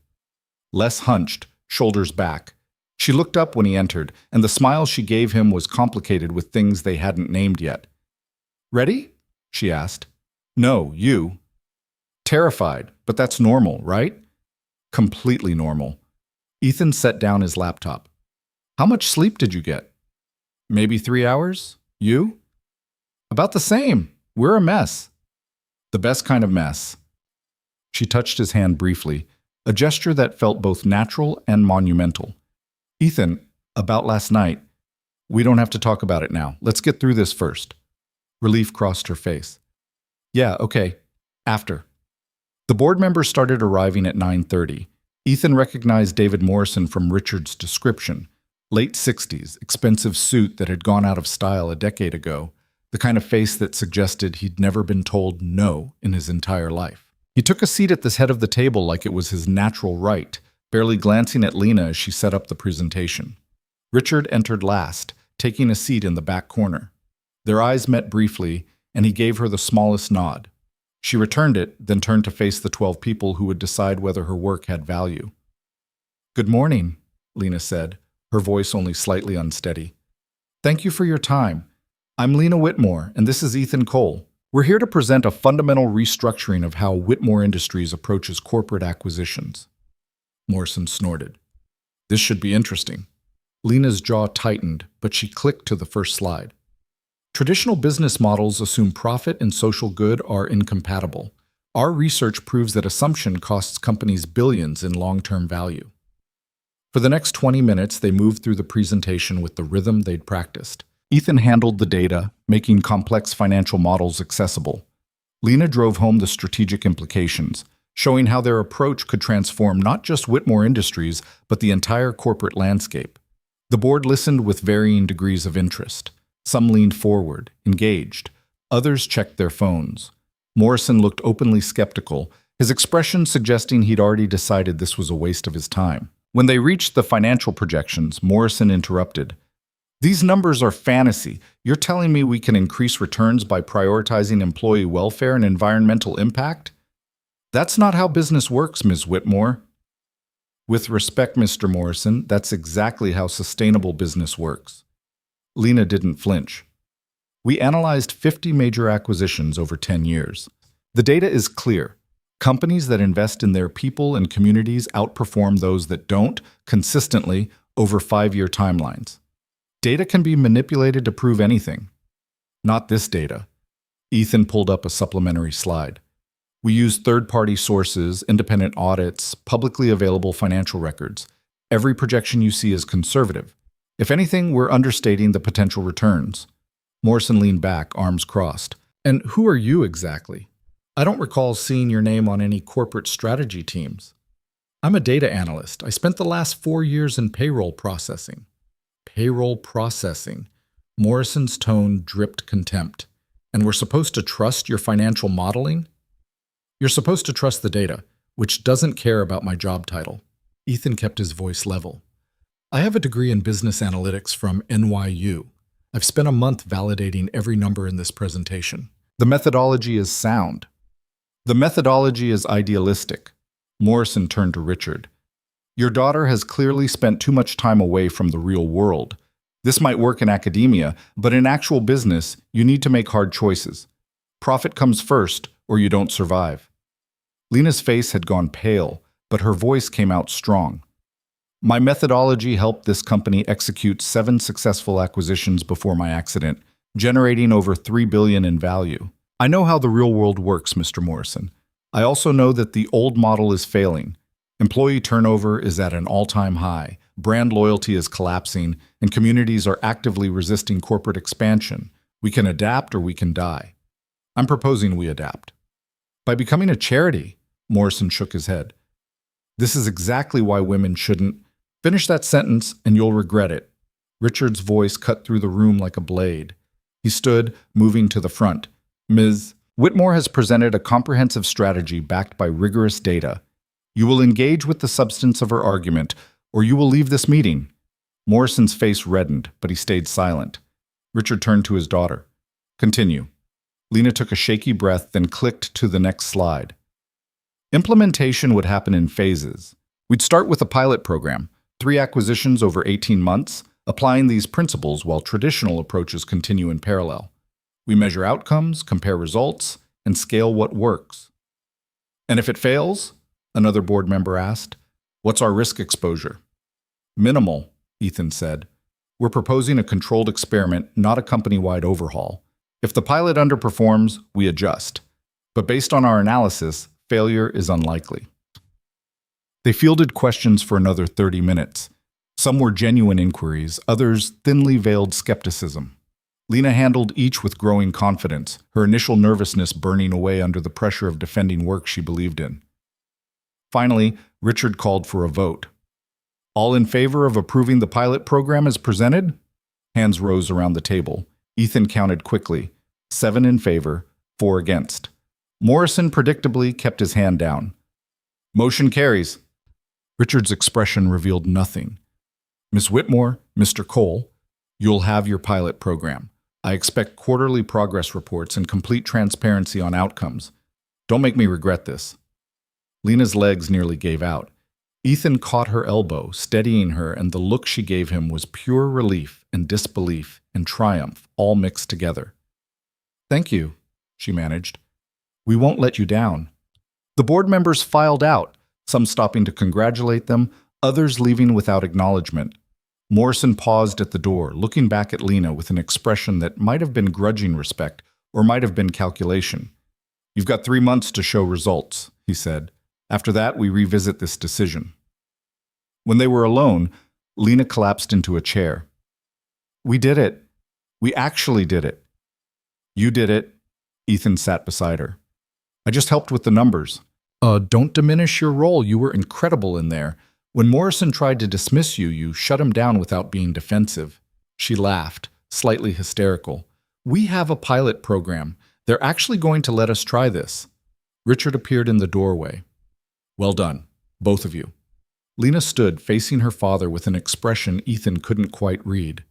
Less hunched, shoulders back. She looked up when he entered, and the smile she gave him was complicated with things they hadn't named yet. "Ready?" she asked. "No, you." "Terrified, but that's normal, right?" "Completely normal." Ethan set down his laptop. "How much sleep did you get?" "Maybe 3 hours. You?" "About the same. We're a mess." "The best kind of mess." She touched his hand briefly, a gesture that felt both natural and monumental. "Ethan, about last night. We don't have to talk about it now. Let's get through this first." Relief crossed her face. "Yeah, okay. After." The board members started arriving at 9:30. Ethan recognized David Morrison from Richard's description. Late 60s, expensive suit that had gone out of style a decade ago, the kind of face that suggested he'd never been told no in his entire life. He took a seat at the head of the table like it was his natural right, barely glancing at Lena as she set up the presentation. Richard entered last, taking a seat in the back corner. Their eyes met briefly, and he gave her the smallest nod. She returned it, then turned to face the 12 people who would decide whether her work had value. "Good morning," Lena said, her voice only slightly unsteady. "Thank you for your time. I'm Lena Whitmore, and this is Ethan Cole. We're here to present a fundamental restructuring of how Whitmore Industries approaches corporate acquisitions." Morrison snorted. This should be interesting. Lena's jaw tightened, but she clicked to the first slide. Traditional business models assume profit and social good are incompatible. Our research proves that assumption costs companies billions in long-term value. For the next 20 minutes, they moved through the presentation with the rhythm they'd practiced. Ethan handled the data, making complex financial models accessible. Lena drove home the strategic implications, showing how their approach could transform not just Whitmore Industries, but the entire corporate landscape. The board listened with varying degrees of interest. Some leaned forward, engaged. Others checked their phones. Morrison looked openly skeptical, his expression suggesting he'd already decided this was a waste of his time. When they reached the financial projections, Morrison interrupted. These numbers are fantasy. You're telling me we can increase returns by prioritizing employee welfare and environmental impact? That's not how business works, Ms. Whitmore. With respect, Mr. Morrison, that's exactly how sustainable business works. Lena didn't flinch. We analyzed 50 major acquisitions over 10 years. The data is clear. Companies that invest in their people and communities outperform those that don't, consistently, over 5-year timelines. Data can be manipulated to prove anything. Not this data. Ethan pulled up a supplementary slide. We used third-party sources, independent audits, publicly available financial records. Every projection you see is conservative. If anything, we're understating the potential returns. Morrison leaned back, arms crossed. And who are you exactly? I don't recall seeing your name on any corporate strategy teams. I'm a data analyst. I spent the last 4 years in payroll processing. Payroll processing. Morrison's tone dripped contempt. And we're supposed to trust your financial modeling? You're supposed to trust the data, which doesn't care about my job title. Ethan kept his voice level. I have a degree in business analytics from NYU. I've spent a month validating every number in this presentation. The methodology is sound. The methodology is idealistic. Morrison turned to Richard. Your daughter has clearly spent too much time away from the real world. This might work in academia, but in actual business, you need to make hard choices. Profit comes first, or you don't survive. Lena's face had gone pale, but her voice came out strong. My methodology helped this company execute 7 successful acquisitions before my accident, generating over $3 billion in value. I know how the real world works, Mr. Morrison. I also know that the old model is failing. Employee turnover is at an all-time high, brand loyalty is collapsing, and communities are actively resisting corporate expansion. We can adapt or we can die. I'm proposing we adapt. By becoming a charity, Morrison shook his head. This is exactly why women shouldn't. Finish that sentence and you'll regret it. Richard's voice cut through the room like a blade. He stood, moving to the front. Ms. Whitmore has presented a comprehensive strategy backed by rigorous data. You will engage with the substance of her argument, or you will leave this meeting. Morrison's face reddened, but he stayed silent. Richard turned to his daughter. Continue. Lena took a shaky breath, then clicked to the next slide. Implementation would happen in phases. We'd start with a pilot program, 3 acquisitions over 18 months, applying these principles while traditional approaches continue in parallel. We measure outcomes, compare results, and scale what works. And if it fails? Another board member asked. What's our risk exposure? Minimal, Ethan said. We're proposing a controlled experiment, not a company-wide overhaul. If the pilot underperforms, we adjust. But based on our analysis, failure is unlikely. They fielded questions for another 30 minutes. Some were genuine inquiries, others thinly veiled skepticism. Lena handled each with growing confidence, her initial nervousness burning away under the pressure of defending work she believed in. Finally, Richard called for a vote. All in favor of approving the pilot program as presented? Hands rose around the table. Ethan counted quickly. 7 in favor, 4 against. Morrison predictably kept his hand down. Motion carries. Richard's expression revealed nothing. Miss Whitmore, Mr. Cole, you'll have your pilot program. I expect quarterly progress reports and complete transparency on outcomes. Don't make me regret this. Lena's legs nearly gave out. Ethan caught her elbow, steadying her, and the look she gave him was pure relief and disbelief and triumph, all mixed together. Thank you, she managed. We won't let you down. The board members filed out, some stopping to congratulate them, others leaving without acknowledgement. Morrison paused at the door, looking back at Lena with an expression that might have been grudging respect or might have been calculation. "You've got 3 months to show results," he said. "After that, we revisit this decision." When they were alone, Lena collapsed into a chair. "We did it. We actually did it." "You did it." Ethan sat beside her. "I just helped with the numbers." Don't diminish your role. You were incredible in there. When Morrison tried to dismiss you, you shut him down without being defensive." She laughed, slightly hysterical. "We have a pilot program. They're actually going to let us try this." Richard appeared in the doorway. "Well done, both of you." Lena stood, facing her father with an expression Ethan couldn't quite read.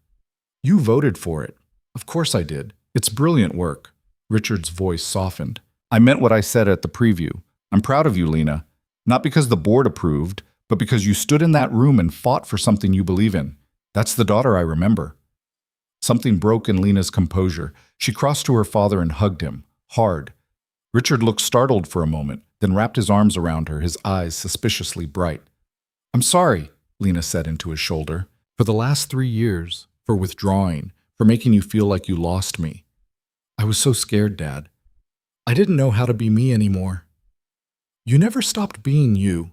"You voted for it." "Of course I did. It's brilliant work." Richard's voice softened. "I meant what I said at the preview. I'm proud of you, Lena. Not because the board approved, but because you stood in that room and fought for something you believe in. That's the daughter I remember." Something broke in Lena's composure. She crossed to her father and hugged him, hard. Richard looked startled for a moment, then wrapped his arms around her, his eyes suspiciously bright. "I'm sorry," Lena said into his shoulder, "for the last 3 years, for withdrawing, for making you feel like you lost me. I was so scared, Dad. I didn't know how to be me anymore." "You never stopped being you.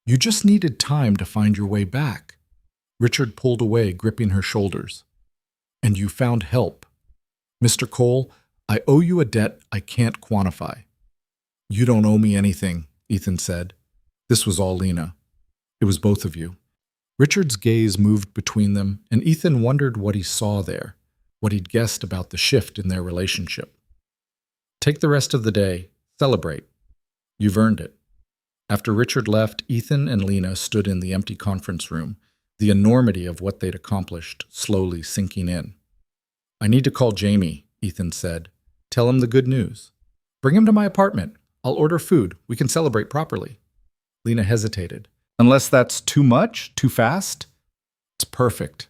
You just needed time to find your way back." Richard pulled away, gripping her shoulders. "And you found help. Mr. Cole, I owe you a debt I can't quantify." "You don't owe me anything," Ethan said. This was all Lena. It was both of you. Richard's gaze moved between them, and Ethan wondered what he saw there, what he'd guessed about the shift in their relationship. "Take the rest of the day. Celebrate. You've earned it." After Richard left, Ethan and Lena stood in the empty conference room, the enormity of what they'd accomplished slowly sinking in. "I need to call Jamie," Ethan said. "Tell him the good news. Bring him to my apartment. I'll order food. We can celebrate properly." Lena hesitated. "Unless that's too much? Too fast?" "It's perfect."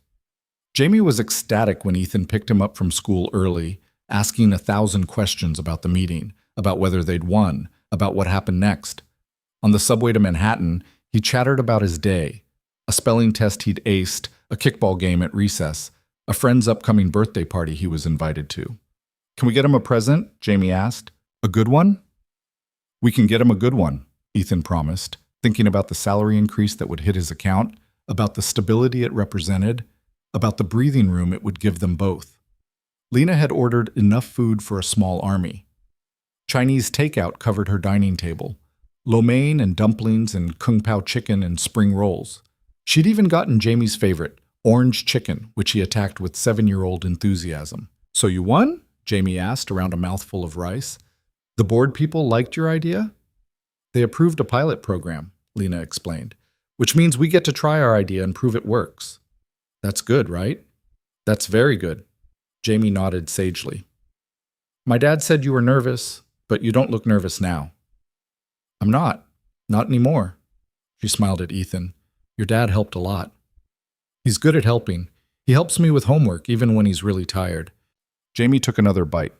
Jamie was ecstatic when Ethan picked him up from school early, asking 1,000 questions about the meeting, about whether they'd won, about what happened next. On the subway to Manhattan, he chattered about his day, a spelling test he'd aced, a kickball game at recess, a friend's upcoming birthday party he was invited to. "Can we get him a present?" Jamie asked. "A good one?" "We can get him a good one," Ethan promised, thinking about the salary increase that would hit his account, about the stability it represented, about the breathing room it would give them both. Lena had ordered enough food for a small army. Chinese takeout covered her dining table, lo mein and dumplings and kung pao chicken and spring rolls. She'd even gotten Jamie's favorite, orange chicken, which he attacked with 7-year-old enthusiasm. "So you won?" Jamie asked around a mouthful of rice. "The board people liked your idea?" "They approved a pilot program," Lena explained, "which means we get to try our idea and prove it works." "That's good, right?" "That's very good." Jamie nodded sagely. "My dad said you were nervous, but you don't look nervous now." "I'm not. Not anymore." She smiled at Ethan. "Your dad helped a lot." "He's good at helping. He helps me with homework even when he's really tired." Jamie took another bite.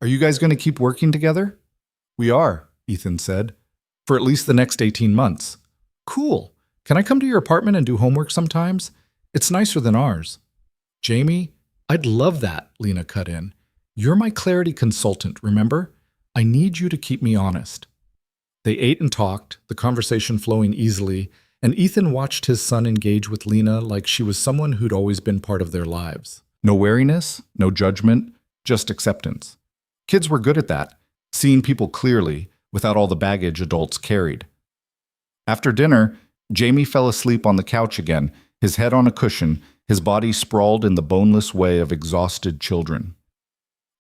"Are you guys going to keep working together?" "We are," Ethan said. "For at least the next 18 months. "Cool. Can I come to your apartment and do homework sometimes? It's nicer than ours." "Jamie, I'd love that," Lena cut in. "You're my clarity consultant, remember? I need you to keep me honest." They ate and talked, the conversation flowing easily, and Ethan watched his son engage with Lena like she was someone who'd always been part of their lives. No wariness, no judgment, just acceptance. Kids were good at that, seeing people clearly, without all the baggage adults carried. After dinner, Jamie fell asleep on the couch again, his head on a cushion, his body sprawled in the boneless way of exhausted children.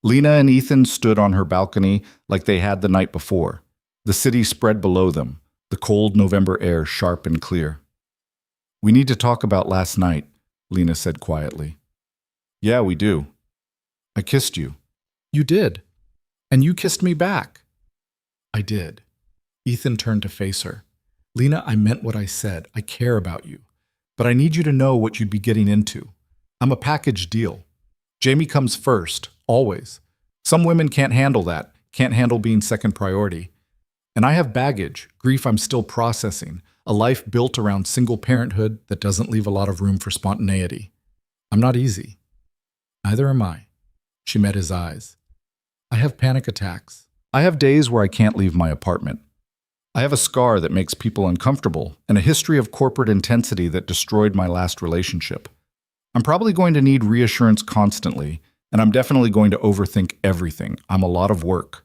Lena and Ethan stood on her balcony like they had the night before. The city spread below them, the cold November air sharp and clear. "We need to talk about last night," Lena said quietly. "Yeah, we do." "I kissed you." "You did. And you kissed me back." "I did." Ethan turned to face her. "Lena, I meant what I said. I care about you. But I need you to know what you'd be getting into. I'm a package deal. Jamie comes first, always. Some women can't handle that, can't handle being second priority. And I have baggage, grief I'm still processing, a life built around single parenthood that doesn't leave a lot of room for spontaneity. I'm not easy. Neither am I. She met his eyes. I have panic attacks. I have days where I can't leave my apartment. I have a scar that makes people uncomfortable and a history of corporate intensity that destroyed my last relationship. I'm probably going to need reassurance constantly, and I'm definitely going to overthink everything. I'm a lot of work.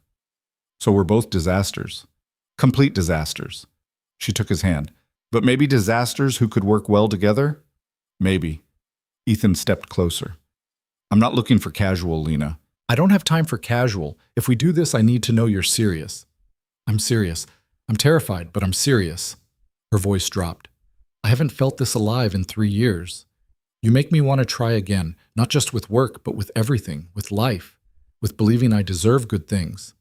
So we're both disasters. Complete disasters. She took his hand. But maybe disasters who could work well together? Maybe. Ethan stepped closer. I'm not looking for casual, Lena. I don't have time for casual. If we do this, I need to know you're serious. I'm serious. I'm terrified, but I'm serious. Her voice dropped. I haven't felt this alive in 3 years. You make me want to try again, not just with work, but with everything, with life, with believing I deserve good things.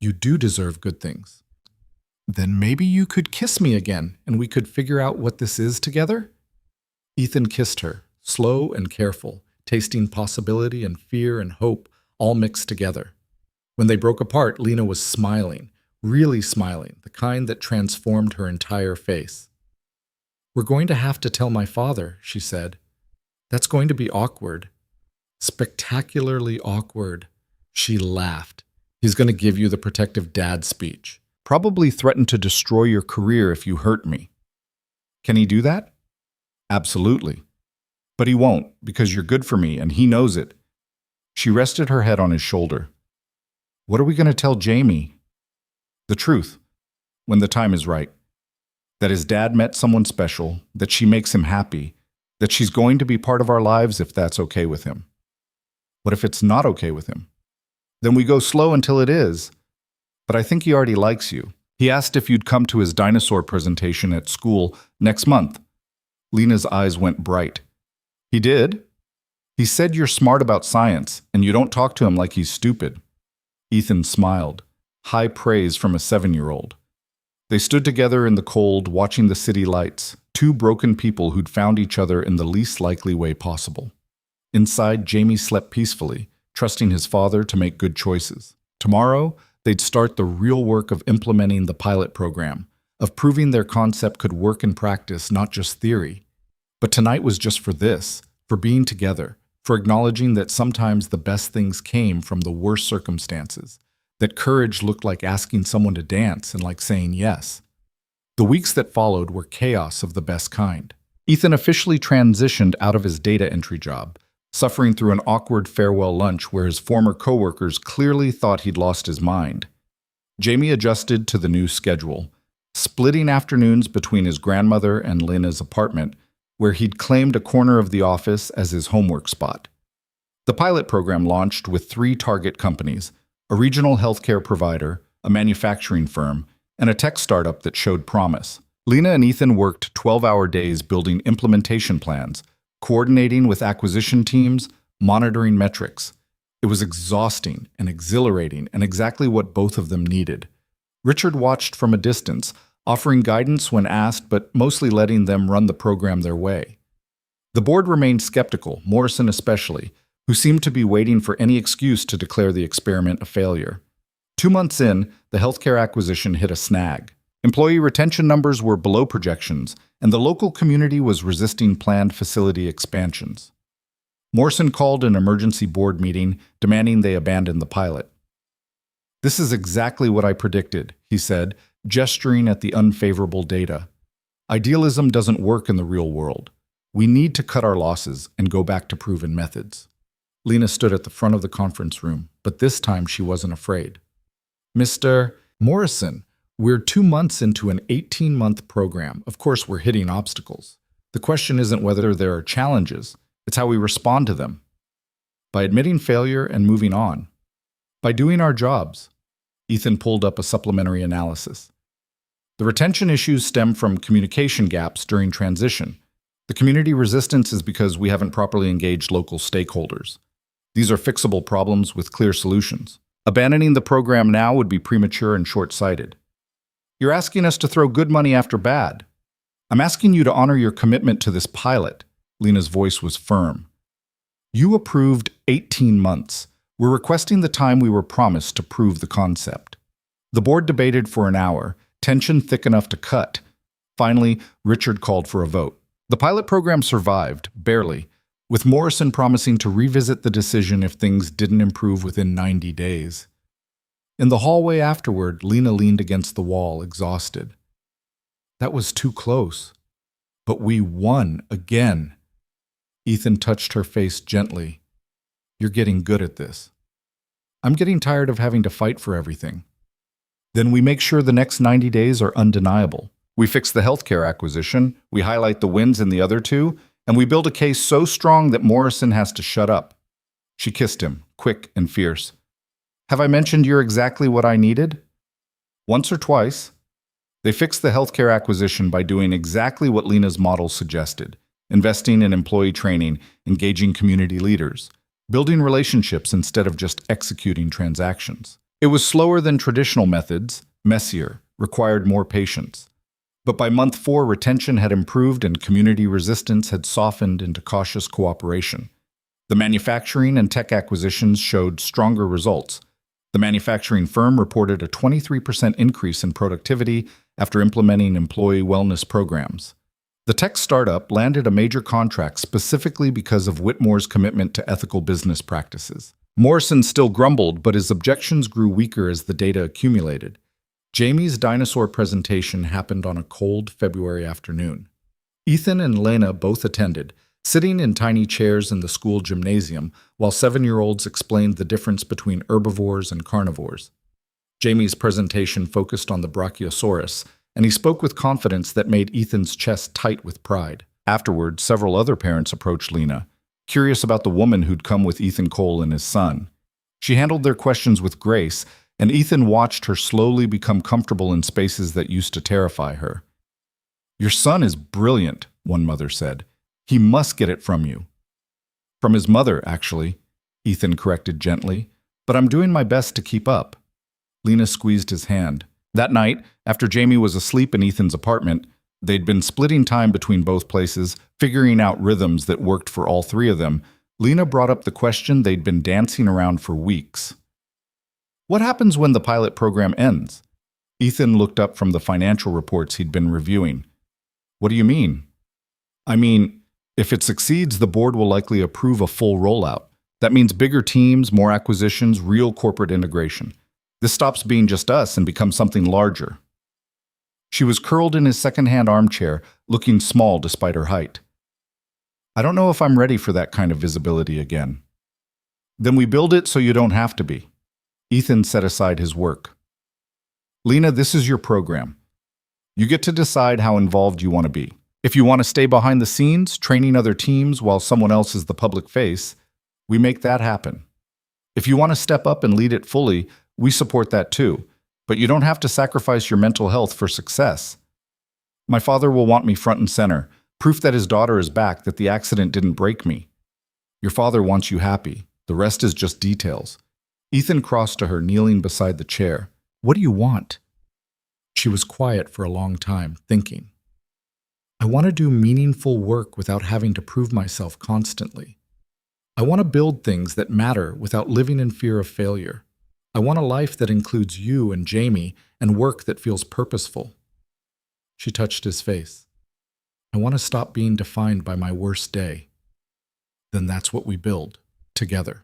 You do deserve good things. Then maybe you could kiss me again, and we could figure out what this is together? Ethan kissed her, slow and careful, tasting possibility and fear and hope all mixed together. When they broke apart, Lena was smiling, really smiling, the kind that transformed her entire face. We're going to have to tell my father, she said. That's going to be awkward. Spectacularly awkward. She laughed. He's going to give you the protective dad speech. Probably threaten to destroy your career if you hurt me. Can he do that? Absolutely. But he won't, because you're good for me, and he knows it. She rested her head on his shoulder. What are we going to tell Jamie? The truth, when the time is right. That his dad met someone special, that she makes him happy, that she's going to be part of our lives if that's okay with him. What if it's not okay with him? Then we go slow until it is. But I think he already likes you. He asked if you'd come to his dinosaur presentation at school next month. Lena's eyes went bright. He did? He said you're smart about science, and you don't talk to him like he's stupid. Ethan smiled. High praise from a 7-year-old. They stood together in the cold, watching the city lights, two broken people who'd found each other in the least likely way possible. Inside, Jamie slept peacefully, trusting his father to make good choices. Tomorrow, they'd start the real work of implementing the pilot program, of proving their concept could work in practice, not just theory. But tonight was just for this, for being together, for acknowledging that sometimes the best things came from the worst circumstances, that courage looked like asking someone to dance and like saying yes. The weeks that followed were chaos of the best kind. Ethan officially transitioned out of his data entry job, suffering through an awkward farewell lunch where his former coworkers clearly thought he'd lost his mind. Jamie adjusted to the new schedule, splitting afternoons between his grandmother and Lena's apartment, where he'd claimed a corner of the office as his homework spot. The pilot program launched with 3 target companies, a regional healthcare provider, a manufacturing firm, and a tech startup that showed promise. Lena and Ethan worked 12-hour days building implementation plans, coordinating with acquisition teams, monitoring metrics. It was exhausting and exhilarating and exactly what both of them needed. Richard watched from a distance, offering guidance when asked, but mostly letting them run the program their way. The board remained skeptical, Morrison especially, who seemed to be waiting for any excuse to declare the experiment a failure. 2 months in, the healthcare acquisition hit a snag. Employee retention numbers were below projections, and the local community was resisting planned facility expansions. Morrison called an emergency board meeting, demanding they abandon the pilot. This is exactly what I predicted, he said, gesturing at the unfavorable data. Idealism doesn't work in the real world. We need to cut our losses and go back to proven methods. Lena stood at the front of the conference room, but this time she wasn't afraid. Mr. Morrison, we're 2 months into an 18-month program. Of course, we're hitting obstacles. The question isn't whether there are challenges, it's how we respond to them. By admitting failure and moving on. By doing our jobs. Ethan pulled up a supplementary analysis. The retention issues stem from communication gaps during transition. The community resistance is because we haven't properly engaged local stakeholders. These are fixable problems with clear solutions. Abandoning the program now would be premature and short-sighted. You're asking us to throw good money after bad. I'm asking you to honor your commitment to this pilot. Lena's voice was firm. You approved 18 months. We're requesting the time we were promised to prove the concept. The board debated for an hour, tension thick enough to cut. Finally, Richard called for a vote. The pilot program survived, barely, with Morrison promising to revisit the decision if things didn't improve within 90 days. In the hallway afterward, Lena leaned against the wall, exhausted. That was too close. But we won again. Ethan touched her face gently. You're getting good at this. I'm getting tired of having to fight for everything. Then we make sure the next 90 days are undeniable. We fix the healthcare acquisition, we highlight the wins in the other two, and we build a case so strong that Morrison has to shut up. She kissed him, quick and fierce. Have I mentioned you're exactly what I needed? Once or twice. They fixed the healthcare acquisition by doing exactly what Lena's model suggested, investing in employee training, engaging community leaders, building relationships instead of just executing transactions. It was slower than traditional methods, messier, required more patience. But by month 4, retention had improved and community resistance had softened into cautious cooperation. The manufacturing and tech acquisitions showed stronger results. The manufacturing firm reported a 23% increase in productivity after implementing employee wellness programs. The tech startup landed a major contract specifically because of Whitmore's commitment to ethical business practices. Morrison still grumbled, but his objections grew weaker as the data accumulated. Jamie's dinosaur presentation happened on a cold February afternoon. Ethan and Lena both attended, sitting in tiny chairs in the school gymnasium while 7-year-olds explained the difference between herbivores and carnivores. Jamie's presentation focused on the Brachiosaurus, and he spoke with confidence that made Ethan's chest tight with pride. Afterward, several other parents approached Lena, curious about the woman who'd come with Ethan Cole and his son. She handled their questions with grace, and Ethan watched her slowly become comfortable in spaces that used to terrify her. Your son is brilliant, one mother said. He must get it from you. From his mother, actually, Ethan corrected gently, but I'm doing my best to keep up. Lena squeezed his hand. That night, after Jamie was asleep in Ethan's apartment, they'd been splitting time between both places, figuring out rhythms that worked for all three of them. Lena brought up the question they'd been dancing around for weeks. What happens when the pilot program ends? Ethan looked up from the financial reports he'd been reviewing. What do you mean? I mean, if it succeeds, the board will likely approve a full rollout. That means bigger teams, more acquisitions, real corporate integration. This stops being just us and becomes something larger. She was curled in his second-hand armchair, looking small despite her height. I don't know if I'm ready for that kind of visibility again. Then we build it so you don't have to be. Ethan set aside his work. Lena, this is your program. You get to decide how involved you want to be. If you want to stay behind the scenes, training other teams while someone else is the public face, we make that happen. If you want to step up and lead it fully, we support that too, but you don't have to sacrifice your mental health for success. My father will want me front and center, proof that his daughter is back, that the accident didn't break me. Your father wants you happy. The rest is just details. Ethan crossed to her, kneeling beside the chair. What do you want? She was quiet for a long time, thinking. I want to do meaningful work without having to prove myself constantly. I want to build things that matter without living in fear of failure. I want a life that includes you and Jamie and work that feels purposeful. She touched his face. I want to stop being defined by my worst day. Then that's what we build, together.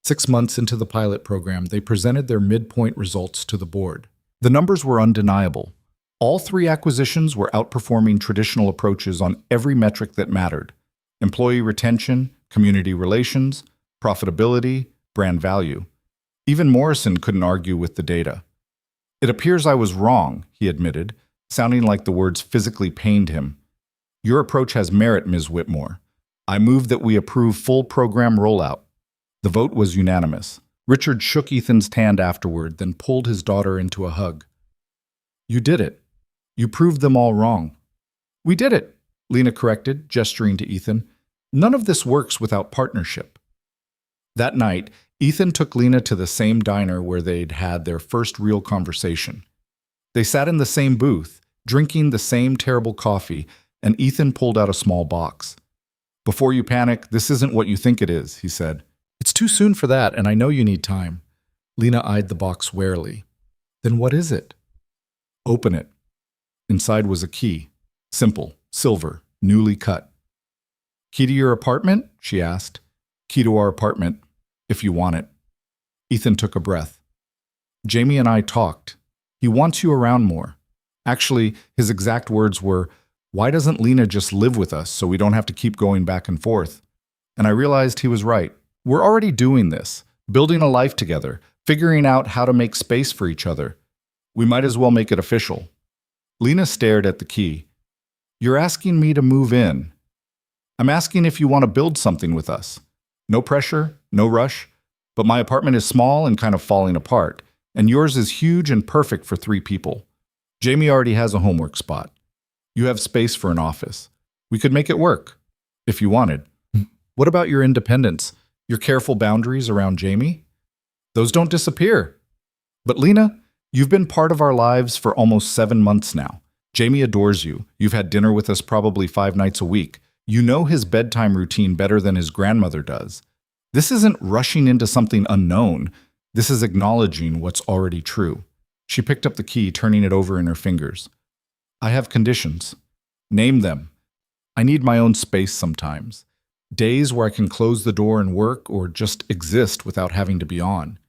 6 months into the pilot program, they presented their midpoint results to the board. The numbers were undeniable. All 3 acquisitions were outperforming traditional approaches on every metric that mattered: employee retention, community relations, profitability, brand value. Even Morrison couldn't argue with the data. It appears I was wrong, he admitted, sounding like the words physically pained him. Your approach has merit, Ms. Whitmore. I move that we approve full program rollout. The vote was unanimous. Richard shook Ethan's hand afterward, then pulled his daughter into a hug. You did it. You proved them all wrong. We did it, Lena corrected, gesturing to Ethan. None of this works without partnership. That night, Ethan took Lena to the same diner where they'd had their first real conversation. They sat in the same booth, drinking the same terrible coffee, and Ethan pulled out a small box. Before you panic, this isn't what you think it is, he said. It's too soon for that, and I know you need time. Lena eyed the box warily. Then what is it? Open it. Inside was a key. Simple, silver, newly cut. Key to your apartment? She asked. Key to our apartment, if you want it. Ethan took a breath. Jamie and I talked. He wants you around more. Actually, his exact words were, "Why doesn't Lena just live with us so we don't have to keep going back and forth?" And I realized he was right. We're already doing this, building a life together, figuring out how to make space for each other. We might as well make it official. Lena stared at the key. You're asking me to move in. I'm asking if you want to build something with us. No pressure, no rush, but my apartment is small and kind of falling apart, and yours is huge and perfect for 3 people. Jamie already has a homework spot. You have space for an office. We could make it work, if you wanted. What about your independence, your careful boundaries around Jamie? Those don't disappear. But Lena, you've been part of our lives for almost 7 months now. Jamie adores you. You've had dinner with us probably 5 nights a week. You know his bedtime routine better than his grandmother does. This isn't rushing into something unknown. This is acknowledging what's already true. She picked up the key, turning it over in her fingers. I have conditions. Name them. I need my own space sometimes. Days where I can close the door and work or just exist without having to be on.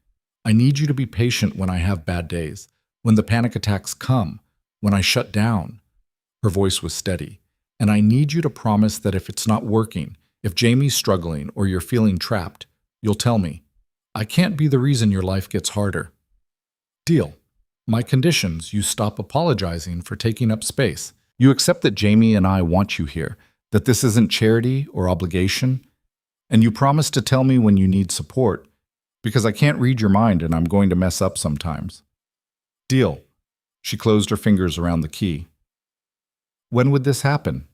I need you to be patient when I have bad days, when the panic attacks come, when I shut down. Her voice was steady. And I need you to promise that if it's not working, if Jamie's struggling or you're feeling trapped, you'll tell me. I can't be the reason your life gets harder. Deal. My conditions, you stop apologizing for taking up space. You accept that Jamie and I want you here, that this isn't charity or obligation, and you promise to tell me when you need support, because I can't read your mind and I'm going to mess up sometimes. Deal. She closed her fingers around the key. When would this happen?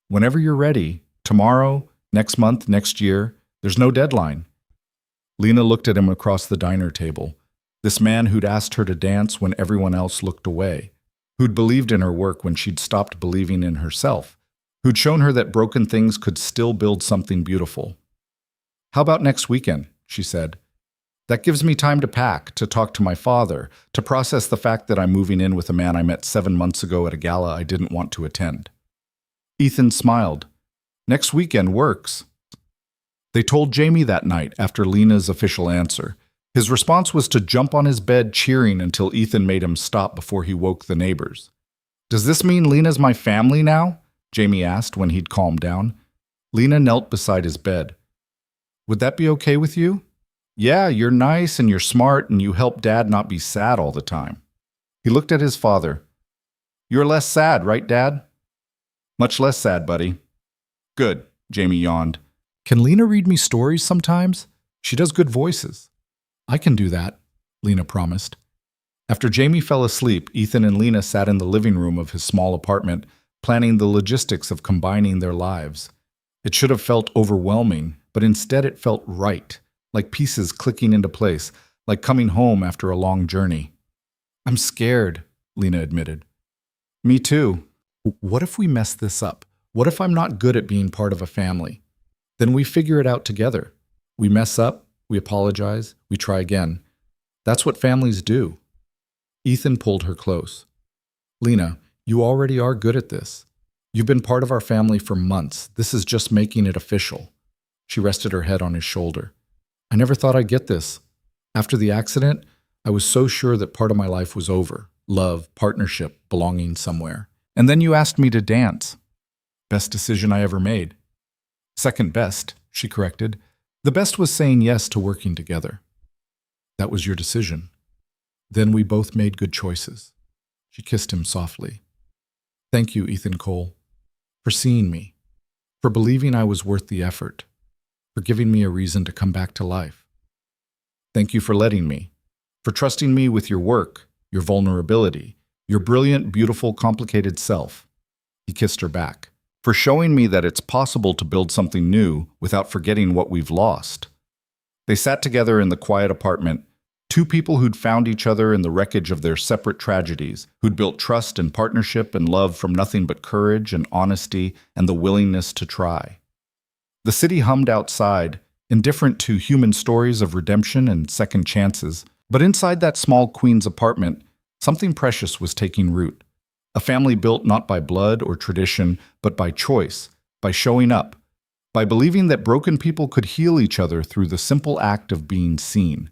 Whenever you're ready. Tomorrow, next month, next year. There's no deadline. Lena looked at him across the diner table. This man who'd asked her to dance when everyone else looked away, who'd believed in her work when she'd stopped believing in herself, who'd shown her that broken things could still build something beautiful. How about next weekend? She said. That gives me time to pack, to talk to my father, to process the fact that I'm moving in with a man I met 7 months ago at a gala I didn't want to attend. Ethan smiled. Next weekend works. They told Jamie that night after Lena's official answer. His response was to jump on his bed cheering until Ethan made him stop before he woke the neighbors. Does this mean Lena's my family now? Jamie asked when he'd calmed down. Lena knelt beside his bed. Would that be okay with you? Yeah, you're nice and you're smart and you help Dad not be sad all the time. He looked at his father. You're less sad, right, Dad? Much less sad, buddy. Good, Jamie yawned. Can Lena read me stories sometimes? She does good voices. I can do that, Lena promised. After Jamie fell asleep, Ethan and Lena sat in the living room of his small apartment, planning the logistics of combining their lives. It should have felt overwhelming, but instead it felt right, like pieces clicking into place, like coming home after a long journey. I'm scared, Lena admitted. Me too. What if we mess this up? What if I'm not good at being part of a family? Then we figure it out together. We mess up, we apologize, we try again. That's what families do. Ethan pulled her close. Lena, you already are good at this. You've been part of our family for months. This is just making it official. She rested her head on his shoulder. I never thought I'd get this. After the accident, I was so sure that part of my life was over. Love, partnership, belonging somewhere. And then you asked me to dance. Best decision I ever made. Second best, she corrected. The best was saying yes to working together. That was your decision. Then we both made good choices. She kissed him softly. Thank you, Ethan Cole, for seeing me, for believing I was worth the effort, for giving me a reason to come back to life. Thank you for letting me, for trusting me with your work, your vulnerability, your brilliant, beautiful, complicated self. He kissed her back. For showing me that it's possible to build something new without forgetting what we've lost. They sat together in the quiet apartment, two people who'd found each other in the wreckage of their separate tragedies, who'd built trust and partnership and love from nothing but courage and honesty and the willingness to try. The city hummed outside, indifferent to human stories of redemption and second chances, but inside that small Queens apartment, something precious was taking root. A family built not by blood or tradition, but by choice, by showing up, by believing that broken people could heal each other through the simple act of being seen.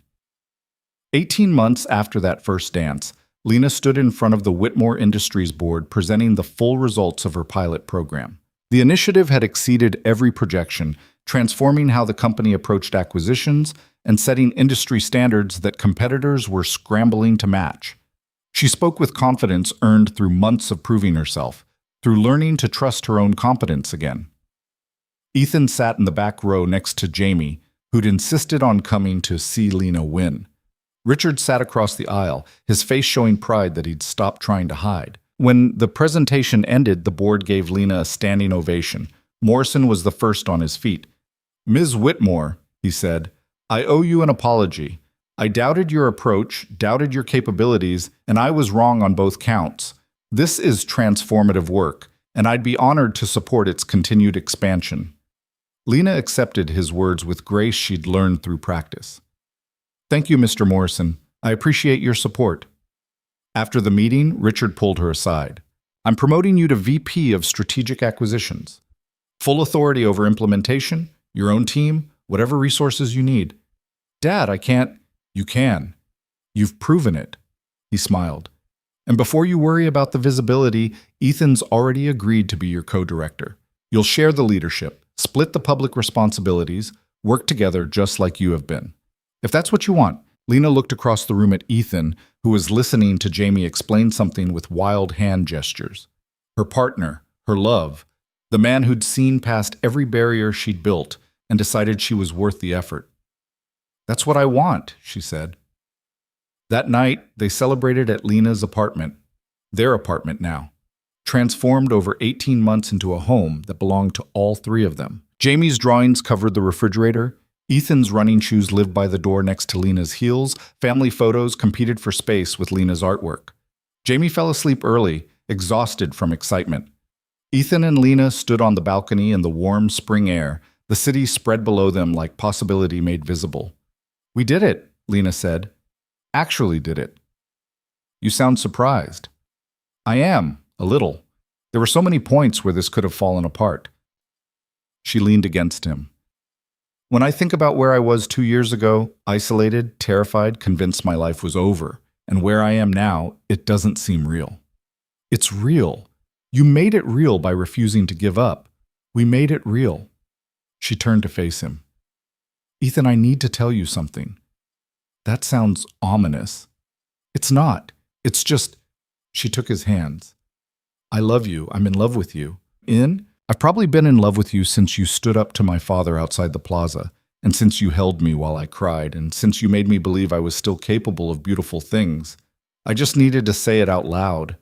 18 months after that first dance, Lena stood in front of the Whitmore Industries board presenting the full results of her pilot program. The initiative had exceeded every projection, transforming how the company approached acquisitions and setting industry standards that competitors were scrambling to match. She spoke with confidence earned through months of proving herself, through learning to trust her own competence again. Ethan sat in the back row next to Jamie, who'd insisted on coming to see Lena win. Richard sat across the aisle, his face showing pride that he'd stopped trying to hide. When the presentation ended, the board gave Lena a standing ovation. Morrison was the first on his feet. "Ms. Whitmore," he said, "I owe you an apology. I doubted your approach, doubted your capabilities, and I was wrong on both counts. This is transformative work, and I'd be honored to support its continued expansion." Lena accepted his words with grace she'd learned through practice. "Thank you, Mr. Morrison. I appreciate your support." After the meeting, Richard pulled her aside. "I'm promoting you to VP of Strategic Acquisitions. Full authority over implementation, your own team, whatever resources you need." "Dad, I can't." "You can. You've proven it." He smiled. "And before you worry about the visibility, Ethan's already agreed to be your co-director. You'll share the leadership, split the public responsibilities, work together just like you have been. If that's what you want." Lena looked across the room at Ethan, who was listening to Jamie explain something with wild hand gestures. Her partner, her love, the man who'd seen past every barrier she'd built and decided she was worth the effort. "That's what I want," she said. That night, they celebrated at Lena's apartment, their apartment now, transformed over 18 months into a home that belonged to all three of them. Jamie's drawings covered the refrigerator. Ethan's running shoes lived by the door next to Lena's heels. Family photos competed for space with Lena's artwork. Jamie fell asleep early, exhausted from excitement. Ethan and Lena stood on the balcony in the warm spring air, the city spread below them like possibility made visible. "We did it," Lena said. "Actually did it." "You sound surprised." "I am, a little. There were so many points where this could have fallen apart." She leaned against him. "When I think about where I was 2 years ago, isolated, terrified, convinced my life was over, and where I am now, it doesn't seem real." "It's real. You made it real by refusing to give up. We made it real." She turned to face him. "Ethan, I need to tell you something." "That sounds ominous." "It's not. It's just—" She took his hands. "I love you. I'm in love with you. I've probably been in love with you since you stood up to my father outside the plaza, and since you held me while I cried, and since you made me believe I was still capable of beautiful things. I just needed to say it out loud."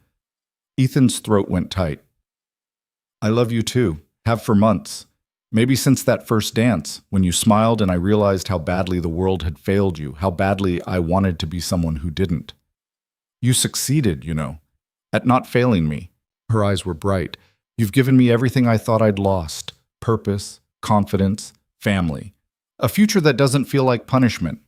Ethan's throat went tight. "I love you too. Have for months. Maybe since that first dance, when you smiled and I realized how badly the world had failed you, how badly I wanted to be someone who didn't. You succeeded, at not failing me." Her eyes were bright. "You've given me everything I thought I'd lost: purpose, confidence, family. A future that doesn't feel like punishment.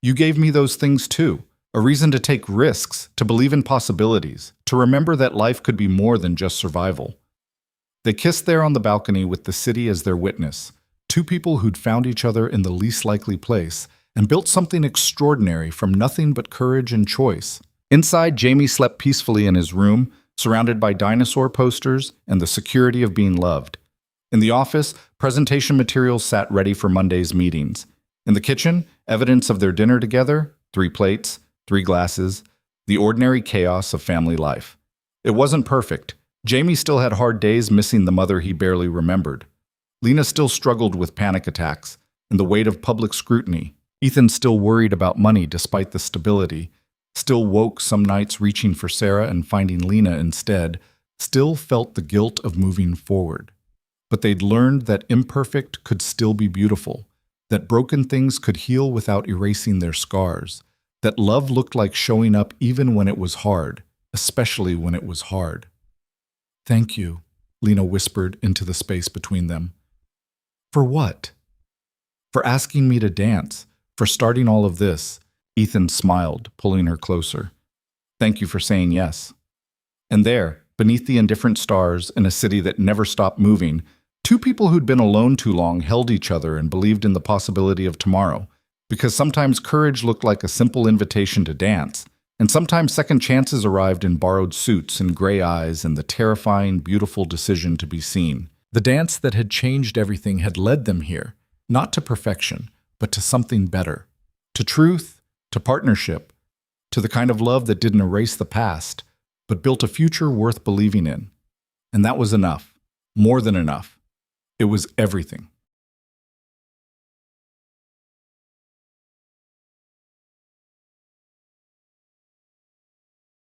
You gave me those things too, a reason to take risks, to believe in possibilities, to remember that life could be more than just survival." They kissed there on the balcony with the city as their witness, two people who'd found each other in the least likely place and built something extraordinary from nothing but courage and choice. Inside, Jamie slept peacefully in his room, surrounded by dinosaur posters and the security of being loved. In the office, presentation materials sat ready for Monday's meetings. In the kitchen, evidence of their dinner together, 3 plates, 3 glasses, the ordinary chaos of family life. It wasn't perfect. Jamie still had hard days missing the mother he barely remembered. Lena still struggled with panic attacks and the weight of public scrutiny. Ethan still worried about money despite the stability, still woke some nights reaching for Sarah and finding Lena instead, still felt the guilt of moving forward. But they'd learned that imperfect could still be beautiful, that broken things could heal without erasing their scars, that love looked like showing up even when it was hard, especially when it was hard. "Thank you," Lena whispered into the space between them. "For what?" "For asking me to dance, for starting all of this." Ethan smiled, pulling her closer. "Thank you for saying yes." And there, beneath the indifferent stars, in a city that never stopped moving, two people who'd been alone too long held each other and believed in the possibility of tomorrow. Because sometimes courage looked like a simple invitation to dance, and sometimes second chances arrived in borrowed suits and gray eyes and the terrifying, beautiful decision to be seen. The dance that had changed everything had led them here, not to perfection, but to something better. To truth, to partnership, to the kind of love that didn't erase the past, but built a future worth believing in. And that was enough. More than enough. It was everything.